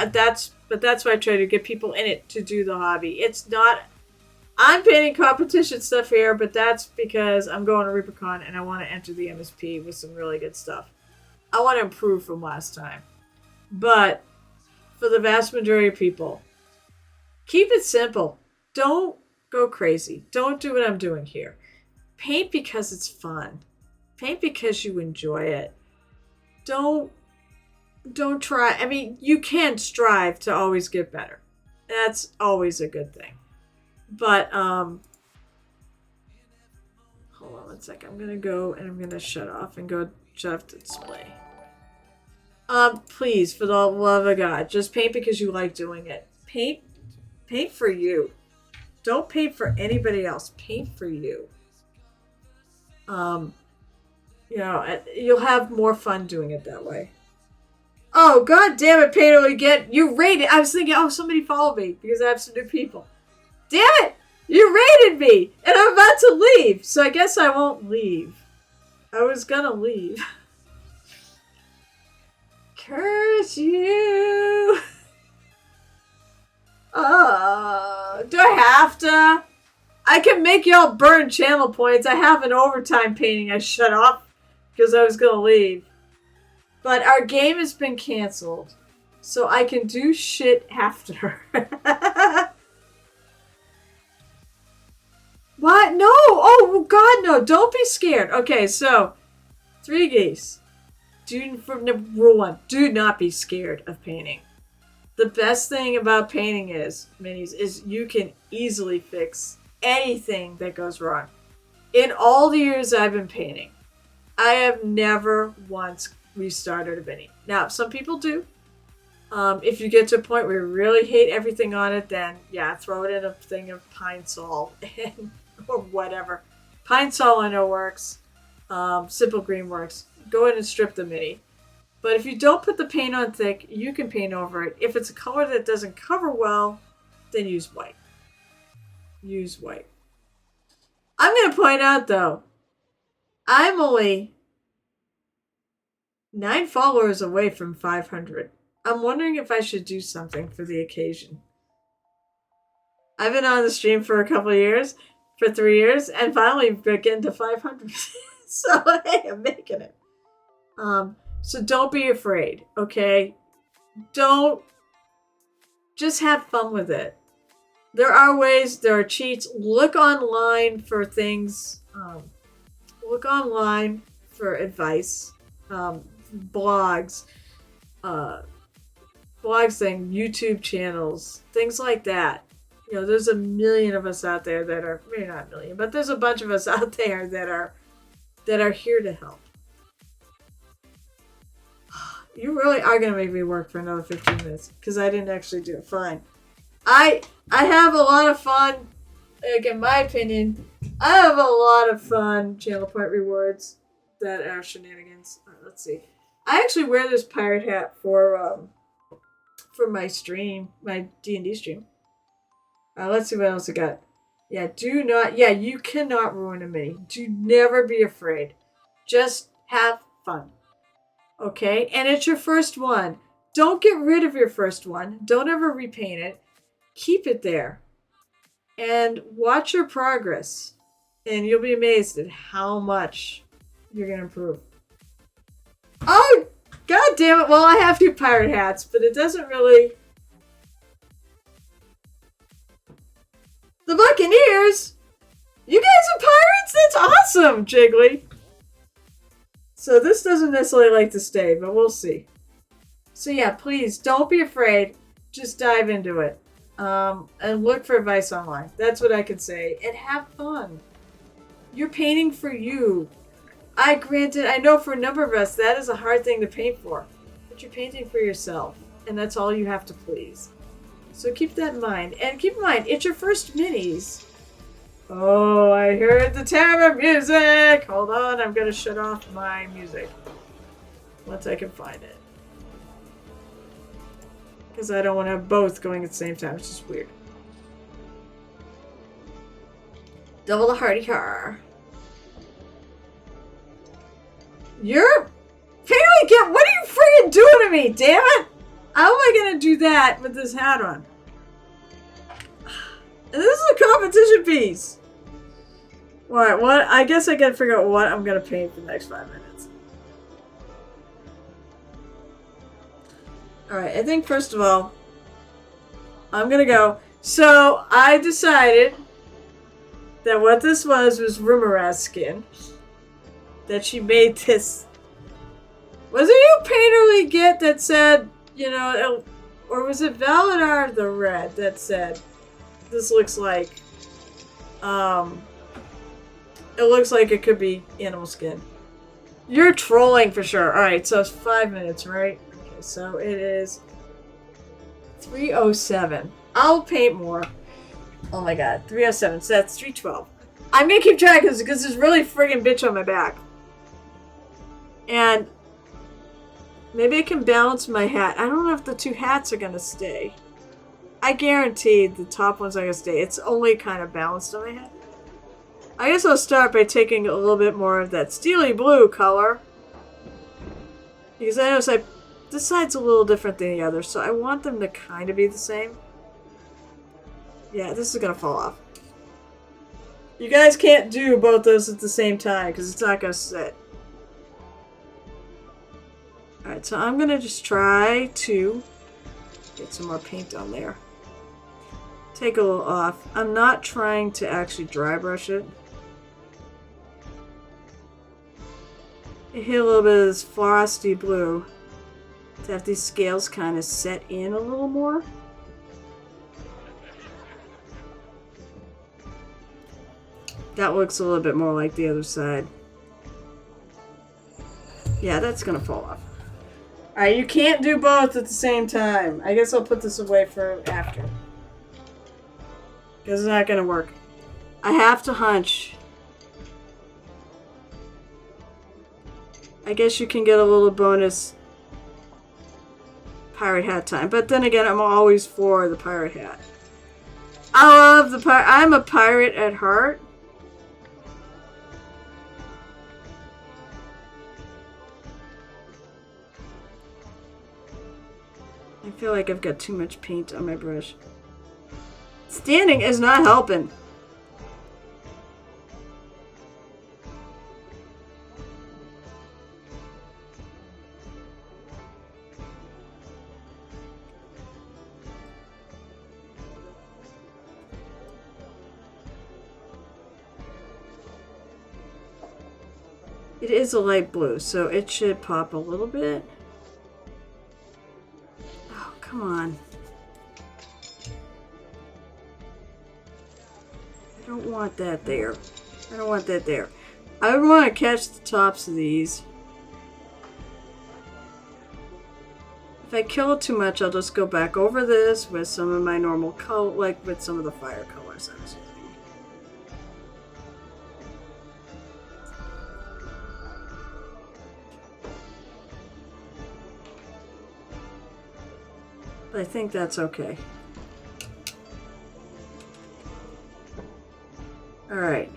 But that's why I try to get people in it to do the hobby. It's not. I'm painting competition stuff here, but that's because I'm going to Rubicon and I want to enter the MSP with some really good stuff. I want to improve from last time. But for the vast majority of people, keep it simple. Don't go crazy. Don't do what I'm doing here. Paint because it's fun. Paint because you enjoy it. don't try. I mean, you can strive to always get better. That's always a good thing. But hold on one second. I'm gonna go and I'm gonna shut off and go shut off the display. Please, for the love of God, just paint because you like doing it. Paint for you. Don't paint for anybody else. Paint for you. You know, you'll have more fun doing it that way. Oh, God damn it, Pedro, again. You rated. I was thinking, oh, somebody followed me because I have some new people. Damn it! You rated me! And I'm about to leave. So I guess I won't leave. I was gonna leave. Curse you! Do I have to? I can make y'all burn channel points. I have an overtime painting I shut off because I was gonna leave. But our game has been canceled. So I can do shit after. What? No! Oh, God, no. Don't be scared. Okay, so 3 geese. Rule 1. Do not be scared of painting. The best thing about painting is, minis, is you can easily fix anything that goes wrong. In all the years I've been painting, I have never once restarted a mini. Now, some people do. If you get to a point where you really hate everything on it, then yeah, throw it in a thing of Pine Sol or whatever. Pine Sol I know works. Simple Green works. Go in and strip the mini. But if you don't put the paint on thick, you can paint over it. If it's a color that doesn't cover well, then use white. Use white. I'm going to point out, though, I'm only 9 followers away from 500. I'm wondering if I should do something for the occasion. I've been on the stream for a couple of years, for 3 years, and finally getting to 500. So, hey, I'm making it. So don't be afraid, okay? Don't. Just have fun with it. There are ways, there are cheats. Look online for things. Look online for advice. Blogs. YouTube channels. Things like that. You know, there's a million of us out there that are, maybe not a million, but there's a bunch of us out there that are here to help. You really are going to make me work for another 15 minutes because I didn't actually do it. Fine. I have a lot of fun. Like, in my opinion, I have a lot of fun channel point rewards that are shenanigans. Let's see. I actually wear this pirate hat for my stream, my D&D stream. Let's see what else I got. Yeah, you cannot ruin a mini. Do never be afraid. Just have fun. Okay? And it's your first one. Don't get rid of your first one. Don't ever repaint it. Keep it there. And watch your progress. And you'll be amazed at how much you're going to improve. Oh, God damn it. Well, I have 2 pirate hats, but it doesn't really... The Buccaneers? You guys are pirates? That's awesome, Jiggly. So this doesn't necessarily like to stay, but we'll see. So yeah, please don't be afraid. Just dive into it. And look for advice online. That's what I can say. And have fun. You're painting for you. I know for a number of us that is a hard thing to paint for. But you're painting for yourself. And that's all you have to please. So keep that in mind. And keep in mind, it's your first minis. Oh, I heard the Tavern music! Hold on, I'm gonna shut off my music. Once I can find it. Because I don't want to have both going at the same time. It's just weird. Double the hardy car. You're... What are you freaking doing to me? Damn it! How am I gonna do that with this hat on? And this is a competition piece. Alright, what? I guess I gotta figure out what I'm gonna paint for the next 5 minutes. Alright, I think first of all, I'm gonna go. So, I decided that what this was Rumoraz's skin. That she made this... Was it you Painterly Get that said, you know, or was it Valadar the Red that said, this looks like, it looks like it could be animal skin. You're trolling for sure. Alright, so it's 5 minutes, right? Okay, so it is 3:07. I'll paint more. Oh my god, 3:07, so that's 3:12. I'm gonna keep track of this because there's really friggin' bitch on my back. And maybe I can balance my hat. I don't know if the two hats are gonna stay. I guarantee the top one's not gonna stay. It's only kind of balanced on my head. I guess I'll start by taking a little bit more of that steely blue color. Because I notice this side's a little different than the other, so I want them to kind of be the same. Yeah, this is gonna fall off. You guys can't do both those at the same time because it's not gonna sit. Alright, so I'm gonna just try to get some more paint on there. Take a little off. I'm not trying to actually dry brush it. I hit a little bit of this frosty blue to have these scales kind of set in a little more. That looks a little bit more like the other side. Yeah, that's gonna fall off. Alright, you can't do both at the same time. I guess I'll put this away for after. Because it's not gonna work. I have to hunch. I guess you can get a little bonus pirate hat time. But then again, I'm always for the pirate hat. I love the pirate. I'm a pirate at heart. I feel like I've got too much paint on my brush. Standing is not helping. It is a light blue, so it should pop a little bit. Oh, come on. I don't want that there. I don't want that there. I want to catch the tops of these. If I kill it too much, I'll just go back over this with some of my normal color, like with some of the fire colors I was using. But I think that's okay. Alright.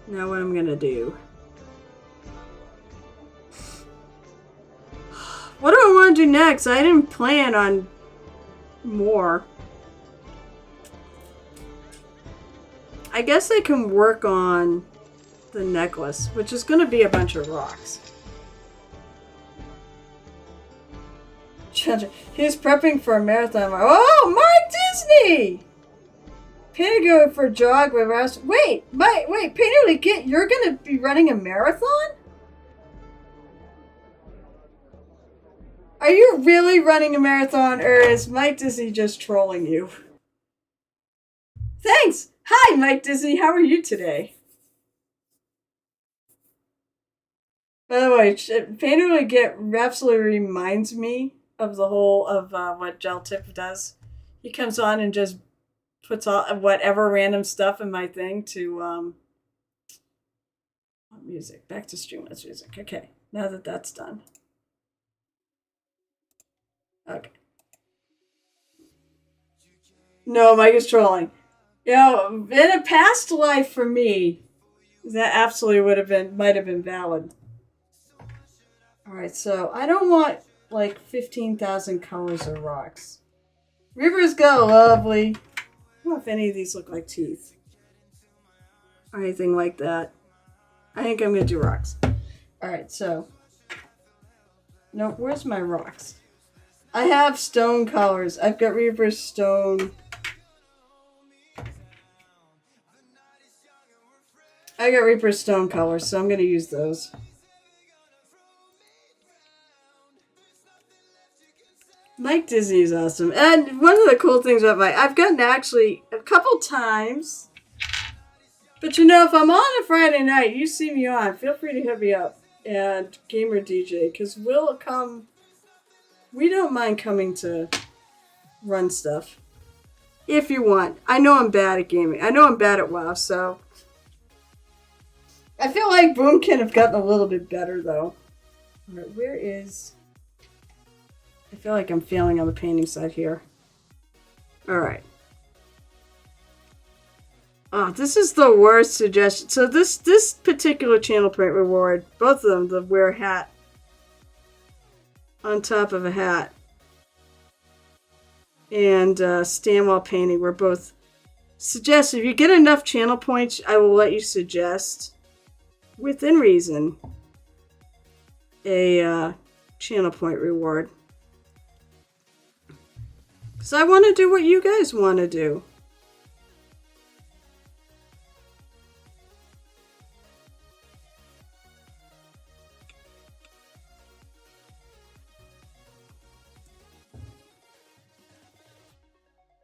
Now what I'm gonna do. What do I want to do next? I didn't plan on more. I guess I can work on the necklace, which is going to be a bunch of rocks. He's prepping for a marathon. Oh, Mark Disney! Pay go for a jog with us. Wait, Painterly, you're going to be running a marathon? Are you really running a marathon, or is Mike Disney just trolling you? Thanks! Hi, Mike Disney, how are you today? By the way, Painterly absolutely reminds me of the whole of what Gel Tip does. He comes on and just puts all whatever random stuff in my thing to music. Back to Streamless music. Okay, now that that's done. Okay. No, Mike is trolling. You know, in a past life for me, that absolutely might have been valid. Alright, so I don't want like 15,000 colors of rocks. Rivers go, lovely. I don't know if any of these look like teeth. Or anything like that. I think I'm going to do rocks. Alright, so. No, where's my rocks? I have stone colors. I've got Reaper's Stone. I got Reaper's Stone colors, so I'm going to use those. Mike Disney is awesome. And one of the cool things about Mike, I've gotten actually a couple times. But you know, if I'm on a Friday night, you see me on, feel free to hit me up and Gamer DJ, because we'll come. We don't mind coming to run stuff. If you want. I know I'm bad at gaming. I know I'm bad at WoW, so. I feel like Boom can have gotten a little bit better, though. Alright, where is... I feel like I'm failing on the painting side here. Alright. Oh, this is the worst suggestion. So this particular channel point reward, both of them, the wear a hat on top of a hat and stand while painting, were both suggested. If you get enough channel points, I will let you suggest, within reason, a channel point reward. Because I want to do what you guys want to do.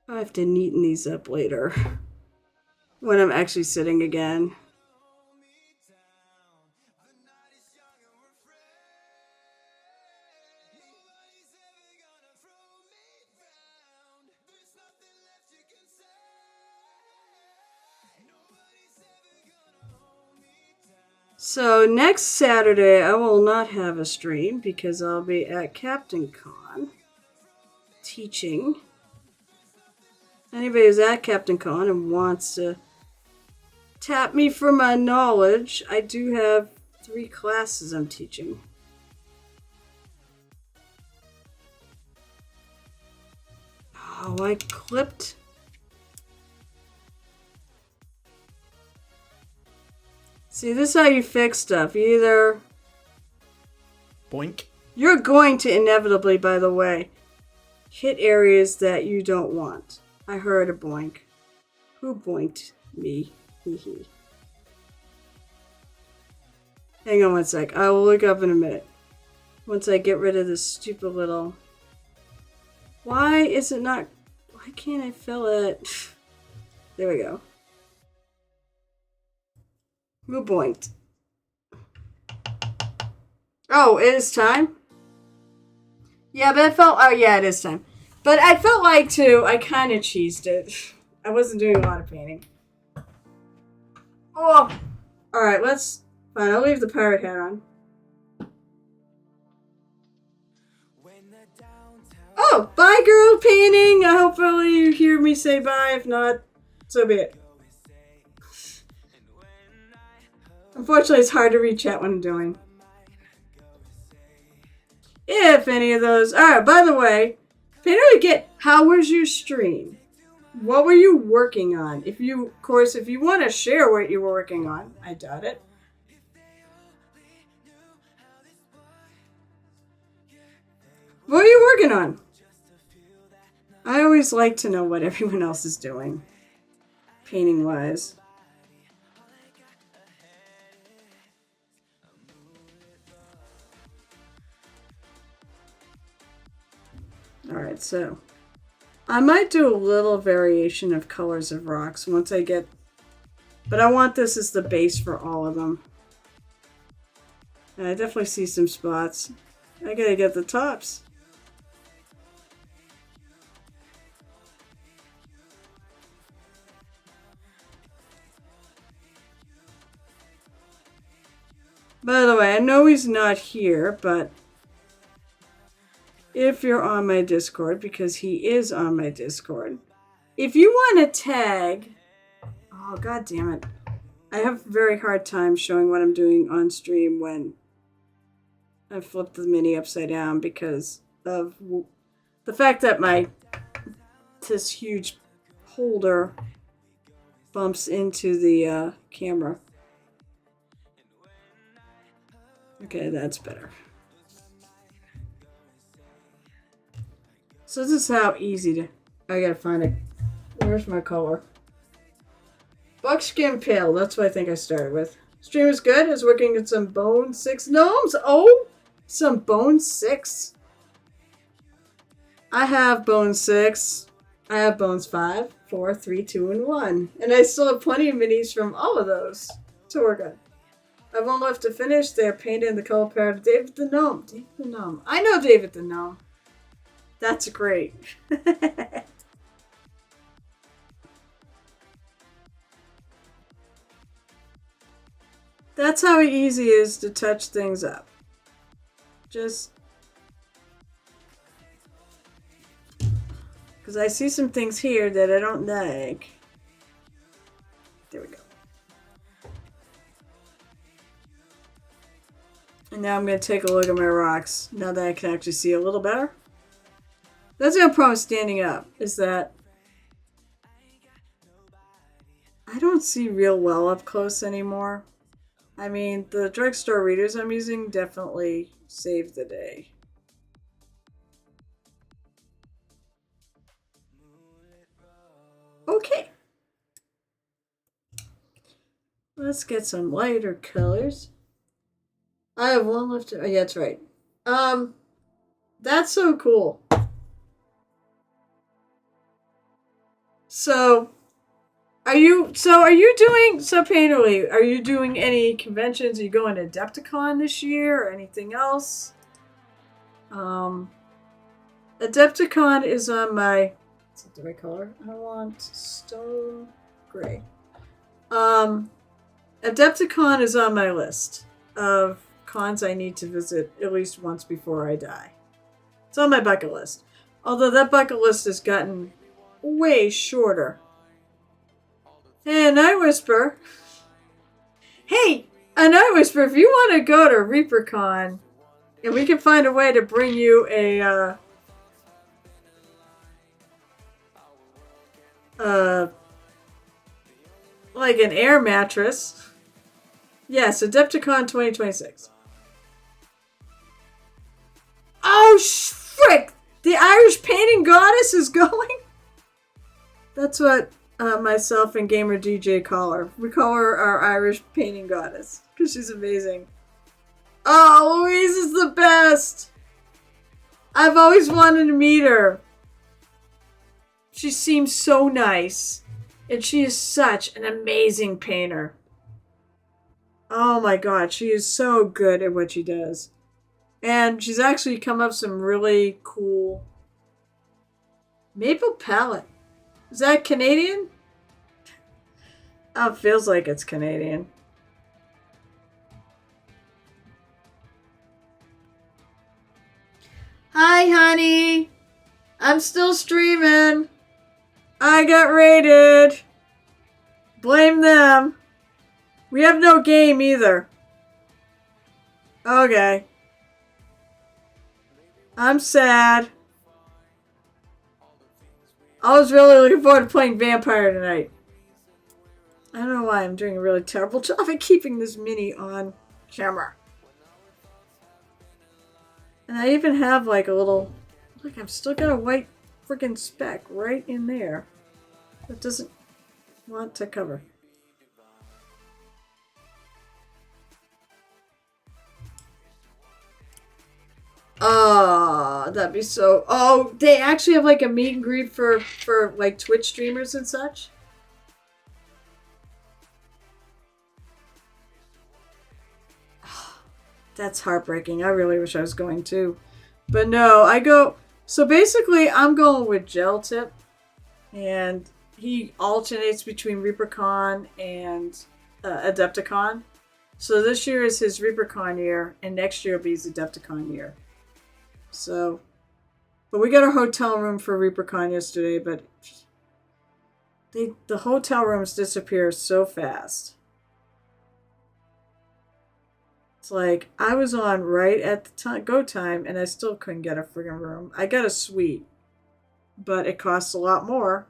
I have to neaten these up later when I'm actually sitting again. So next Saturday I will not have a stream because I'll be at Captain Con teaching. Anybody who's at Captain Con and wants to tap me for my knowledge, I do have 3 classes I'm teaching. Oh, I clipped. See, this is how you fix stuff. Either... Boink. You're going to inevitably, by the way, hit areas that you don't want. I heard a boink. Who boinked me? Hee hee. Hang on one sec. I will look up in a minute. Once I get rid of this stupid little... Why is it not... Why can't I fill it? There we go. Who boinked? Oh, it is time? Yeah, but I felt... Oh, yeah, it is time. But I felt like, too, I kind of cheesed it. I wasn't doing a lot of painting. Oh! Alright, let's... Fine, I'll leave the pirate hat on. Oh! Bye, girl painting! Hopefully you hear me say bye. If not, so be it. Unfortunately, it's hard to read chat when I'm doing. If any of those... Alright, by the way... how was your stream? What were you working on? If you want to share what you were working on, I doubt it. What are you working on? I always like to know what everyone else is doing, painting-wise. Alright, so I might do a little variation of colors of rocks once I get... But I want this as the base for all of them. And I definitely see some spots. I gotta get the tops. By the way, I know he's not here, but... if you're on my Discord, because he is on my Discord, if you want to tag... Oh, god damn it. I have a very hard time showing what I'm doing on stream when I flip the mini upside down because of the fact that this huge holder bumps into the camera. Okay, that's better. So this is how easy to... I gotta find it. Where's my color? Buckskin Pale. That's what I think I started with. Stream is good. I was working at some Bone 6 gnomes. Oh! Some Bone 6. I have bones 6. I have bones 5, 4, 3, 2, and 1. And I still have plenty of minis from all of those to work on. I have one left to finish. They're painted in the color palette of David the Gnome. David the Gnome. I know David the Gnome. That's great. That's how easy it is to touch things up. Just because I see some things here that I don't like. There we go. And now I'm going to take a look at my rocks, now that I can actually see a little better. That's the problem with standing up, is that I don't see real well up close anymore. I mean, the drugstore readers I'm using definitely saved the day. Okay. Let's get some lighter colors. I have one left. Oh, yeah, that's right. That's so cool. So, are you doing Painterly? Are you doing any conventions? Are you going to Adepticon this year or anything else? Adepticon is on my. Is it the right color? I want stone gray. Adepticon is on my list of cons I need to visit at least once before I die. It's on my bucket list. Although that bucket list has gotten way shorter. Hey, Night Whisper. Hey, a Night Whisper, if you want to go to ReaperCon, and we can find a way to bring you a, like an air mattress. Yes, Adepticon 2026. Oh, frick! The Irish painting goddess is going? That's what myself and Gamer DJ call her. We call her our Irish painting goddess because she's amazing. Oh, Louise is the best! I've always wanted to meet her. She seems so nice. And she is such an amazing painter. Oh my god, she is so good at what she does. And she's actually come up with some really cool maple palette. Is that Canadian? Oh, it feels like it's Canadian. Hi, honey. I'm still streaming. I got raided. Blame them. We have no game either. Okay. I'm sad. I was really looking forward to playing Vampire tonight. I don't know why I'm doing a really terrible job at keeping this mini on camera. And I even have like a little... Look, I've still got a white freaking speck right in there. That doesn't want to cover. Oh, that'd be so... Oh, they actually have like a meet and greet for like Twitch streamers and such? That's heartbreaking. I really wish I was going too. But no, I go... So basically, I'm going with Gel Tip. And he alternates between ReaperCon and Adepticon. So this year is his ReaperCon year, and next year will be his Adepticon year. So, but we got a hotel room for ReaperCon yesterday, but the hotel rooms disappear so fast. It's like, I was on right at the go time, and I still couldn't get a friggin' room. I got a suite, but it costs a lot more.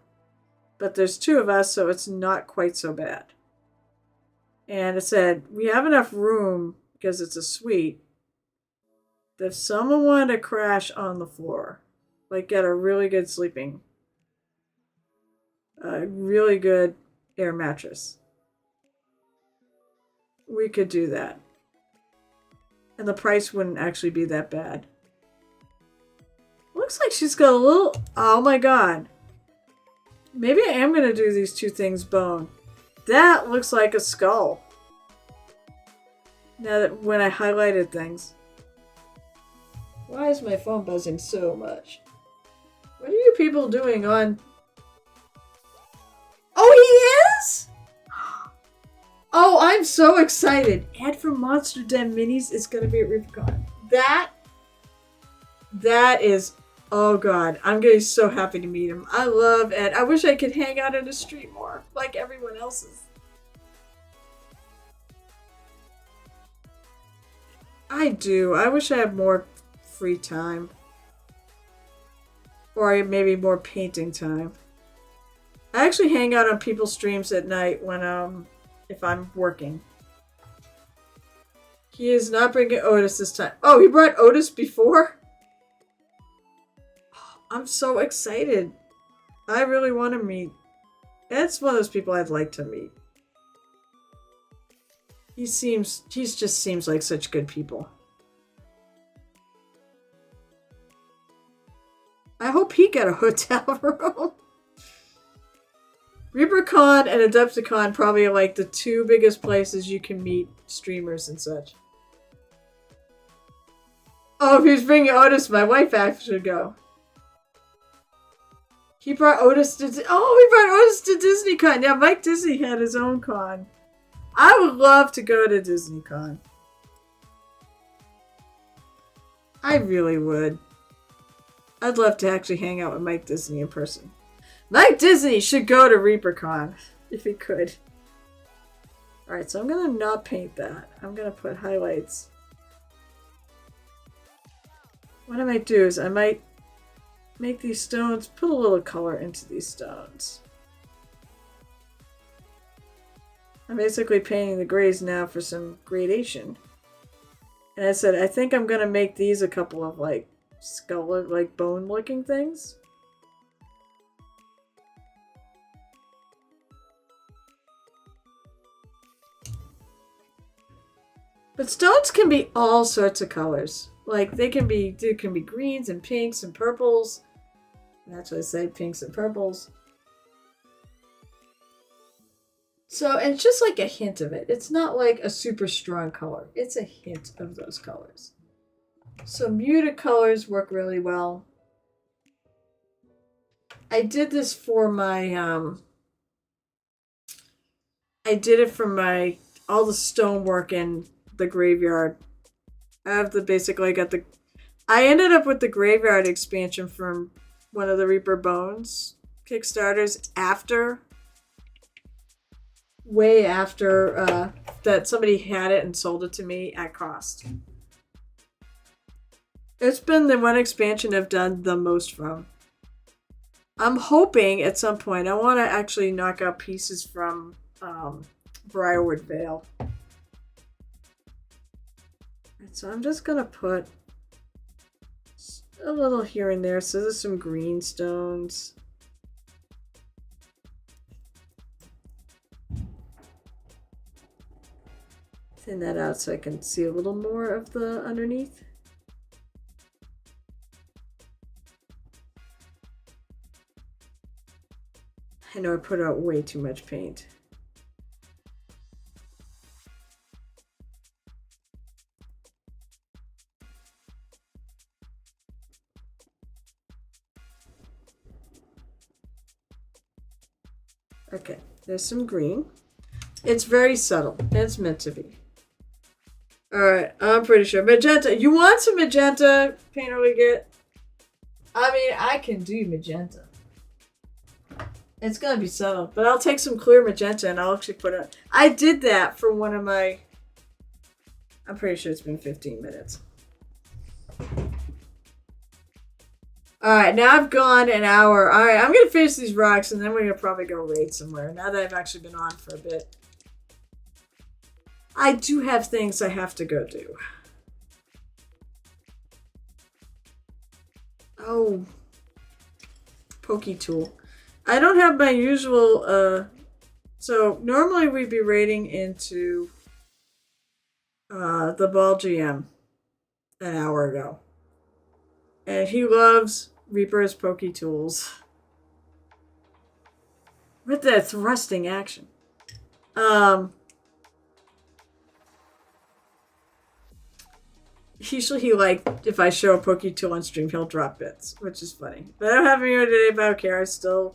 But there's 2 of us, so it's not quite so bad. And it said, we have enough room, because it's a suite, that if someone wanted to crash on the floor, like get a really good sleeping, a really good air mattress, we could do that. And the price wouldn't actually be that bad. Looks looks like she's got a little... Oh my god. Maybe I am going to do these two things bone. That looks like a skull. Now that when I highlighted things. Why is my phone buzzing so much? What are you people doing on... Oh, he is? Oh, I'm so excited. Ed from Monster Den Minis is going to be at ReaperCon. That is... Oh god, I'm getting so happy to meet him. I love Ed. I wish I could hang out in the street more, like everyone else's. I do. I wish I had more free time. Or maybe more painting time. I actually hang out on people's streams at night when, if I'm working. He is not bringing Otis this time. Oh, he brought Otis before? I'm so excited. I really want to meet. Ed's one of those people I'd like to meet. He just seems like such good people. I hope he got a hotel room. ReaperCon and Adepticon probably are like the two biggest places you can meet streamers and such. Oh, if he was bringing Otis, my wife actually should go. He brought Otis to... Oh, he brought Otis to DisneyCon. Yeah, Mike Disney had his own con. I would love to go to DisneyCon. I really would. I'd love to actually hang out with Mike Disney in person. Mike Disney should go to ReaperCon, if he could. Alright, so I'm going to not paint that. I'm going to put highlights. What I might do is I might make these stones, put a little color into these stones. I'm basically painting the grays now for some gradation. And I said, I think I'm going to make these a couple of like skull, like bone looking things. But stones can be all sorts of colors. Like they can be greens and pinks and purples. That's what I say, pinks and purples. So, and it's just like a hint of it. It's not like a super strong color. It's a hint of those colors. So muted colors work really well. I did this for my, I did it for my, all the stonework in the graveyard. I have the, basically I ended up with the graveyard expansion from one of the Reaper Bones Kickstarters way after that somebody had it and sold it to me at cost. It's been the one expansion I've done the most from. I'm hoping at some point I want to actually knock out pieces from Briarwood Vale. So I'm just gonna put a little here and there. So there's some green stones. Thin that out so I can see a little more of the underneath. I know I put out way too much paint. Okay, there's some green. It's very subtle. It's meant to be. Alright, I'm pretty sure. Magenta. You want some magenta, Painter Leggett? I mean, I can do magenta. It's going to be subtle. But I'll take some clear magenta and I'll actually put it... I did that for one of my... I'm pretty sure it's been 15 minutes. Alright, now I've gone an hour. Alright, I'm going to finish these rocks and then we're going to probably go raid somewhere. Now that I've actually been on for a bit. I do have things I have to go do. Oh. Pokey tool. I don't have my usual, so normally we'd be raiding into the Ball GM an hour ago. And he loves Reaper's Poke Tools. With that thrusting action. Usually he if I show a Poke Tool on stream, he'll drop bits, which is funny. But I don't have him here today, but I don't care. I still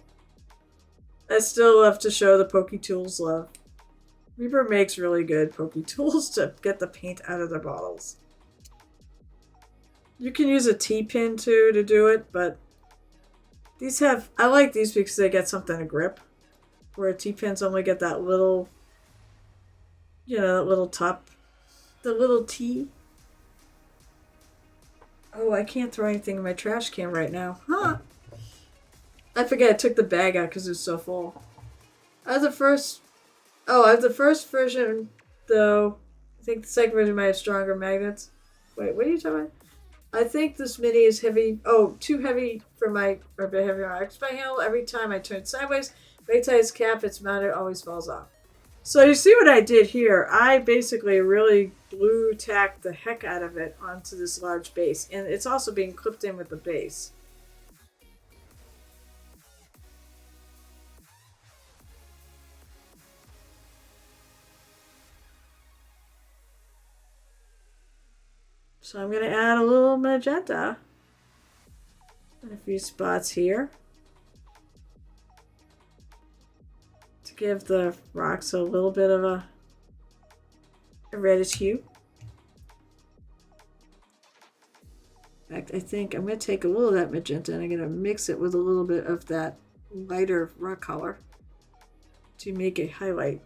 love to show the Poke Tools love. Reaper makes really good Poke Tools to get the paint out of their bottles. You can use a T-pin too to do it, but I like these because they get something to grip. Where T-pins only get that little, that little top, the little T. Oh, I can't throw anything in my trash can right now. Huh. I forget I took the bag out because it was so full. I have the first version, though. I think the second version might have stronger magnets. Wait, what are you talking about? I think this mini is heavy. Oh, too heavy for a bit heavier on my handle. Every time I turn sideways, wait till its cap, it's mounted, always falls off. So you see what I did here? I basically really glue tacked the heck out of it onto this large base. And it's also being clipped in with the base. So I'm going to add a little magenta in a few spots here to give the rocks a little bit of a reddish hue. In fact, I think I'm going to take a little of that magenta and I'm going to mix it with a little bit of that lighter rock color to make a highlight.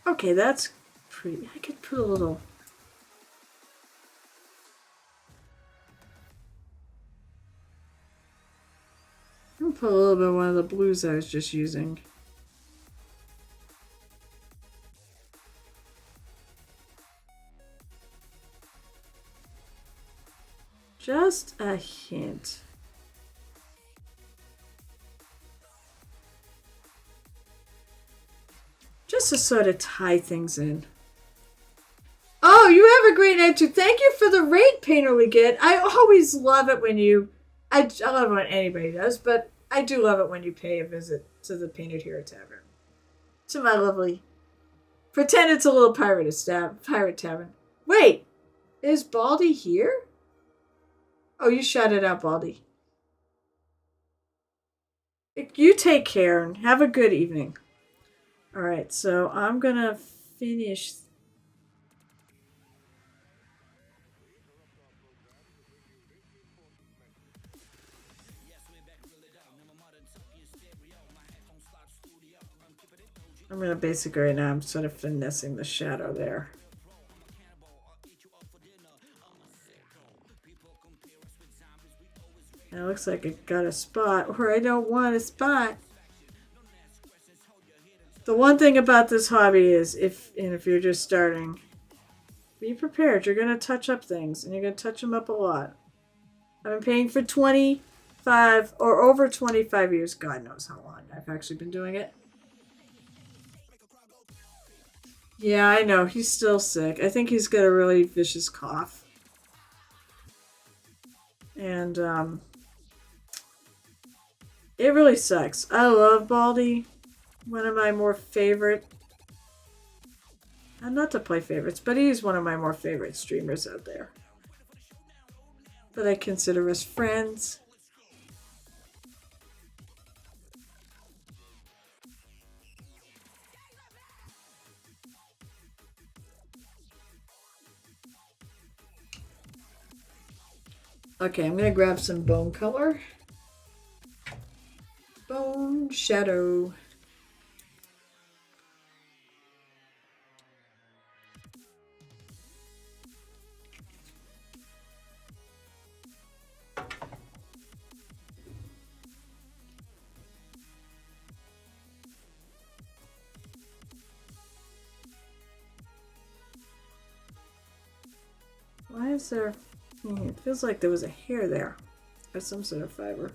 Okay, that's pretty. I could put a little. I'm gonna put a little bit of one of the blues I was just using. Just a hint. Just to sort of tie things in. Oh, you have a great night too. Thank you for the rate, Painterly Get. I always love it when you... I love it when anybody does, but I do love it when you pay a visit to the Painted Hero Tavern. To my lovely... Pretend it's a little pirate tavern. Wait, is Baldy here? Oh, you shouted out Baldy. You take care and have a good evening. Alright, so I'm gonna finish. I'm gonna basically right now, I'm sort of finessing the shadow there. And it looks like it got a spot where I don't want a spot. The one thing about this hobby is if you're just starting, be prepared. You're going to touch up things and you're going to touch them up a lot. I've been painting for 25 or over 25 years. God knows how long I've actually been doing it. Yeah, I know. He's still sick. I think he's got a really vicious cough. And it really sucks. I love Baldy. One of my more favorite, not to play favorites, but he's one of my more favorite streamers out there that I consider as friends. Okay, I'm gonna grab some bone color. Bone shadow. is there? It feels like there was a hair there. Or some sort of fiber.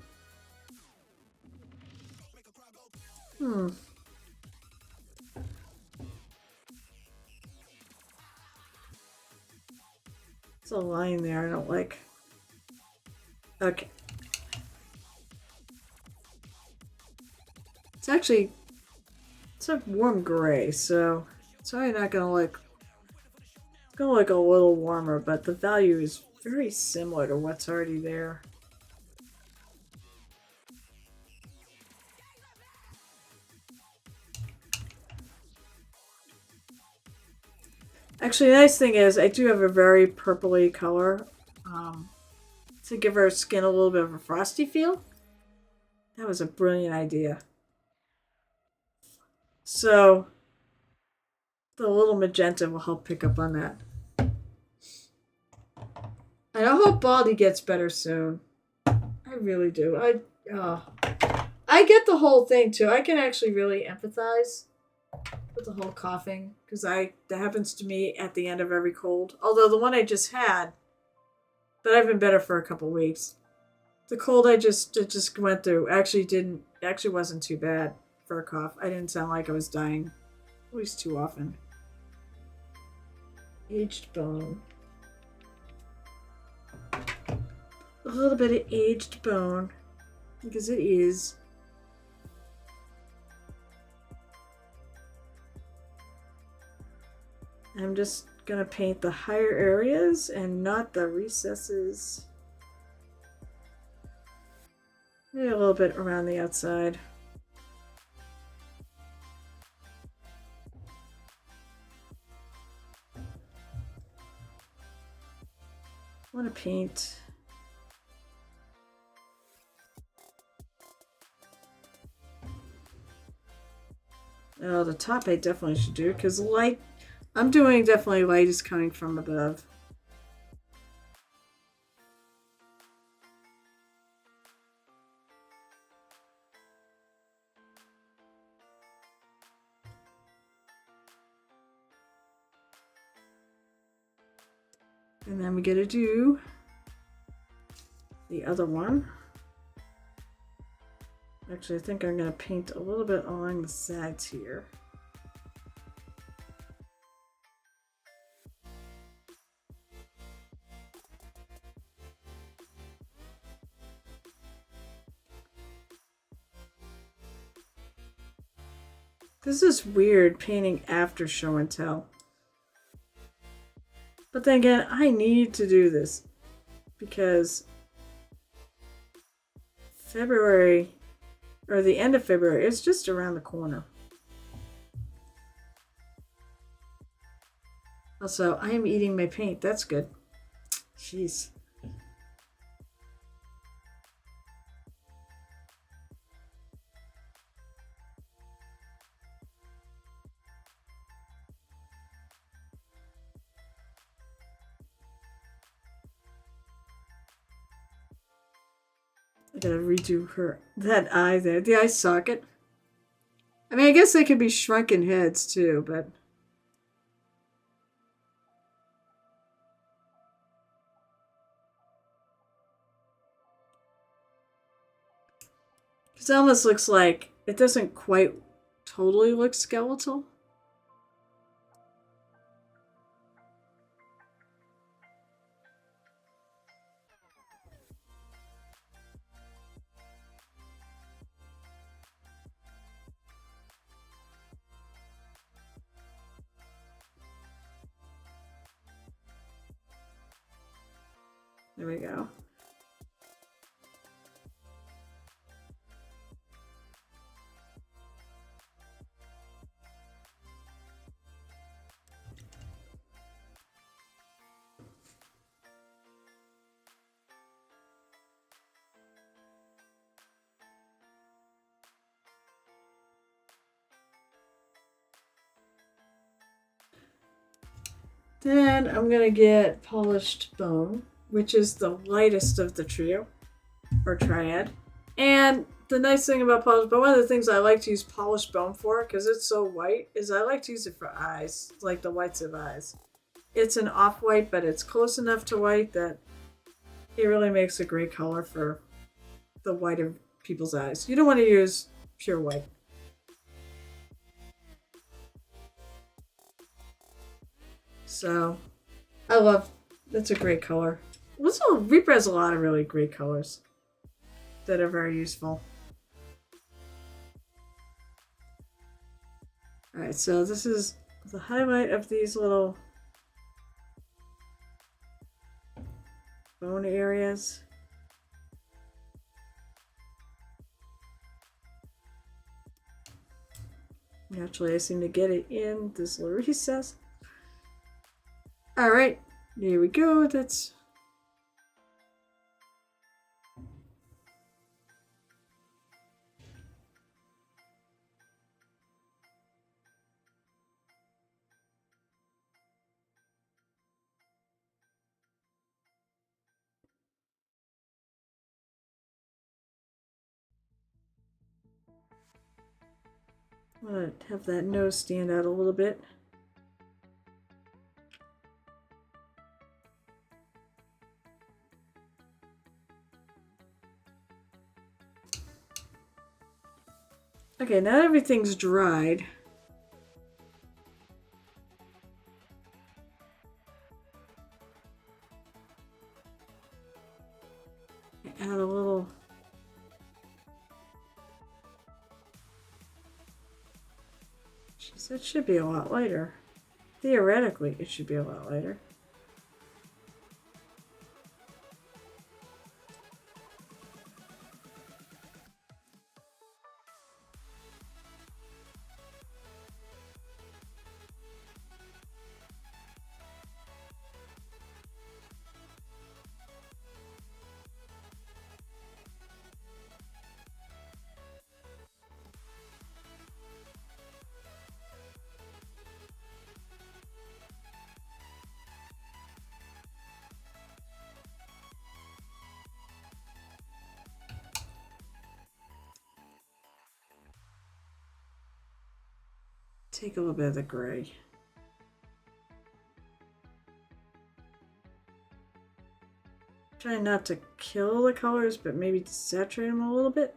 There's a line there I don't like. Okay. It's a warm gray, so it's probably not gonna look, it's gonna look a little warmer, but the value is very similar to what's already there. Actually, the nice thing is I do have a very purpley color to give her skin a little bit of a frosty feel. That was a brilliant idea. So the little magenta will help pick up on that. And I hope Baldy gets better soon. I really do. I get the whole thing too. I can actually really empathize with the whole coughing because that happens to me at the end of every cold. Although the one I just had, but I've been better for a couple weeks. The cold it just went through actually wasn't too bad for a cough. I didn't sound like I was dying, at least too often. Aged bone. A little bit of aged bone, because it is. I'm just gonna paint the higher areas and not the recesses. Maybe a little bit around the outside. I want to paint. Oh, the top I definitely should do because light. I'm doing definitely light is coming from above. And then we gotta do the other one. Actually, I think I'm gonna paint a little bit along the sides here. This is weird painting after show and tell. But then again, I need to do this because February, or the end of February, is just around the corner. Also, I am eating my paint. That's good. Jeez. I gotta redo that eye there. The eye socket. I mean, I guess they could be shrunken heads too, but. It almost looks like it doesn't quite totally look skeletal. There we go. Then I'm gonna get polished bone, which is the lightest of the trio, or triad. And the nice thing about polished bone, one of the things I like to use polished bone for, because it's so white, is I like to use it for eyes, like the whites of eyes. It's an off-white, but it's close enough to white that it really makes a great color for the white of people's eyes. You don't want to use pure white. So, I love, that's a great color. Reaper has a lot of really great colors that are very useful. Alright, so this is the highlight of these little bone areas. Naturally, I seem to get it in this little recess. Alright, there we go. That's I'm gonna have that nose stand out a little bit. Okay, now everything's dried. Add a little it should be a lot lighter. Theoretically, it should be a lot lighter. Take a little bit of the gray. Try not to kill the colors, but maybe to saturate them a little bit.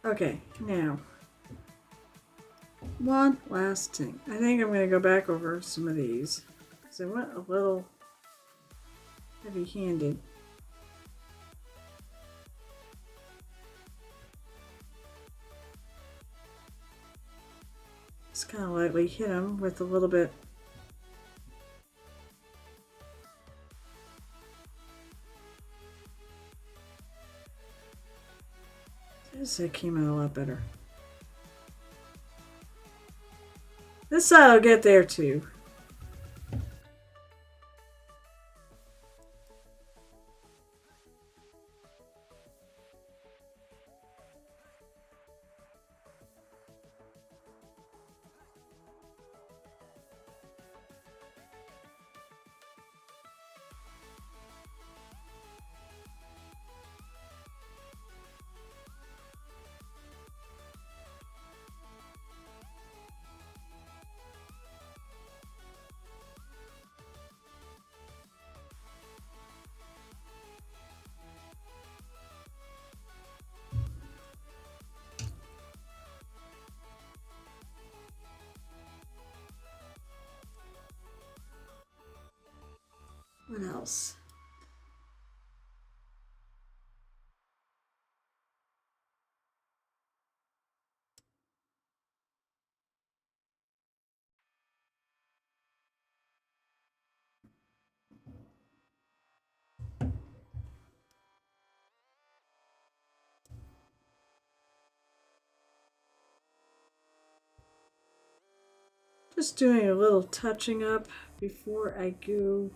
Okay, now one last thing. I think I'm going to go back over some of these because I went a little heavy-handed. Just kind of lightly hit them with a little bit. That came out a lot better. This side will get there too. What else? Just doing a little touching up before I go.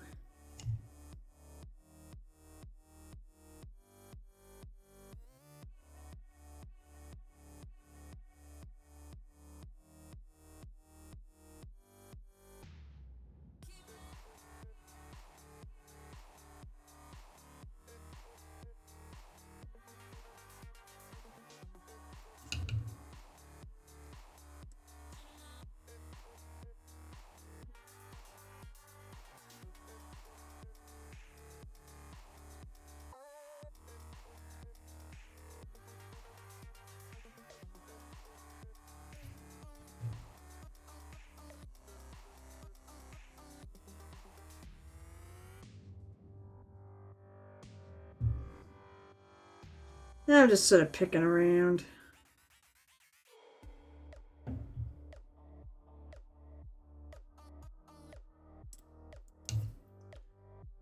Now I'm just sort of picking around.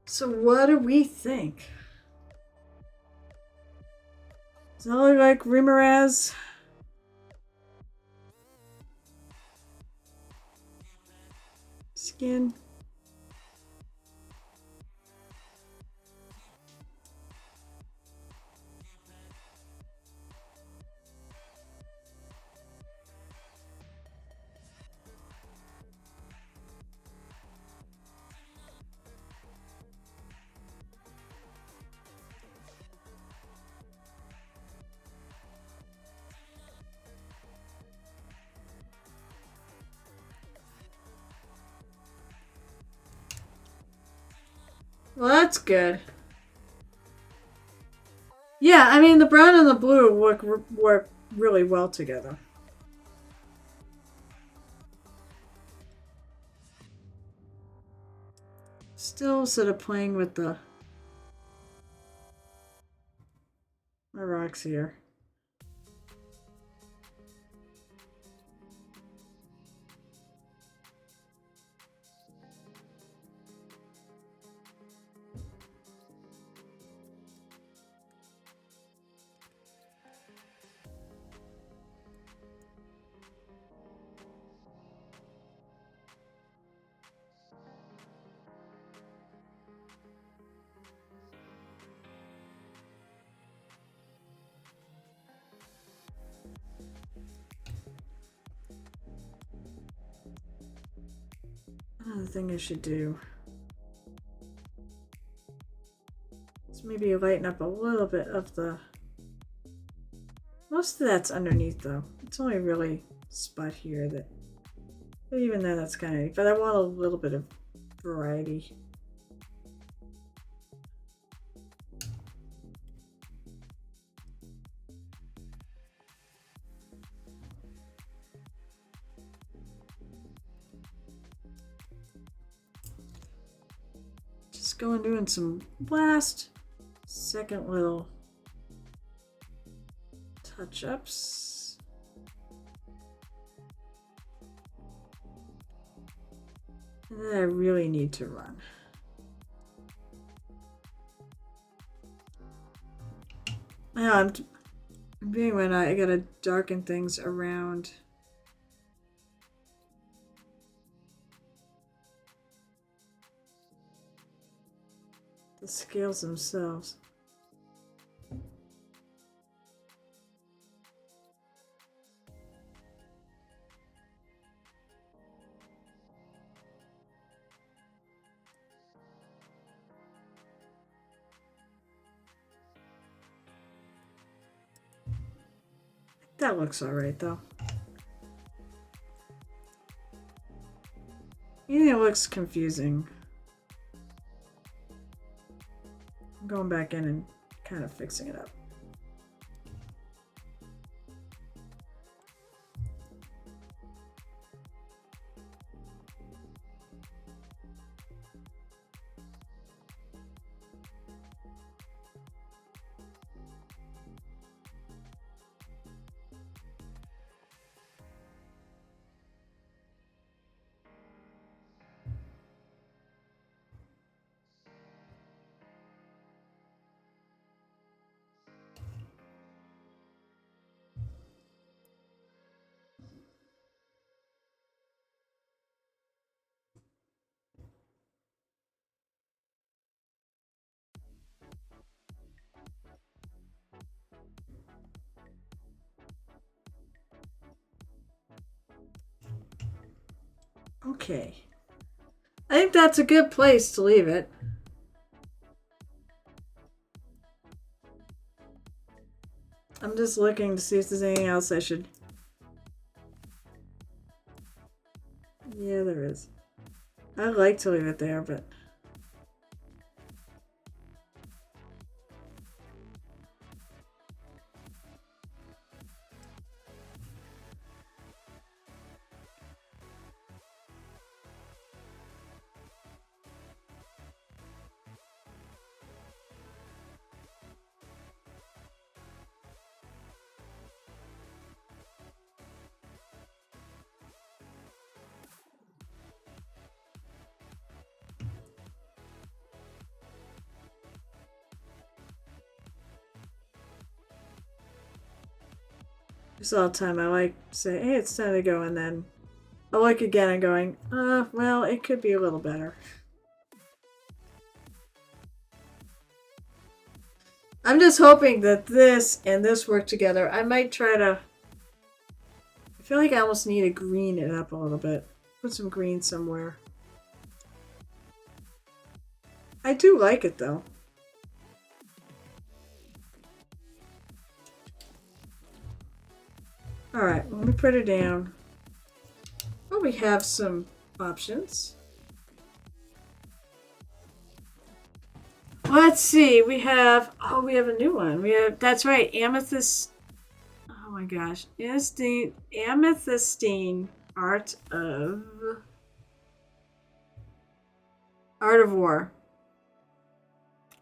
So what do we think? Does that look like Rimaraz? Skin? Well, that's good. Yeah, I mean, the brown and the blue work really well together. Still sort of playing with the my rocks here. Another thing I should do is maybe lighten up a little bit of the... Most of that's underneath though. It's only really a spot here that... But even then that's kind of neat. But I want a little bit of variety. Just going doing some last second little touch-ups. And then I really need to run. Now I'm being when I gotta darken things around. The scales themselves. That looks alright though. Even it looks confusing. I'm going back in and kind of fixing it up. Okay. I think that's a good place to leave it. I'm just looking to see if there's anything else I should... Yeah, there is. I'd like to leave it there, but... Just all the time I like say, hey, it's time to go, and then I look again and going, well, it could be a little better. I'm just hoping that this and this work together. I might try to... I feel like I almost need to green it up a little bit. Put some green somewhere. I do like it, though. Alright, let me put it down. Well, we have some options. Let's see, we have a new one. We have, that's right, amethyst. Oh my gosh, amethystine art of war.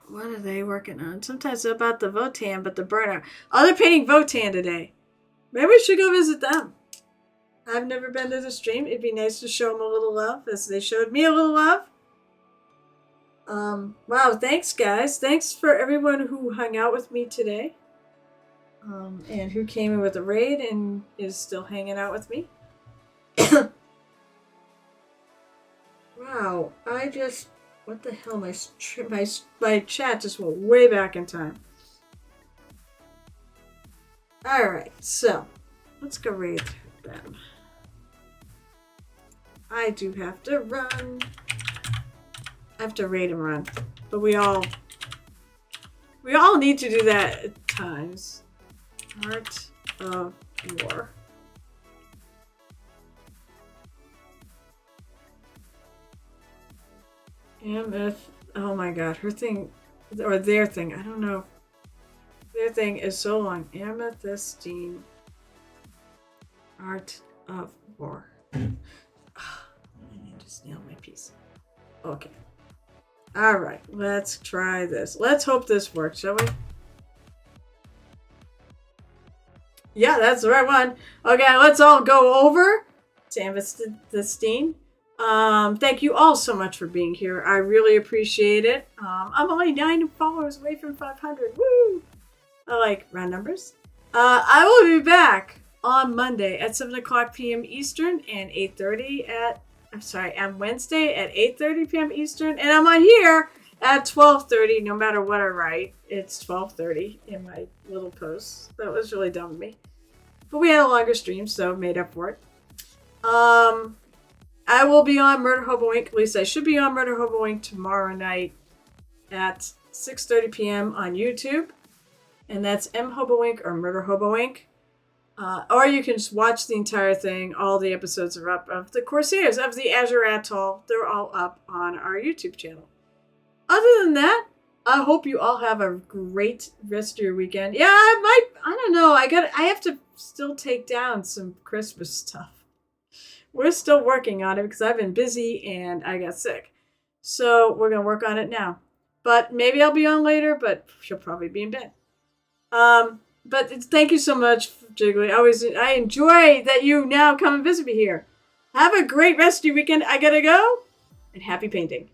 What are they working on? Sometimes it's about the Votan, but the burnout. Oh, they're painting Votan today. Maybe we should go visit them. I've never been to the stream. It'd be nice to show them a little love as they showed me a little love. Wow, thanks guys. Thanks for everyone who hung out with me today. And who came in with a raid and is still hanging out with me. Wow, what the hell, my chat just went way back in time. Alright, so, let's go raid them. I do have to run. I have to raid and run. But we all need to do that at times. Art of War. Oh my god, her thing, or their thing, I don't know. Their thing is so long. Amethystine Art of War. I just nailed my piece. Okay. Alright, let's try this. Let's hope this works, shall we? Yeah, that's the right one. Okay, let's all go over to Amethystine. Thank you all so much for being here. I really appreciate it. I'm only 9 followers away from 500. Woo! I like round numbers. I will be back on Monday at 7 o'clock p.m. Eastern and on Wednesday at 8:30 p.m. Eastern. And I'm on here at 12:30, no matter what I write. It's 12:30 in my little posts. That was really dumb of me. But we had a longer stream, so made up for it. I will be on Murder Hobo Inc. At least I should be on Murder Hobo Inc. tomorrow night at 6:30 p.m. on YouTube. And that's M Hobo Inc. or Murder Hobo Inc. Or you can just watch the entire thing. All the episodes are up of the Corsairs of the Azure Atoll. They're all up on our YouTube channel. Other than that, I hope you all have a great rest of your weekend. Yeah, I don't know. I have to still take down some Christmas stuff. We're still working on it because I've been busy and I got sick. So we're going to work on it now. But maybe I'll be on later, but she'll probably be in bed. But thank you so much, Jiggly. I enjoy that you now come and visit me here. Have a great rest of your weekend. I gotta go. And happy painting.